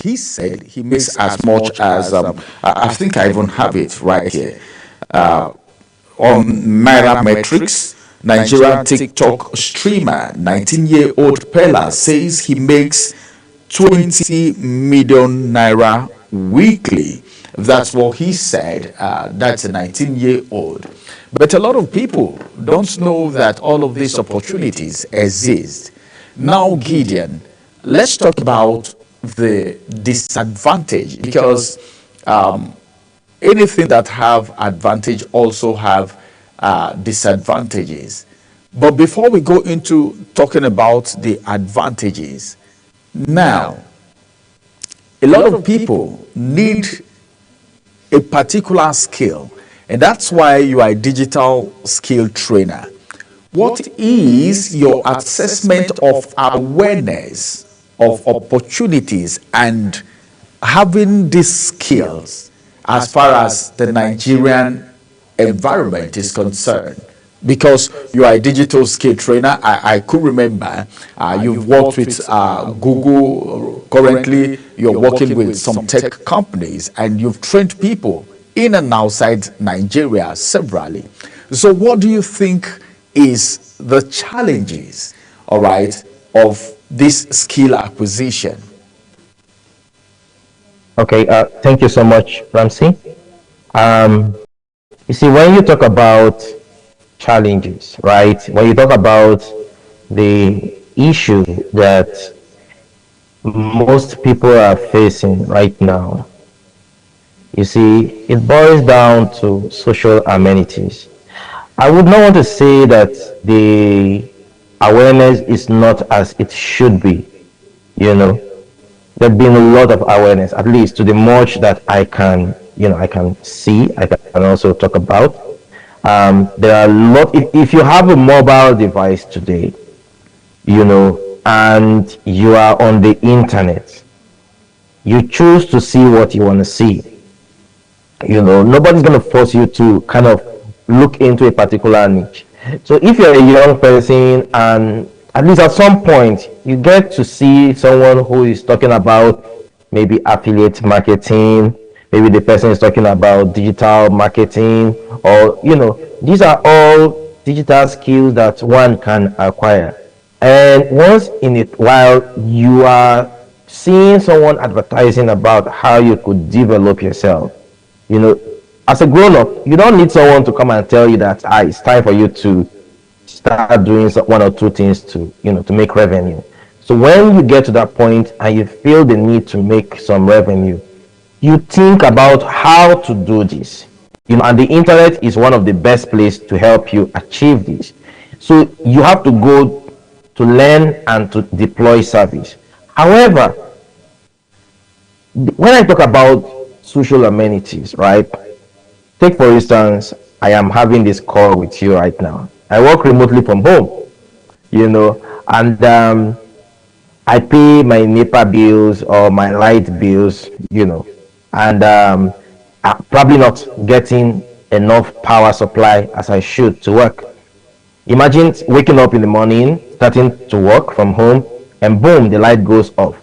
he said he makes as much as, I think I even have it right here, on Nairametrics. Nigerian TikTok streamer, 19-year-old Pella, says he makes 20 million naira weekly. That's what he said. That's a 19-year-old. But a lot of people don't know that all of these opportunities exist. Now, Gideon, let's talk about the disadvantage, because anything that have advantage also have disadvantages. But before we go into talking about the advantages, now, a lot of people need a particular skill, and that's why you are a digital skill trainer. What is your assessment of awareness of opportunities and having these skills as far as the Nigerian environment is concerned? Because you are a digital skill trainer, I could remember you've worked with Google. Currently, you're working with some tech companies, and you've trained people in and outside Nigeria severally. So what do you think is the challenges, all right, of this skill acquisition? Okay, thank you so much, Ramsey. You see, when you talk about challenges, right, when you talk about the issue that most people are facing right now, you see, it boils down to social amenities. I would not want to say that the awareness is not as it should be. There's been a lot of awareness, at least to the much that I can see, I can also talk about. There are a lot. If you have a mobile device today, and you are on the internet, you choose to see what you want to see. Nobody's going to force you to kind of look into a particular niche. So if you're a young person, and at least at some point you get to see someone who is talking about maybe affiliate marketing, maybe the person is talking about digital marketing, or these are all digital skills that one can acquire. And once in a while you are seeing someone advertising about how you could develop yourself. As a grown-up, you don't need someone to come and tell you that it's time for you to start doing one or two things to make revenue. So when you get to that point and you feel the need to make some revenue, you think about how to do this. And the internet is one of the best places to help you achieve this. So you have to go to learn and to deploy service. However, when I talk about social amenities, right? Take for instance, I am having this call with you right now. I work remotely from home, and I pay my NEPA bills or my light bills, and I'm probably not getting enough power supply as I should to work. Imagine waking up in the morning, starting to work from home, and boom, the light goes off.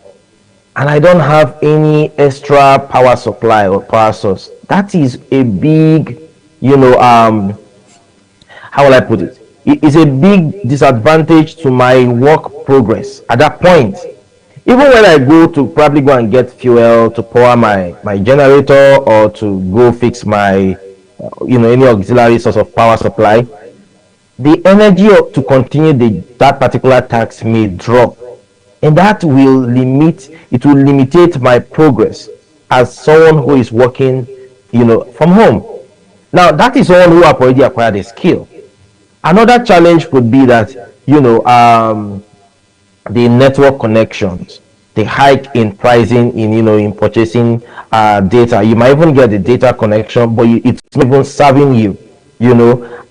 And I don't have any extra power supply or power source. That is a big, how will I put it? It is a big disadvantage to my work progress. At that point, Even when I go to probably go and get fuel to power my generator, or to go fix my any auxiliary source of power supply, the energy to continue that particular task may drop, and that will limitate my progress as someone who is working from home. Now, that is someone who have already acquired a skill. Another challenge could be that the network connections, the hike in pricing in purchasing data. You might even get the data connection, but it's not even serving you,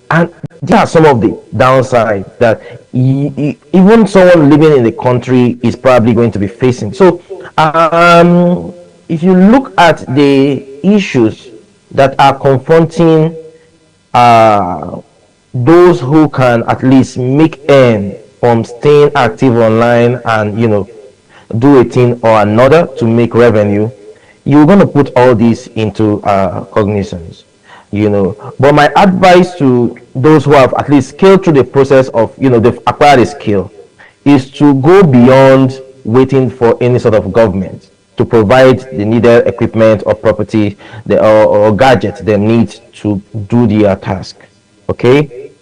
and there are some of the downsides that even someone living in the country is probably going to be facing. So if you look at the issues that are confronting those who can at least make end from staying active online and do a thing or another to make revenue, you're going to put all these into cognizance. But my advice to those who have at least scaled through the process of they've acquired a skill is to go beyond waiting for any sort of government to provide the needed equipment or property or gadgets they need to do their task. Okay,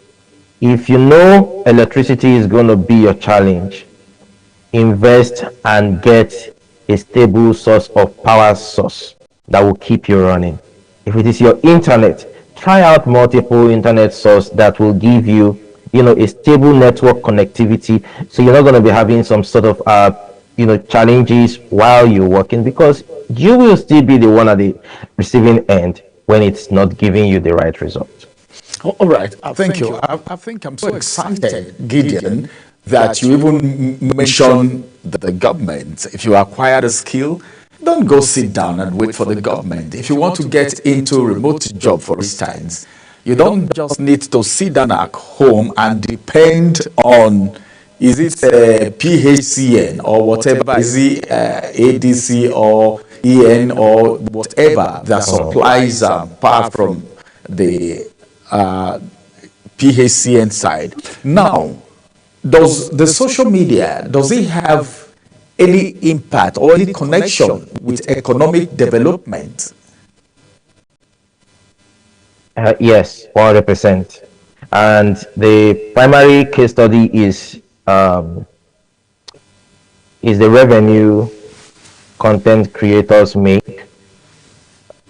if you know electricity is going to be your challenge, invest and get a stable source of power source that will keep you running. If it is your internet, try out multiple internet source that will give you a stable network connectivity, so you're not going to be having some sort of challenges while you're working, because you will still be the one at the receiving end when it's not giving you the right result. All right, thank you. I think I'm so excited, Gideon, that you even mentioned the government. If you acquire a skill, don't go sit down and wait for the government. If you want to get into a remote job, for instance, you don't just need to sit down at home and depend on, is it PHCN or whatever, is it ADC or EN or whatever that supplies power from the PHCN side. Now, does the social media, does it have any impact or any connection with economic development? Yes, 100%. And the primary case study is the revenue content creators make,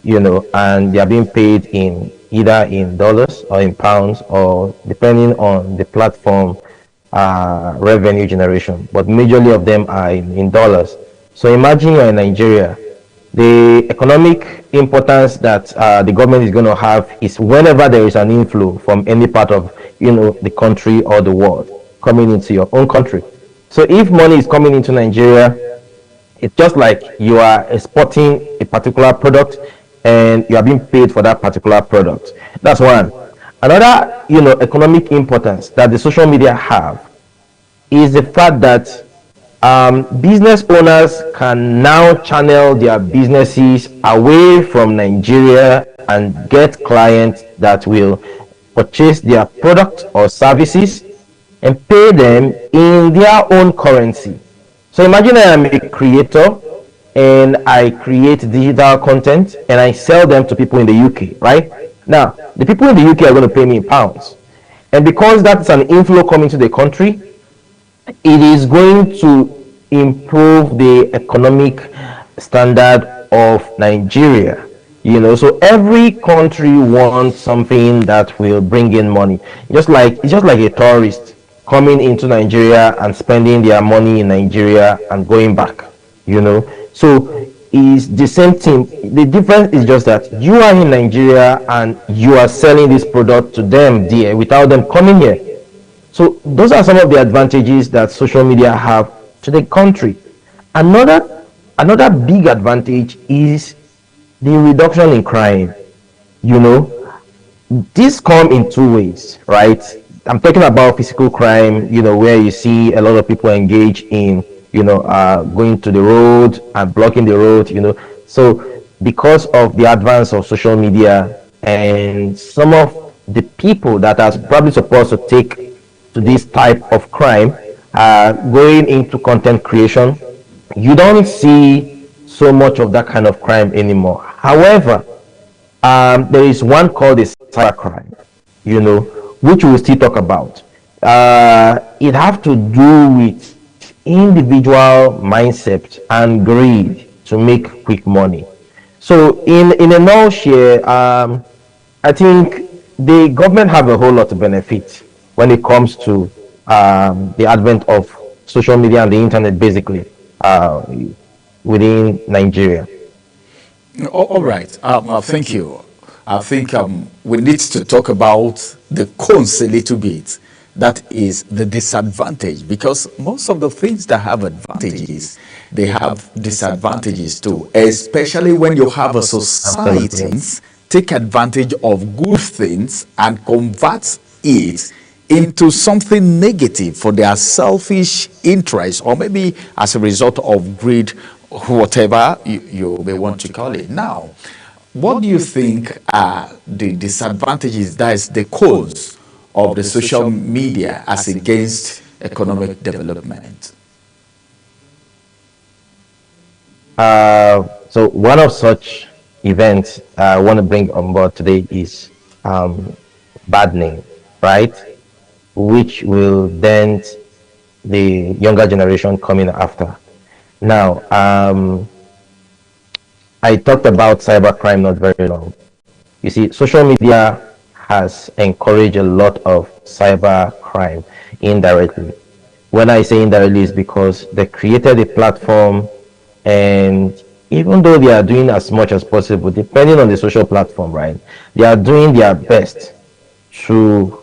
and they are being paid in either in dollars or in pounds, or depending on the platform revenue generation, but majorly of them are in dollars. So imagine you're in Nigeria. The economic importance that the government is going to have is whenever there is an inflow from any part of the country or the world coming into your own country. So if money is coming into Nigeria, it's just like you are exporting a particular product and you are being paid for that particular product. That's one. Another, economic importance that the social media have is the fact that business owners can now channel their businesses away from Nigeria and get clients that will purchase their product or services and pay them in their own currency. So imagine I am a creator and I create digital content and I sell them to people in the UK, right? Now, the people in the UK are going to pay me in pounds. And because that's an inflow coming to the country, it is going to improve the economic standard of Nigeria. So every country wants something that will bring in money. It's just like a tourist coming into Nigeria and spending their money in Nigeria and going back. So it's the same thing. The difference is just that you are in Nigeria and you are selling this product to them there without them coming here. So those are some of the advantages that social media have to the country. Another big advantage is the reduction in crime. This come in two ways, right? I'm talking about physical crime, where you see a lot of people engage in, going to the road and blocking the road, So because of the advance of social media and some of the people that are probably supposed to take to this type of crime going into content creation, you don't see so much of that kind of crime anymore. However, there is one called the cybercrime, which we'll still talk about. It have to do with individual mindset and greed to make quick money. So in a nutshell, I think the government have a whole lot of benefit when it comes to the advent of social media and the internet, basically, within Nigeria. All right. Thank you. I think we need to talk about the cons a little bit. That is the disadvantage, because most of the things that have advantages, they have disadvantages too, especially when you have a society take advantage of good things and convert it into something negative for their selfish interests, or maybe as a result of greed, whatever you may want to call it. Now, what do you think are the disadvantages, that is the cause of the social media as against economic development? So one of such events I want to bring on board today is bad name, right? Which will dent the younger generation coming after. Now, I talked about cybercrime not very long. You see, social media has encouraged a lot of cybercrime indirectly. When I say indirectly, it's because they created a platform, and even though they are doing as much as possible, depending on the social platform, right, they are doing their best to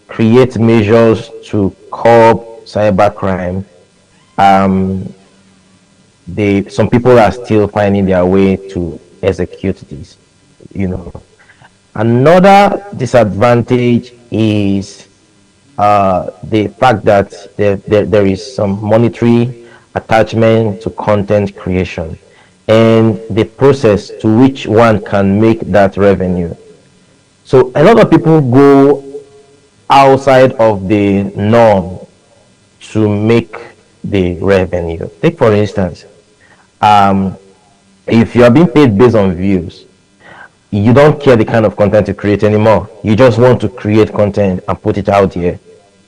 create measures to curb cybercrime. Some people are still finding their way to execute this, Another disadvantage is the fact that there is some monetary attachment to content creation and the process to which one can make that revenue. So a lot of people go outside of the norm to make the revenue. Take for instance, if you are being paid based on views, you don't care the kind of content you create anymore. You just want to create content and put it out here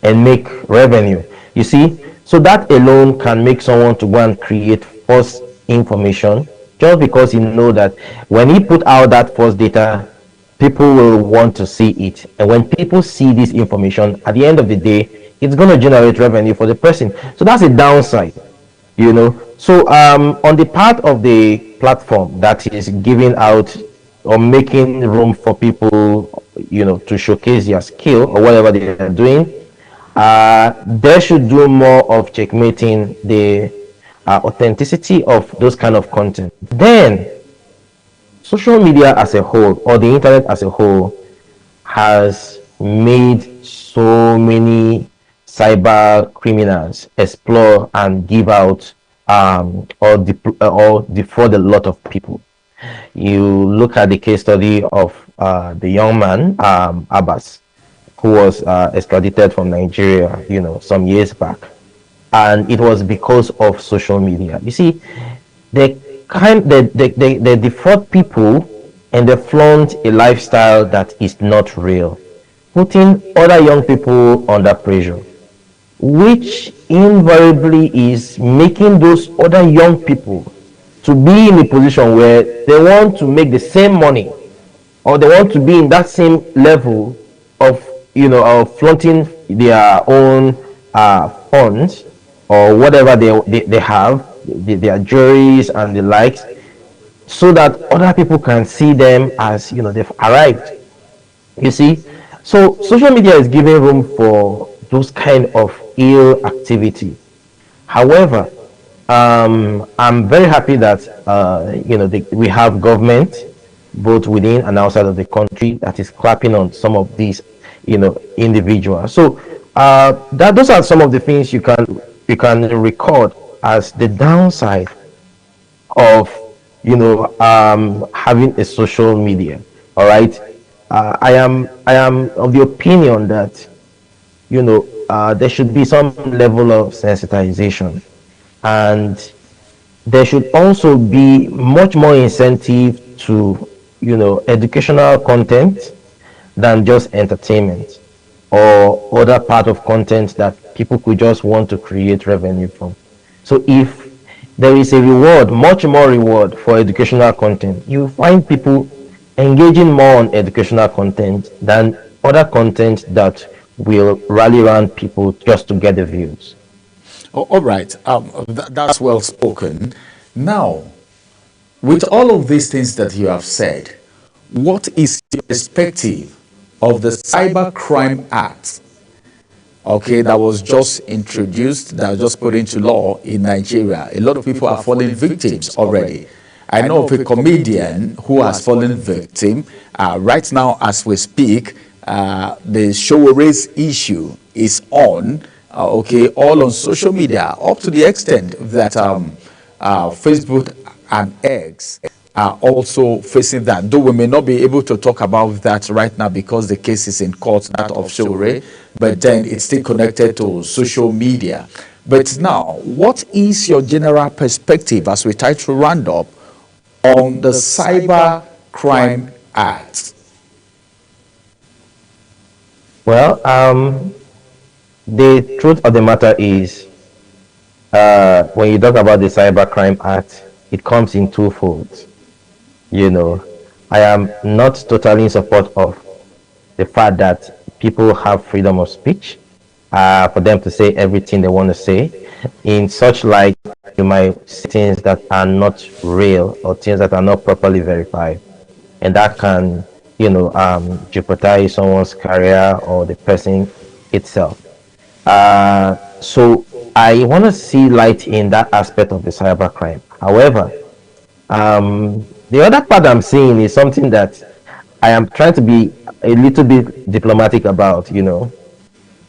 and make revenue. You see, so that alone can make someone to go and create false information, just because you know that when he put out that false data, people will want to see it. And when people see this information, at the end of the day, it's going to generate revenue for the person. So that's a downside, So on the part of the platform that is giving out or making room for people, to showcase their skill or whatever they are doing, they should do more of checkmating the authenticity of those kind of content. Then, social media as a whole, or the internet as a whole, has made so many cyber criminals explore and give out or defraud a lot of people. You look at the case study of the young man Abbas, who was extradited from Nigeria, some years back, and it was because of social media. You see, they defraud people and they flaunt a lifestyle that is not real, putting other young people under pressure, which invariably is making those other young people to be in a position where they want to make the same money, or they want to be in that same level of flaunting their own funds or whatever they have, their jewelries and the likes, so that other people can see them as they've arrived. You see, so social media is giving room for those kind of ill activity. However, I'm very happy that we have government both within and outside of the country that is clapping on some of these individuals. So those are some of the things you can record as the downside of having a social media. All right, I am of the opinion that there should be some level of sensitization, and there should also be much more incentive to, educational content than just entertainment or other part of content that people could just want to create revenue from. So if there is a reward, much more reward for educational content, you find people engaging more on educational content than other content that will rally around people just to get the views. Oh, all right, that's well spoken. Now, with all of these things that you have said, what is your perspective of the Cybercrime Act, okay, that was just introduced, that was just put into law in Nigeria? A lot of people are falling victims already. I know of a comedian who has fallen victim. Right now, as we speak, the Showere's issue is on, okay, all on social media, up to the extent that Facebook and X are also facing that. Though we may not be able to talk about that right now because the case is in court, that of Showore, but then it's still connected to social media. But now, what is your general perspective as we try to round up on the Cybercrime Act? Well, the truth of the matter is, when you talk about the Cybercrime Act, it comes in two folds. I am not totally in support of the fact that people have freedom of speech, for them to say everything they want to say. In such like, you might say things that are not real or things that are not properly verified, and that can, jeopardize someone's career or the person itself. So I want to see light in that aspect of the cybercrime. However, the other part I'm seeing is something that I am trying to be a little bit diplomatic about.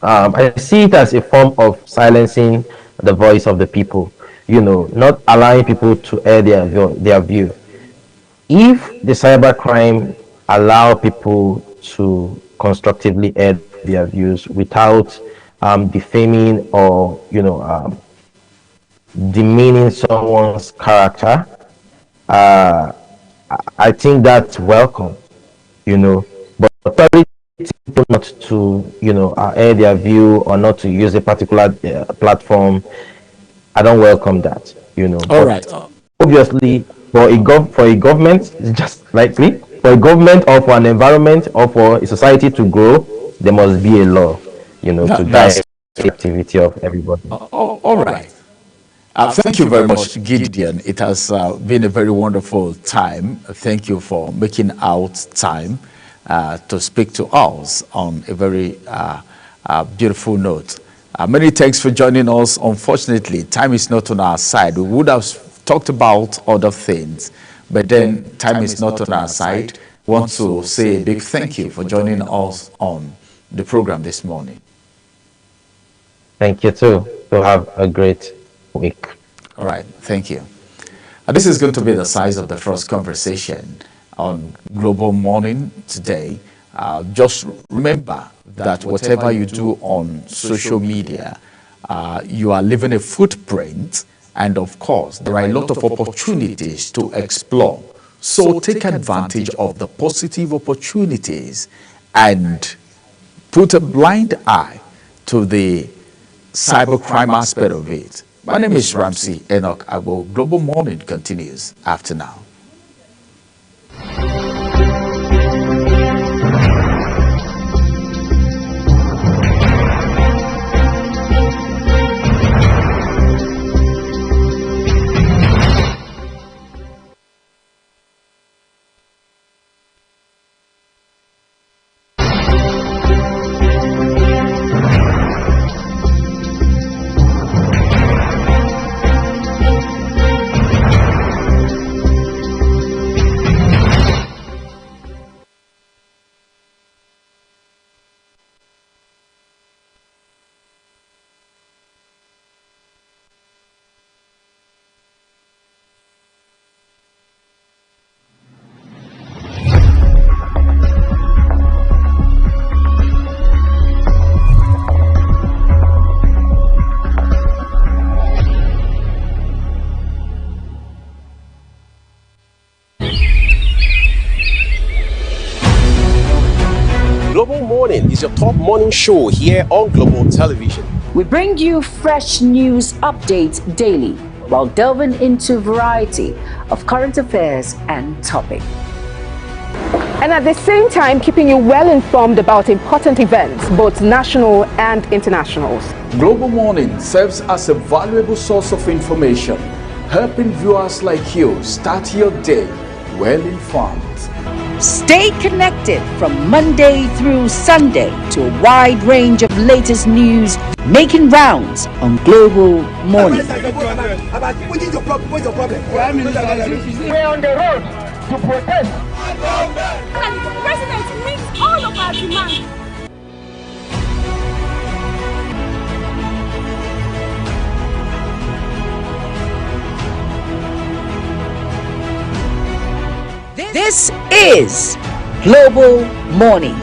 I see it as a form of silencing the voice of the people, not allowing people to air their view. If the cybercrime allow people to constructively air their views without defaming or demeaning someone's character, I think that's welcome, but telling people not to air their view or not to use a particular platform, I don't welcome that. All right. Obviously, for a government, just likely for a government or for an environment or for a society to grow, there must be a law, to guide the activity of everybody. All right. Thank you very much, Gideon. It has been a very wonderful time. Thank you for making out time to speak to us on a very beautiful note. Many thanks for joining us. Unfortunately, time is not on our side. We would have talked about other things, but then time is not on our side. I want to say a big thank you for joining us on the program this morning. Thank you too. You'll have a great week. All right, thank you. This is going to be the size of the first conversation on Global Morning today. Just remember that whatever you do on social media, you are leaving a footprint, and of course, there are a lot of opportunities to explore. So take advantage of the positive opportunities and put a blind eye to the cybercrime aspect of it. My name is Ramsey Enoch Agbo. Global Morning continues after now. Morning is your top morning show here on Global Television. We bring you fresh news updates daily while delving into a variety of current affairs and topics. And at the same time, keeping you well informed about important events, both national and international. Global Morning serves as a valuable source of information, helping viewers like you start your day well informed. Stay connected from Monday through Sunday to a wide range of latest news making rounds on Global Morning. We're on the road to protest. The president meets all of our demands. This is Global Morning.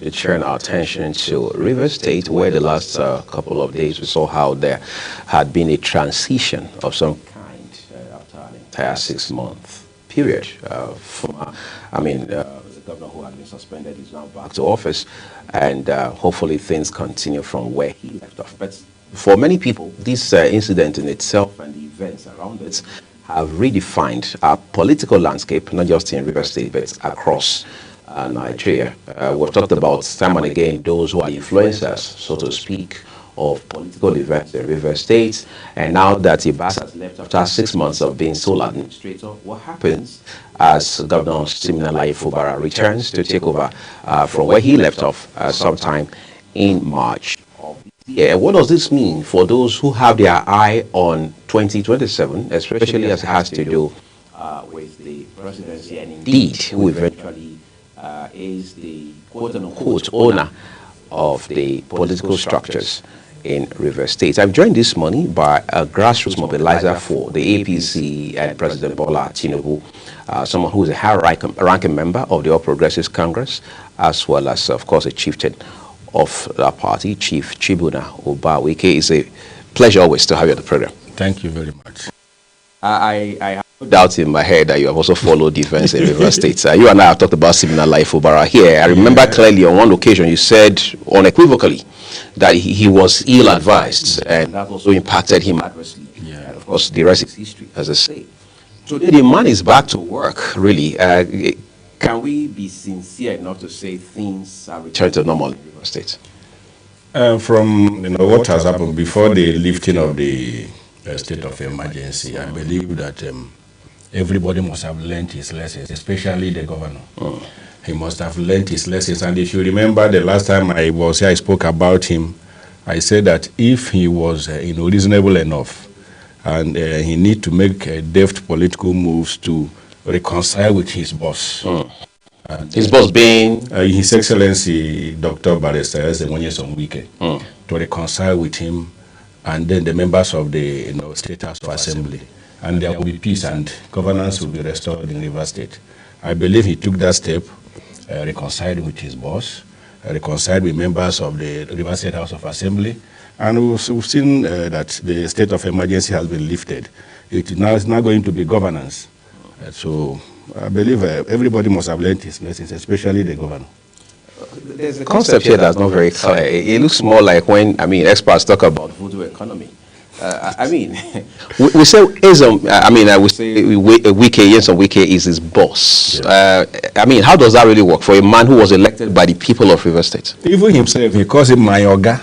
To turn our attention to Rivers State, where the last couple of days we saw how there had been a transition of some kind after an entire 6-month period. The governor who had been suspended is now back to office, and hopefully things continue from where he left off. But for many people, this incident in itself and the events around it have redefined our political landscape, not just in Rivers State, but across Nigeria. We've talked about time and again those who are influencers, so to speak, of political events in Rivers State. And now that Ibas has left after 6 months of being sole administrator, what happens as Governor Siminalayi Fubara returns to take over from where he left off sometime in March of this year? What does this mean for those who have their eye on 2027, especially as it has to do with the presidency, and indeed who eventually is the quote-unquote owner of the political structures in Rivers State? I'm joined this morning by a grassroots mobilizer for the APC and President Bola Tinubu, someone who is a high-ranking member of the All Progressives Congress, as well as, of course, a chieftain of that party, Chief Chibuna Obawike. It's a pleasure always to have you on the program. Thank you very much. I have no doubt in my head that you have also followed defense in Rivers State. You and I have talked about Siminalayi Fubara here. I remember clearly on one occasion you said unequivocally that he was ill-advised, and that also impacted him adversely. And of course, the rest is history, as I say. Today, the man is back to work, really. Can we be sincere enough to say things are returned to normal in Rivers State? From what has happened before the lifting of the state of emergency, I believe that everybody must have learned his lessons, especially the governor. He must have learned his lessons. And if you remember the last time I was here, I spoke about him. I said that if he was reasonable enough and he need to make deft political moves to reconcile with his boss. His boss being? His Excellency Dr. Barrister Ezenwonye to reconcile with him, and then the members of the State House of Assembly. And there will be peace and governance will be restored in Rivers State. I believe he took that step, reconciled with his boss, reconciled with members of the Rivers State House of Assembly, and we've seen that the state of emergency has been lifted. It is now going to be governance. So I believe everybody must have learned his lessons, especially the governor. There's a concept here that's not very clear. It looks more like when, experts talk about voodoo economy. we say ism. We say Wike is his boss. Yeah. How does that really work for a man who was elected by the people of Rivers State? Even himself, he calls him my oga.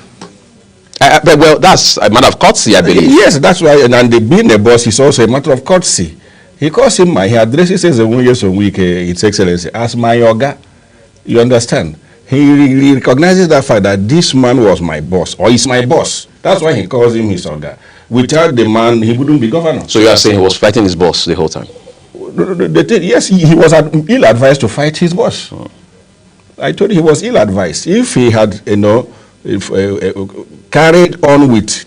Well, that's a matter of courtesy, I believe. Yes, that's why. And being the boss is also a matter of courtesy. He calls him he addresses Wike, His Excellency, as my oga. You understand? He recognizes that fact that this man was my boss, or is my boss. That's why he calls him his oga. Without the man, he wouldn't be governor. So you are saying he was fighting his boss the whole time? Yes, he was ill-advised to fight his boss. I told you he was ill-advised. If he had, carried on with,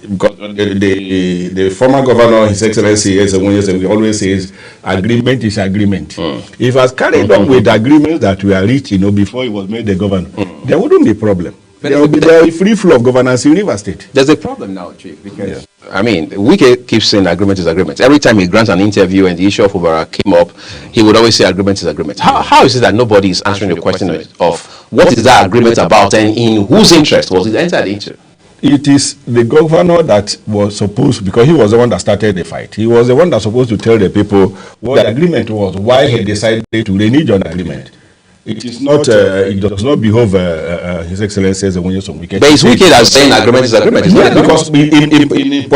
because the former governor, His Excellency, we always says agreement is agreement. If he has carried on with agreements that were reached, before he was made the governor, there wouldn't be a problem. There will be a free flow of governance in Rivers State. There's a problem now, Chief, because Wike keeps saying agreement is agreement. Every time he grants an interview and the issue of Fubara came up, he would always say agreement is agreement. How is it that nobody is answering the question of what is that agreement about and in whose interest was it entered into? It is the governor that was supposed, because he was the one that started the fight. He was the one that was supposed to tell the people what the agreement was, why he decided to renege on the agreement. It is not. It does not behove His Excellency as a wicked. But it's wicked as saying agreement is agreement. Yeah, because in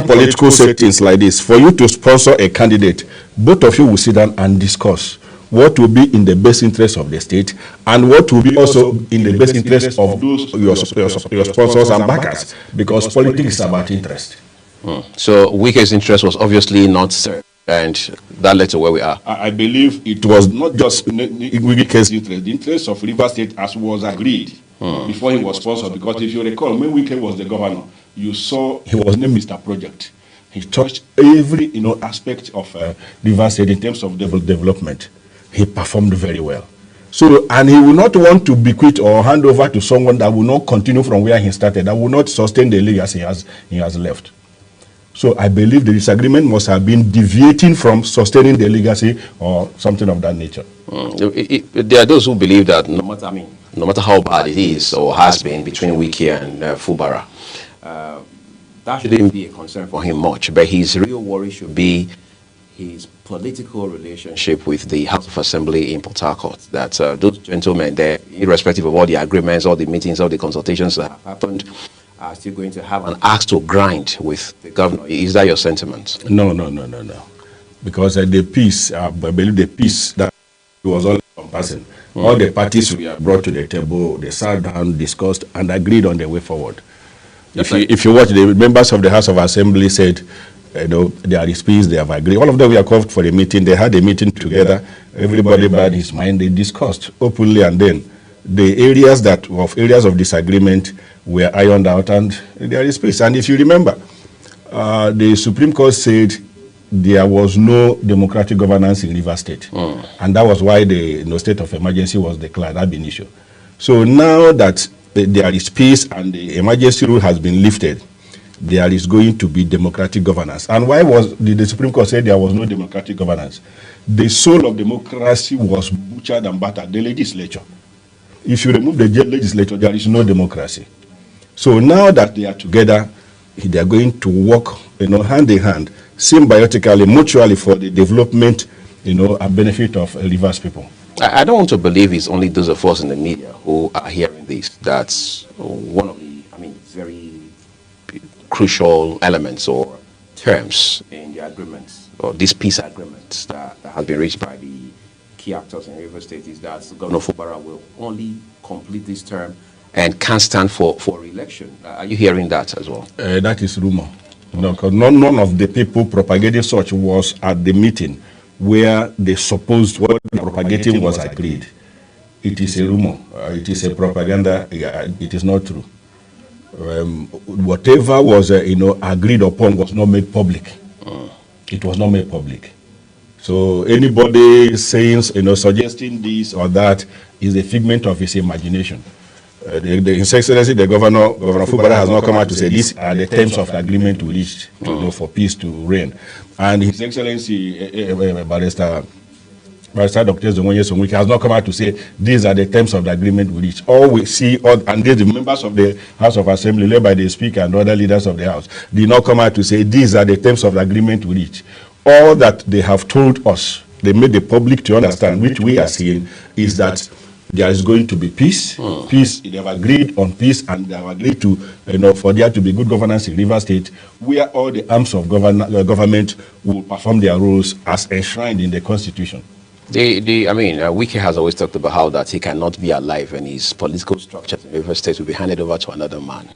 political settings like this, for you to sponsor a candidate, both of you will sit down and discuss what will be in the best interest of the state and what will be also in the best interest of those your sponsors and backers, because politics is about interest. So Wike's interest was obviously not served, and that led to where we are. I believe it was not just Wike's interest, the interest of Rivers State as was agreed before he was sponsored. Because if you recall, when Wike was the governor, you saw he was named Mr. Project. He touched every aspect of Rivers State in terms of development. He performed very well. So, and he will not want to bequeath or hand over to someone that will not continue from where he started, that will not sustain the legacy he has left. So I believe the disagreement must have been deviating from sustaining the legacy or something of that nature. There are those who believe that no matter how bad it is or has been between Wike and Fubara, that shouldn't be a concern for him much. But his real worry should be his political relationship with the House of Assembly in Port Harcourt. That those gentlemen there, irrespective of all the agreements, all the meetings, all the consultations that have happened, are still going to have an axe to grind with the governor. Is that your sentiment? No. Because the peace, I believe the peace that was all encompassing. All the parties were brought to the table, they sat down, discussed, and agreed on the way forward. If you watch, the members of the House of Assembly said, there is peace, they have agreed. All of them were called for a meeting. They had a meeting together. Everybody bared his mind. They discussed openly, and then the areas of disagreement were ironed out, and there is peace. And if you remember, the Supreme Court said there was no democratic governance in Rivers State, and that was why the state of emergency was declared ab initio. So now that there is peace and the emergency rule has been lifted, there is going to be democratic governance. And why did the Supreme Court say there was no democratic governance? The soul of democracy was butchered and battered, the legislature. If you remove the legislature, there is no democracy. So now that they are together, they are going to work, hand in hand, symbiotically, mutually for the development, and benefit of Rivers people. I don't want to believe it's only those of us in the media who are hearing this. That's one of the, very crucial elements or terms in the agreements, or this peace agreement that has been reached by the key actors in Rivers State, is that Governor Fubara will only complete this term and can't stand for re-election. Are you hearing that as well? That is rumor. Because none of the people propagating such was at the meeting where they supposed what the propagating was agreed. It is a rumor. It is a propaganda. It is not true. Whatever was agreed upon was not made public. It was not made public. So anybody saying suggesting this or that is a figment of his imagination. His Excellency, the Governor Fubara, has not come out to say these are the terms of the agreement we reached for peace to reign. And His Excellency, Barrister Dr. Zongonye Sonwike has not come out to say these are the terms of the agreement we reached. All we see, and the members of the House of Assembly, led by the Speaker and other leaders of the House, did not come out to say these are the terms of the agreement we reached. All that they have told us, they made the public to understand, which we are seeing, is that there is going to be peace. Peace, they have agreed on peace, and they have agreed to, for there to be good governance in Rivers State, where all the arms of government will perform their roles as enshrined in the Constitution. Wike has always talked about how that he cannot be alive and his political structures in Rivers State will be handed over to another man.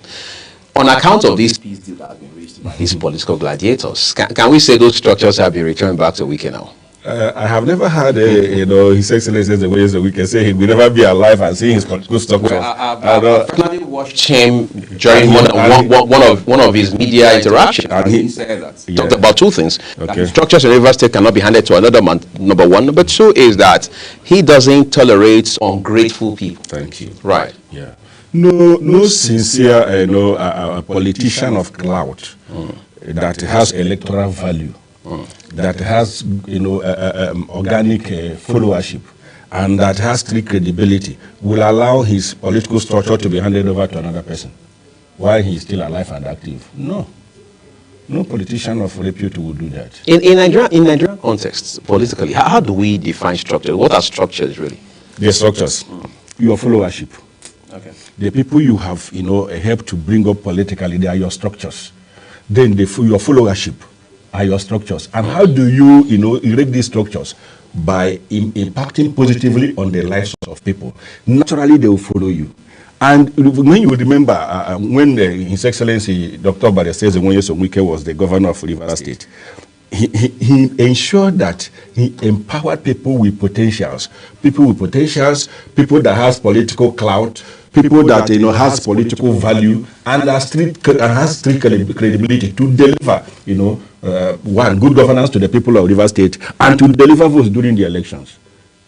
On account of this peace deal that has been reached by these political gladiators, can we say those structures have been returned back to Wike now? I have never heard, His Excellency the way we can say he will never be alive and see his political structure. I've personally watched him during one of his media interactions, and he said that he talked about two things: that structures in Rivers State cannot be handed to another man. Number one. Number two is that he doesn't tolerate ungrateful people. Thank you. Right. Yeah. No sincere, politician of clout that has electoral value. That has, organic followership, and that has street credibility, will allow his political structure to be handed over to another person while he is still alive and active. No politician of repute will do that. In Nigerian context, politically, how do we define structure? What are structures really? The structures, your followership. Okay. The people you have, helped to bring up politically, they are your structures. Then your followership are your structures. And how do you, erect these structures? By impacting positively on the lives of people. Naturally, they will follow you. And when you remember, when His Excellency Dr. Barrister Zongonye Sonwike was the governor of Rivers State, he ensured that he empowered people with potentials, people that has political clout, people that has political value, and has street credibility to deliver, good governance to the people of Rivers State and to deliver votes during the elections.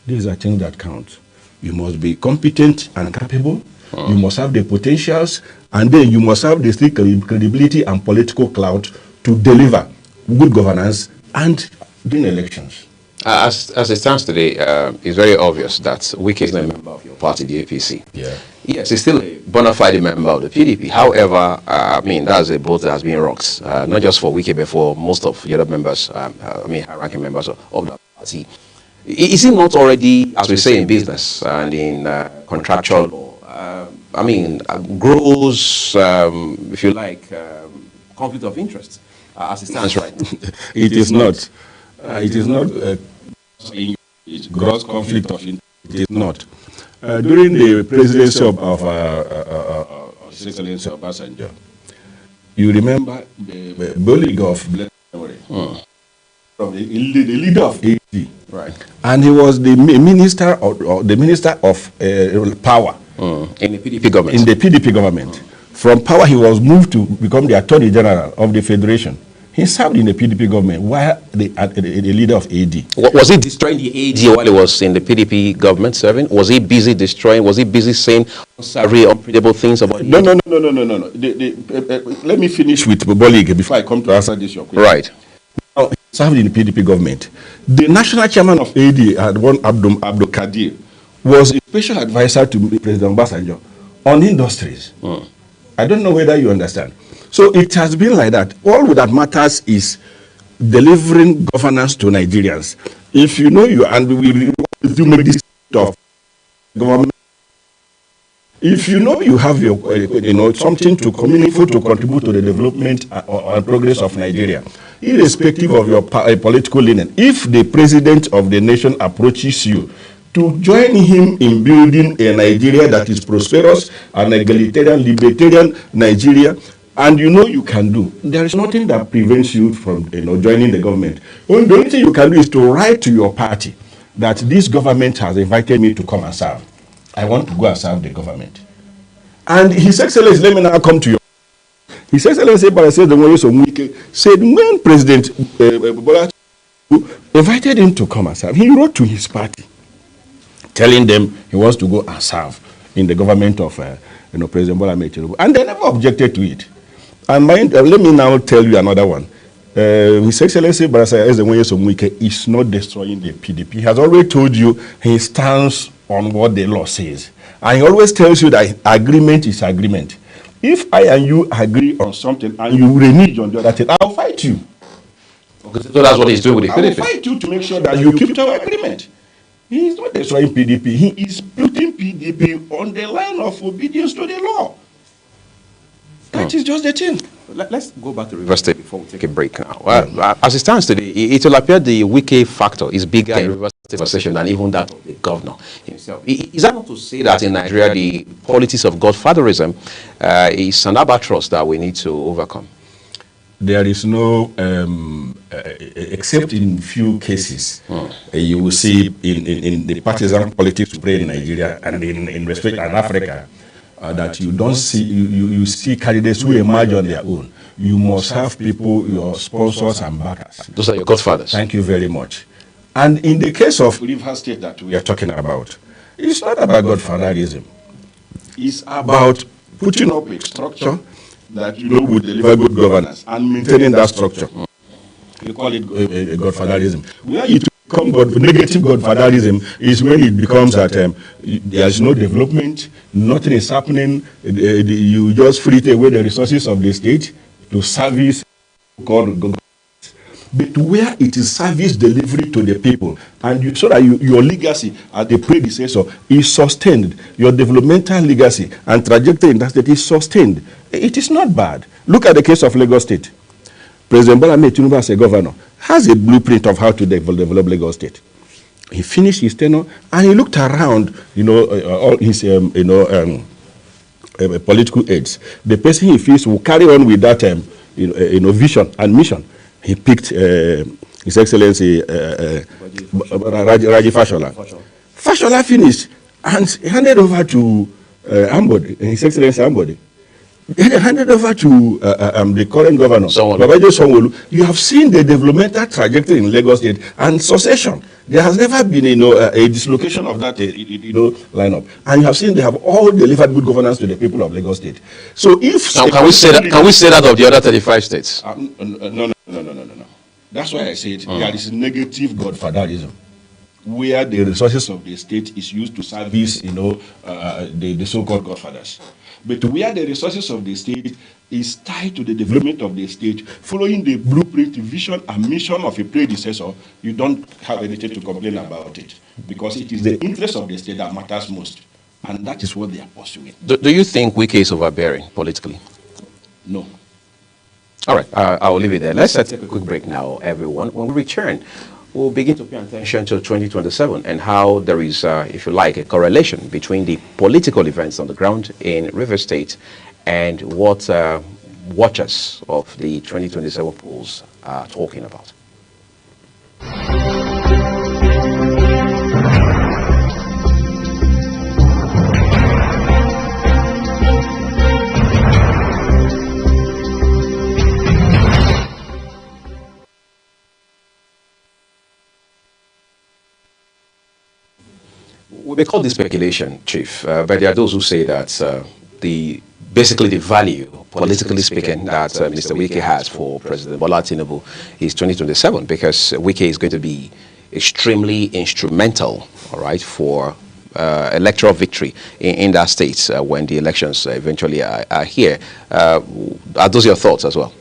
These are things that count. You must be competent and capable. You must have the potentials, and then you must have the street credibility and political clout to deliver good governance and win elections. As it stands today, it's very obvious that Wike is not a member of your party, the APC. Yeah. Yes, he's still a bona fide member of the PDP. However, that's a boat that has been rocked, not just for Wike, but for most of the other members, high-ranking members of the party. Is it not already, as we say in business and in contractual law, grows, if you like, conflict of interest, as it stands right now? It is not. It is not gross conflict of interest. It is not. During the presidency of His Excellency Obasanjo, you remember the colleague of Blessed Memory, from the leader of AD, right? And he was the minister of power in the PDP government. In the PDP government, from power he was moved to become the Attorney General of the Federation. He served in the PDP government while the leader of AD. Was he destroying the AD while he was in the PDP government serving? Was he busy destroying? Was he busy saying unpredictable things about? No. Let me finish with Bolig before I come to answer this your question. Right. Now, he served in the PDP government. The national chairman of AD, Abdul Kadir, was a special advisor to President Obasanjo on industries. I don't know whether you understand. So it has been like that. All that matters is delivering governance to Nigerians. If you know we make this of government. If you know you have your, something meaningful to contribute to the development and progress of Nigeria, irrespective of your political leaning, if the president of the nation approaches you to join him in building a Nigeria that is prosperous, an egalitarian, libertarian Nigeria, and you can do, there is nothing that prevents you from joining the government. The only thing you can do is to write to your party that this government has invited me to come and serve. I want to go and serve the government. And His Excellency, let me now come to you. His Excellency Barrister Zongonye Sonwike said when President Bola invited him to come and serve, he wrote to his party telling them he wants to go and serve in the government of President Bola Ahmed Tinubu, and they never objected to it. And let me now tell you another one. His Excellency Barrister Ezenwoye Somuike is not destroying the PDP. He has already told you his stance on what the law says. And he always tells you that agreement is agreement. If I and you agree on something and you renege on the other thing, I'll fight you. Okay, so that's what he's doing with the PDP. I will fight you to make sure that you keep to our agreement. He is not destroying PDP. He is putting PDP on the line of obedience to the law. That is just the thing. Let's go back to Rivers State before we take a break now. As it stands today, it will appear the Wike factor is bigger in Rivers State conversation than even that of the governor himself. Is that not to say that in Nigeria the politics of godfatherism is an albatross that we need to overcome? There is no, except in few cases, you will see in the partisan politics we play in Nigeria and in respect in Africa, that you don't see, you see candidates who emerge on their own. You must have people, your sponsors and backers. Those are your godfathers. Thank you very much. And in the case of Rivers State that we are talking about, it's not about godfatherism. It's about putting up a structure that would deliver good governance and maintaining that structure. You call it godfatherism. Where it becomes negative godfatherism is when it becomes that there is no development, nothing is happening, you just frit away the resources of the state to service government. But where it is service delivery to the people, and so that your legacy as the predecessor is sustained, your developmental legacy and trajectory in that state is sustained, it is not bad. Look at the case of Lagos State. President Bola Ahmed Tinubu as a governor has a blueprint of how to develop Lagos State. He finished his tenure and he looked around, all his, political aides. The person he feels will carry on with that, vision and mission. He picked His Excellency Raji Fashola. Fashola finished and handed over to Ambode, His Excellency Ambode. Handed over to the current governor, Babajo Sanwo-Olu. You have seen the developmental trajectory in Lagos State and succession. There has never been, a dislocation of that, lineup. And you have seen they have all delivered good governance to the people of Lagos State. So if now, can we say that of the other 35 states? No. That's why I said there is negative godfatherism, where the resources of the state is used to service, the so-called godfathers. But where the resources of the state is tied to the development of the state, following the blueprint, vision, and mission of a predecessor, you don't have anything to complain about it, because it is the interest of the state that matters most, and that is what they are pursuing. Do you think Wike is overbearing politically? No. All right, I'll leave it there. Let's take a quick break now, everyone. When we return, we'll begin to pay attention to 2027 and how there is, if you like, a correlation between the political events on the ground in Rivers State and what watchers of the 2027 polls are talking about. We may call this speculation, Chief, but there are those who say that basically the value, politically speaking, that Mr. Wike has for President Bola Tinubu is 2027, because Wike is going to be extremely instrumental, all right, for electoral victory in that state when the elections eventually are here. Are those your thoughts as well?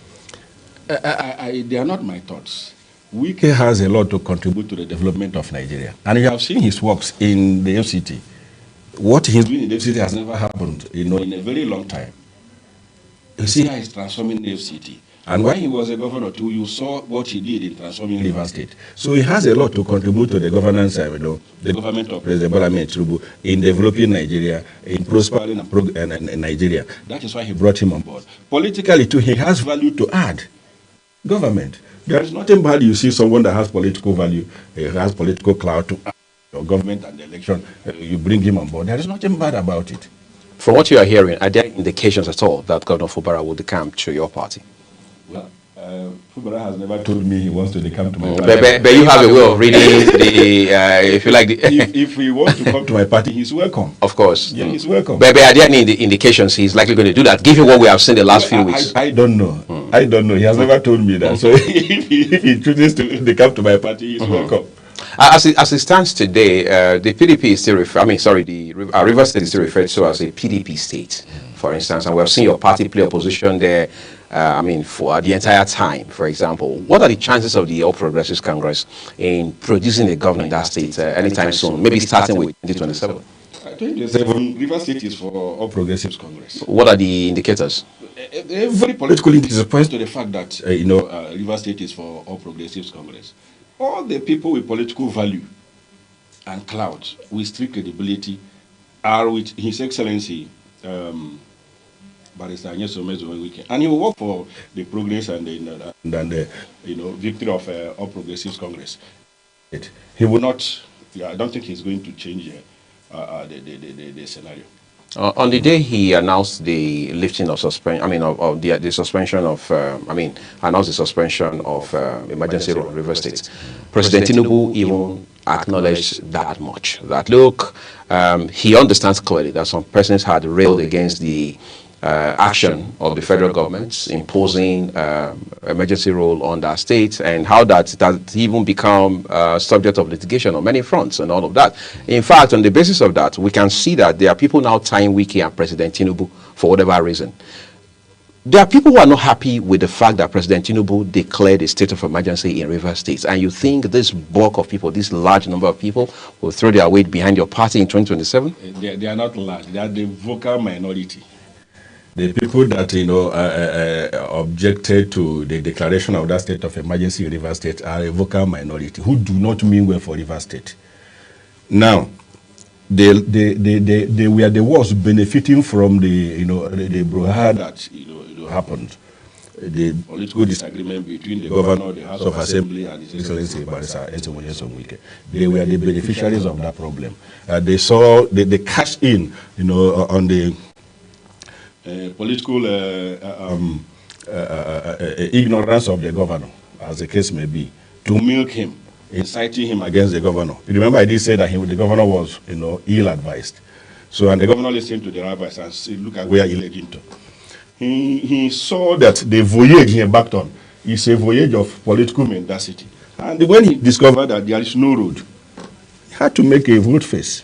They are not my thoughts. Wike has a lot to contribute to the development of Nigeria. And you have seen his works in the FCT. What he's doing in the FCT has never happened, in a very long time. You see how he's transforming the FCT. And when he was a governor too, you saw what he did in transforming Rivers State. So he has a lot to contribute to the governance, the government of President Bola Ahmed Tinubu in developing Nigeria, in prospering Nigeria. That is why he brought him on board. Politically too, he has value to add. Government. There is nothing bad you see someone that has political value, has political clout to your government and the election, you bring him on board. There is nothing bad about it. From what you are hearing, are there indications at all that Governor Fubara will decamp to your party? Well, Fubara has never told me he wants to come to my party. But you have a way of reading the, if you like, if he wants to come to my party, he's welcome. Of course. Yeah, he's welcome. But are there any indications he's likely going to do that, given what we have seen the last few weeks? I don't know. I don't know. He has never told me that. So if he chooses to come to my party, he's welcome. As it stands today, the PDP is still the Rivers State is still referred to as a PDP state, for instance, and we have seen your party play opposition there, for the entire time, for example. What are the chances of the All Progressives Congress in producing a government in that state anytime soon, maybe starting with 2027? 2027, Rivers State is for All Progressives Congress. What are the indicators? Every political indicator points to the fact that, Rivers State is for All Progressives Congress. All the people with political value and clout, with strict credibility, are with His Excellency, Barrister Nyesom Ezeume, and he will work for the progress and the victory of All Progressives Congress. He will not. I don't think he's going to change the scenario. On the day he announced the lifting of suspension, the suspension of, announced the suspension of emergency law in Rivers State, President Tinubu even acknowledged that much. That look, he understands clearly that some persons had railed against the action of the federal government imposing emergency rule on that state, and how that has even become subject of litigation on many fronts and all of that. In fact, on the basis of that, we can see that there are people now tying Wiki and President Tinubu for whatever reason. There are people who are not happy with the fact that President Tinubu declared a state of emergency in Rivers State, and you think this bulk of people, this large number of people, will throw their weight behind your party in 2027? They are not large. They are the vocal minority. The people that objected to the declaration of that state of emergency in Rivers State are a vocal minority who do not mean well for Rivers State. Now, they were the ones benefiting from the brouhaha that happened, the political disagreement between the governor, the House of Assembly, and His Excellency Barrister Ezeume. They were the beneficiaries of that problem. They cashed in, on the political ignorance of the governor, as the case may be, to milk him, inciting him against the governor. You remember I did say that the governor was, ill-advised. So, and the governor listened to the advice and said, look at where he led into. He saw that the voyage he embarked on is a voyage of political mendacity. And when he discovered that there is no road, he had to make a vote face.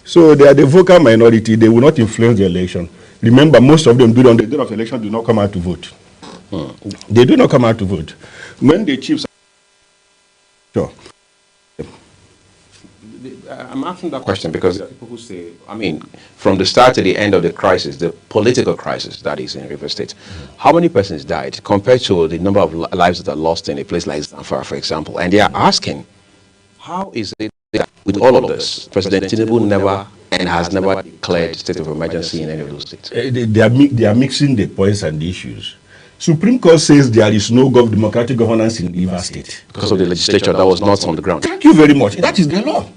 So they are the vocal minority. They will not influence the election. Remember, most of them on the day of election do not come out to vote. They do not come out to vote. When the chiefs... Sure. I'm asking that question because there are people who say, from the start to the end of the crisis, the political crisis that is in Rivers State, how many persons died compared to the number of lives that are lost in a place like Zamfara, for example? And they are asking, how is it that with all of this, President Tinubu never and has never declared state of emergency in any of those states? They are mixing the points and the issues. Supreme Court says there is no democratic governance in Rivers State. Because of the legislature that was not on the ground. Thank you very much. That is the law.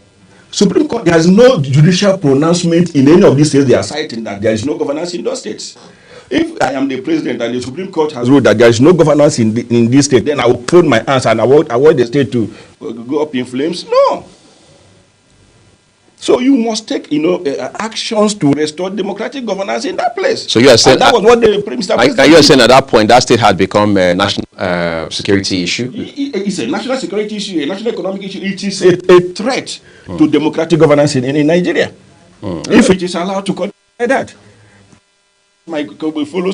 Supreme Court, there is no judicial pronouncement in any of these states they are citing that there is no governance in those states. If I am the president and the Supreme Court has ruled that there is no governance in this state, then I will close my hands and I want the state to go up in flames? No. So you must take, actions to restore democratic governance in that place. So you are saying that was what the Mr. President are you saying at that point that state had become a national security issue? It's a national security issue, a national economic issue. It is a threat to democratic governance in Nigeria. If it is allowed to continue like that, my will follow.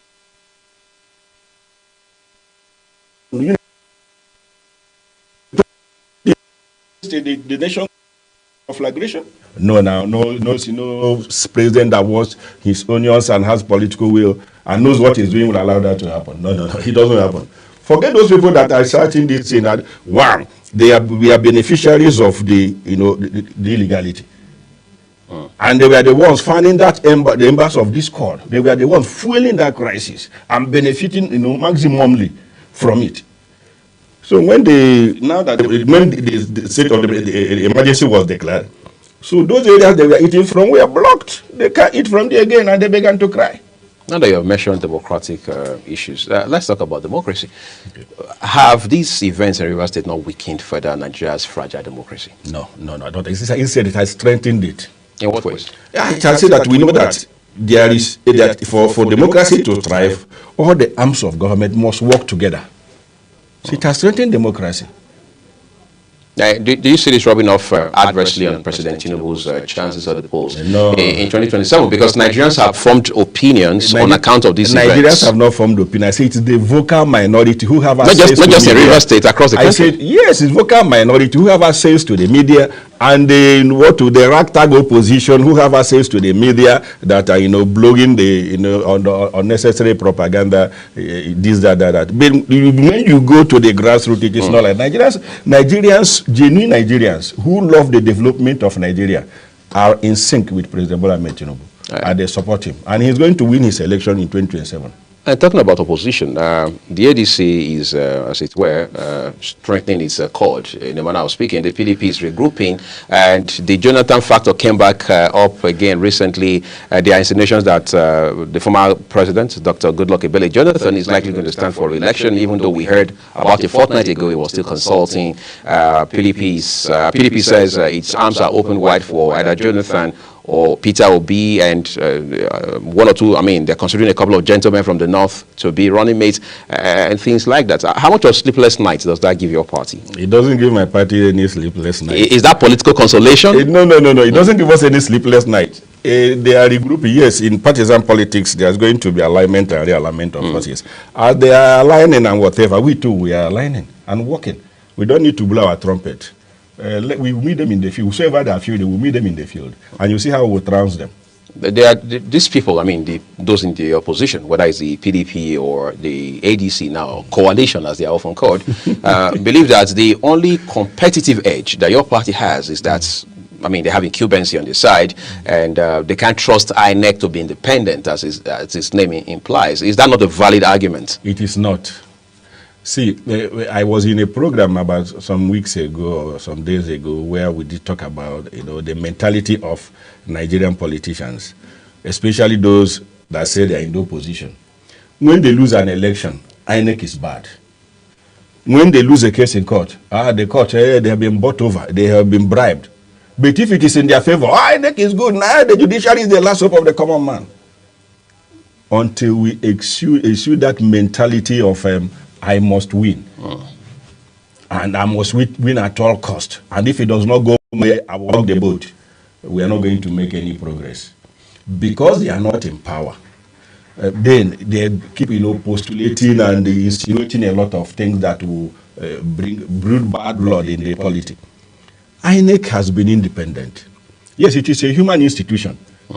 The nation of flagration. No president that was his onions and has political will and knows what he's doing will allow that to happen. No, it doesn't happen. Forget those people that are citing this thing that we are beneficiaries of the illegality. And they were the ones finding that the embers of discord. They were the ones fueling that crisis and benefiting, maximally from it. So when the state of the emergency was declared, so those areas they were eating from were blocked. They can't eat from there again, and they began to cry. Now that you have mentioned democratic issues, let's talk about democracy. Okay. Have these events in Rivers State not weakened further Nigeria's fragile democracy? No, I don't. Instead, it has strengthened it. In what ways? I can say that we know that there is that for democracy to thrive, all the arms of government must work together. So it has strengthened democracy. Do you see this rubbing off adversely on President Tinubu's chances at the polls in 2027? Because Nigerians have formed opinions on account of these events. Nigerians have not formed opinions. I say it's the vocal minority who have access not just in Rivers State, across the country. I said, yes, it's vocal minority who have access to the media, and the ragtag opposition who have access to the media that are blogging the unnecessary propaganda, this, that. But when you go to the grassroots, it is not like Nigerians, genuine Nigerians who love the development of Nigeria are in sync with President Bola Ahmed Tinubu, and they support him, and he's going to win his election in 2027. And talking about opposition, the ADC is, as it were, strengthening its cord in the manner of speaking. The PDP is regrouping, and the Jonathan factor came back up again recently. There are insinuations that the former president, Dr. Goodluck Ebele Jonathan, is likely going to stand for re-election, even though we heard about a fortnight ago he was still consulting. PDP says its arms are open wide for either Jonathan or Peter Obi, and one or two, they're considering a couple of gentlemen from the north to be running mates and things like that. How much of sleepless nights does that give your party? It doesn't give my party any sleepless nights. Is that political consolation? No. It doesn't give us any sleepless nights. They are regrouping. Yes, in partisan politics, there's going to be alignment and realignment of forces. They are aligning and whatever. We too, we are aligning and working. We don't need to blow our trumpet. We meet them in the field. Whoever they are field, we will meet them in the field, and you see how we will trounce them. These people, those in the opposition, whether it's the PDP or the ADC now, coalition as they are often called, believe that the only competitive edge that your party has is that, they have incumbency on the side, and they can't trust INEC to be independent, as its name implies. Is that not a valid argument? It is not. See, I was in a program about some weeks ago or some days ago where we did talk about, the mentality of Nigerian politicians, especially those that say they are in no position. When they lose an election, INEC is bad. When they lose a case in court, the court, they have been bought over, they have been bribed. But if it is in their favor, INEC is good, now the judiciary is the last hope of the common man. Until we issue that mentality of I must win, and I must win at all cost. And if it does not go where I will rock the boat, we are not going to make any progress. Because they are not in power, then they keep postulating and insinuating a lot of things that will breed bad blood in the politics. INEC has been independent. Yes, it is a human institution.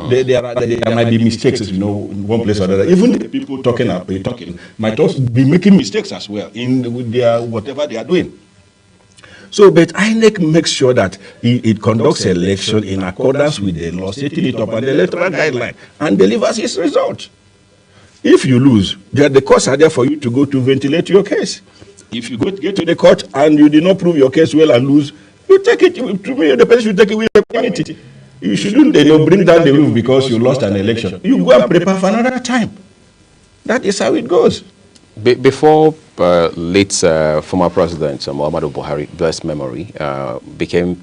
There might be mistakes, in one place or another. Even the people talking might also be making mistakes as well with their whatever they are doing. So, but INEC makes sure that it conducts election in accordance with the law, setting it up on the electoral guideline, and delivers its result. If you lose, the courts are there for you to go to ventilate your case. If you get to the court and you did not prove your case well and lose, you take it. To me, the person should take it with impunity. You shouldn't bring down the roof because you lost an election. You go and prepare for another time. That is how it goes. Before late former President Muhammadu Buhari, blessed memory, became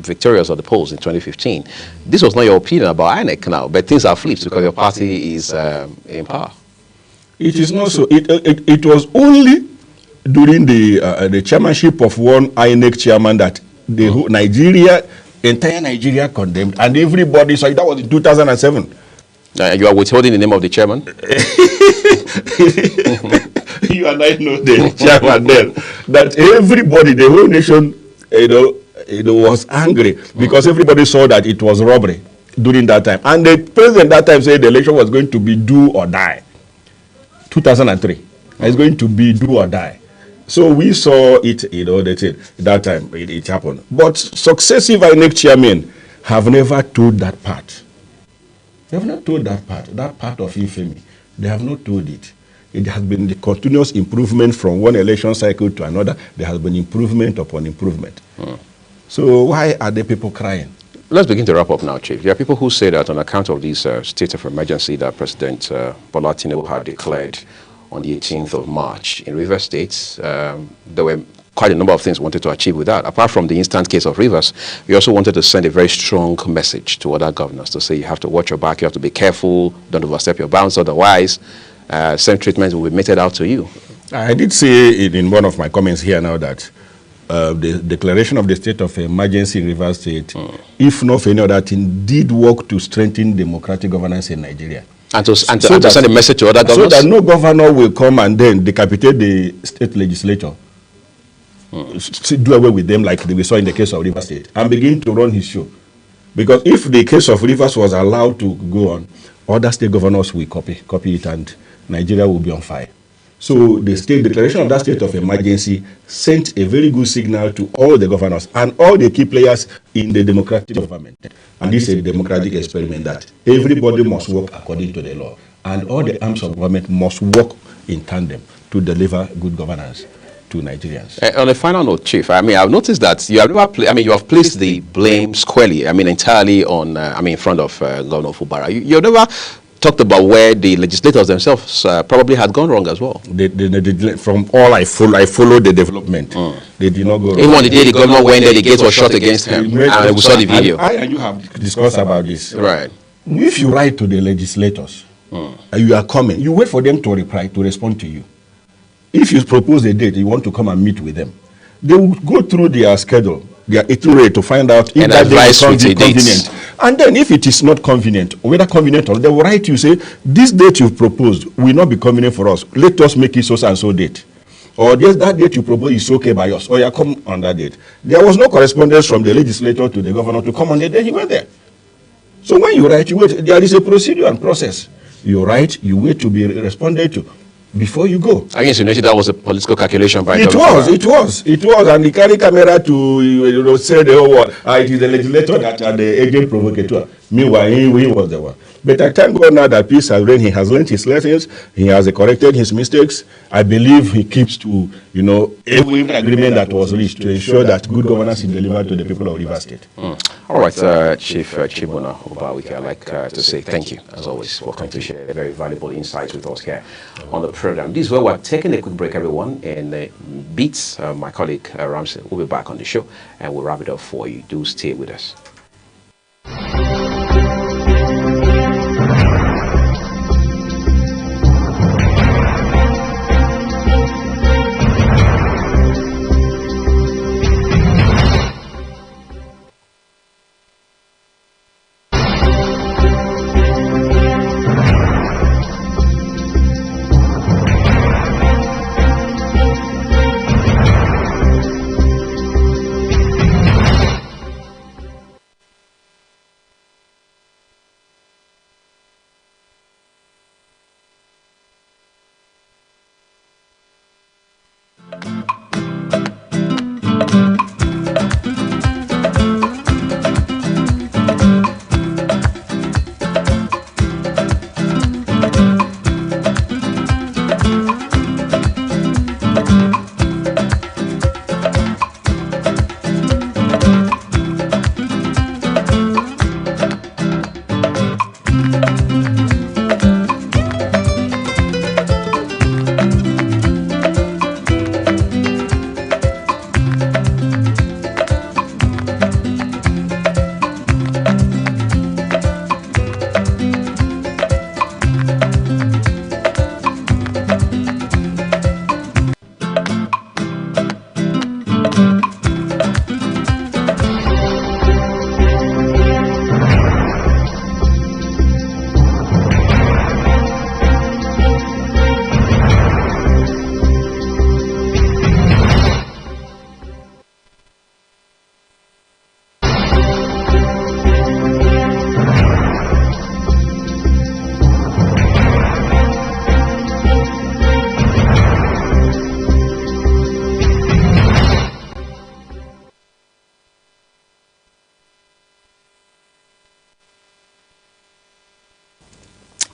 victorious at the polls in 2015, this was not your opinion about INEC now, but things are flipped because your party is in power. It is not so. It was only during the chairmanship of one INEC chairman that the entire Nigeria condemned, and everybody saw it. That was in 2007. You are withholding the name of the chairman? You and I know the chairman then. That everybody, the whole nation, was angry because everybody saw that it was robbery during that time. And the president that time said the election was going to be do or die. 2003. It's going to be do or die. So we saw it, that time it happened. But successive INEC chairmen have never told that part. They have not told that part of infamy. They have not told it. It has been the continuous improvement from one election cycle to another. There has been improvement upon improvement. So why are the people crying? let's begin to wrap up now, Chief. There are people who say that on account of this state of emergency that President Bola Tinubu had declared on the 18th of March in Rivers State, there were quite a number of things we wanted to achieve with that. Apart from the instant case of Rivers, we also wanted to send a very strong message to other governors to say you have to watch your back, you have to be careful, don't overstep your bounds, otherwise same treatment will be meted out to you. I did say in one of my comments here now that the declaration of the state of emergency in Rivers State, if not for any other thing, did work to strengthen democratic governance in Nigeria. And to send a message to other governors? So that no governor will come and then decapitate the state legislature. Do away with them like we saw in the case of Rivers State and begin to run his show. Because if the case of Rivers was allowed to go on, other state governors will copy it, and Nigeria will be on fire. So the state declaration of that state of emergency sent a very good signal to all the governors and all the key players in the democratic government. And this is a democratic experiment that everybody must work according to the law. And all the arms of government must work in tandem to deliver good governance to Nigerians. On a final note, Chief, I mean, I've noticed that you have never you have placed the blame squarely, entirely on, in front of Governor Fubara. You've never talked about where the legislators themselves probably had gone wrong as well. From all I followed the development. They did not go wrong. Even on the day the governor went there, the gate was shut against him, and we saw the video. I and you have discussed about this. Right. If you write to the legislators, and you are coming, you wait for them to reply, to respond to you. If you propose a date, you want to come and meet with them, they will go through their schedule, their itinerary to find out if that day is convenient. And then if it is not convenient, whether convenient or they will write you, say, this date you've proposed will not be convenient for us. Let us make it so and so date. Or that date you propose is okay by us. Or you come on that date. There was no correspondence from the legislator to the governor to come on the day he went there. So when you write, you wait. There is a procedure and process. You write, you wait to be responded to before you go. I guess that was a political calculation by it was, and they carry camera to say the whole world. It is the legislator that are the agent provocateur. Meanwhile, he was the one. But I thank God now that peace has reigned. He has learned his lessons. He has corrected his mistakes. I believe he keeps to, every agreement that was reached to ensure that good governance is delivered to the people of Rivers State. All right, Chief Chibuna Ubawike, I'd like to say thank you, as always, for coming to share very valuable insights with us here on the program. This is where we're taking a quick break, everyone, and Beats, my colleague Ramsey, will be back on the show, and we'll wrap it up for you. Do stay with us.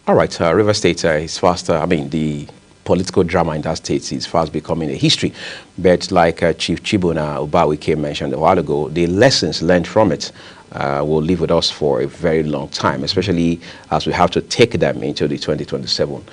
All right, River State is fast, the political drama in that state is fast becoming a history. But like Chief Chibuna Ubawike mentioned a while ago, the lessons learned from it will live with us for a very long time, especially as we have to take them into the 2027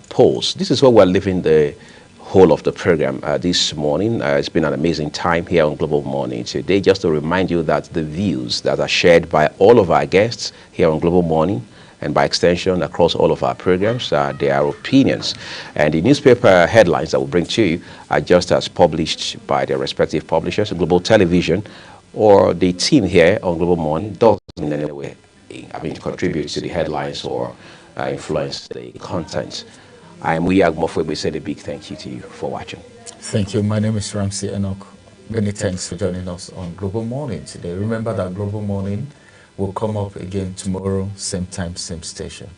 polls. This is what we're living the whole of the program this morning. It's been an amazing time here on Global Morning today. Just to remind you that the views that are shared by all of our guests here on Global Morning, and by extension across all of our programs, they are opinions. And the newspaper headlines that we bring to you are just as published by their respective publishers. Global Television or the team here on Global Morning doesn't in any way contribute to the headlines or influence the content. I am Uyag Mofwe. We say a big thank you to you for watching. Thank you. My name is Ramsey Enoch. Many thanks for joining us on Global Morning today. Remember that Global Morning will come up again tomorrow, same time, same station.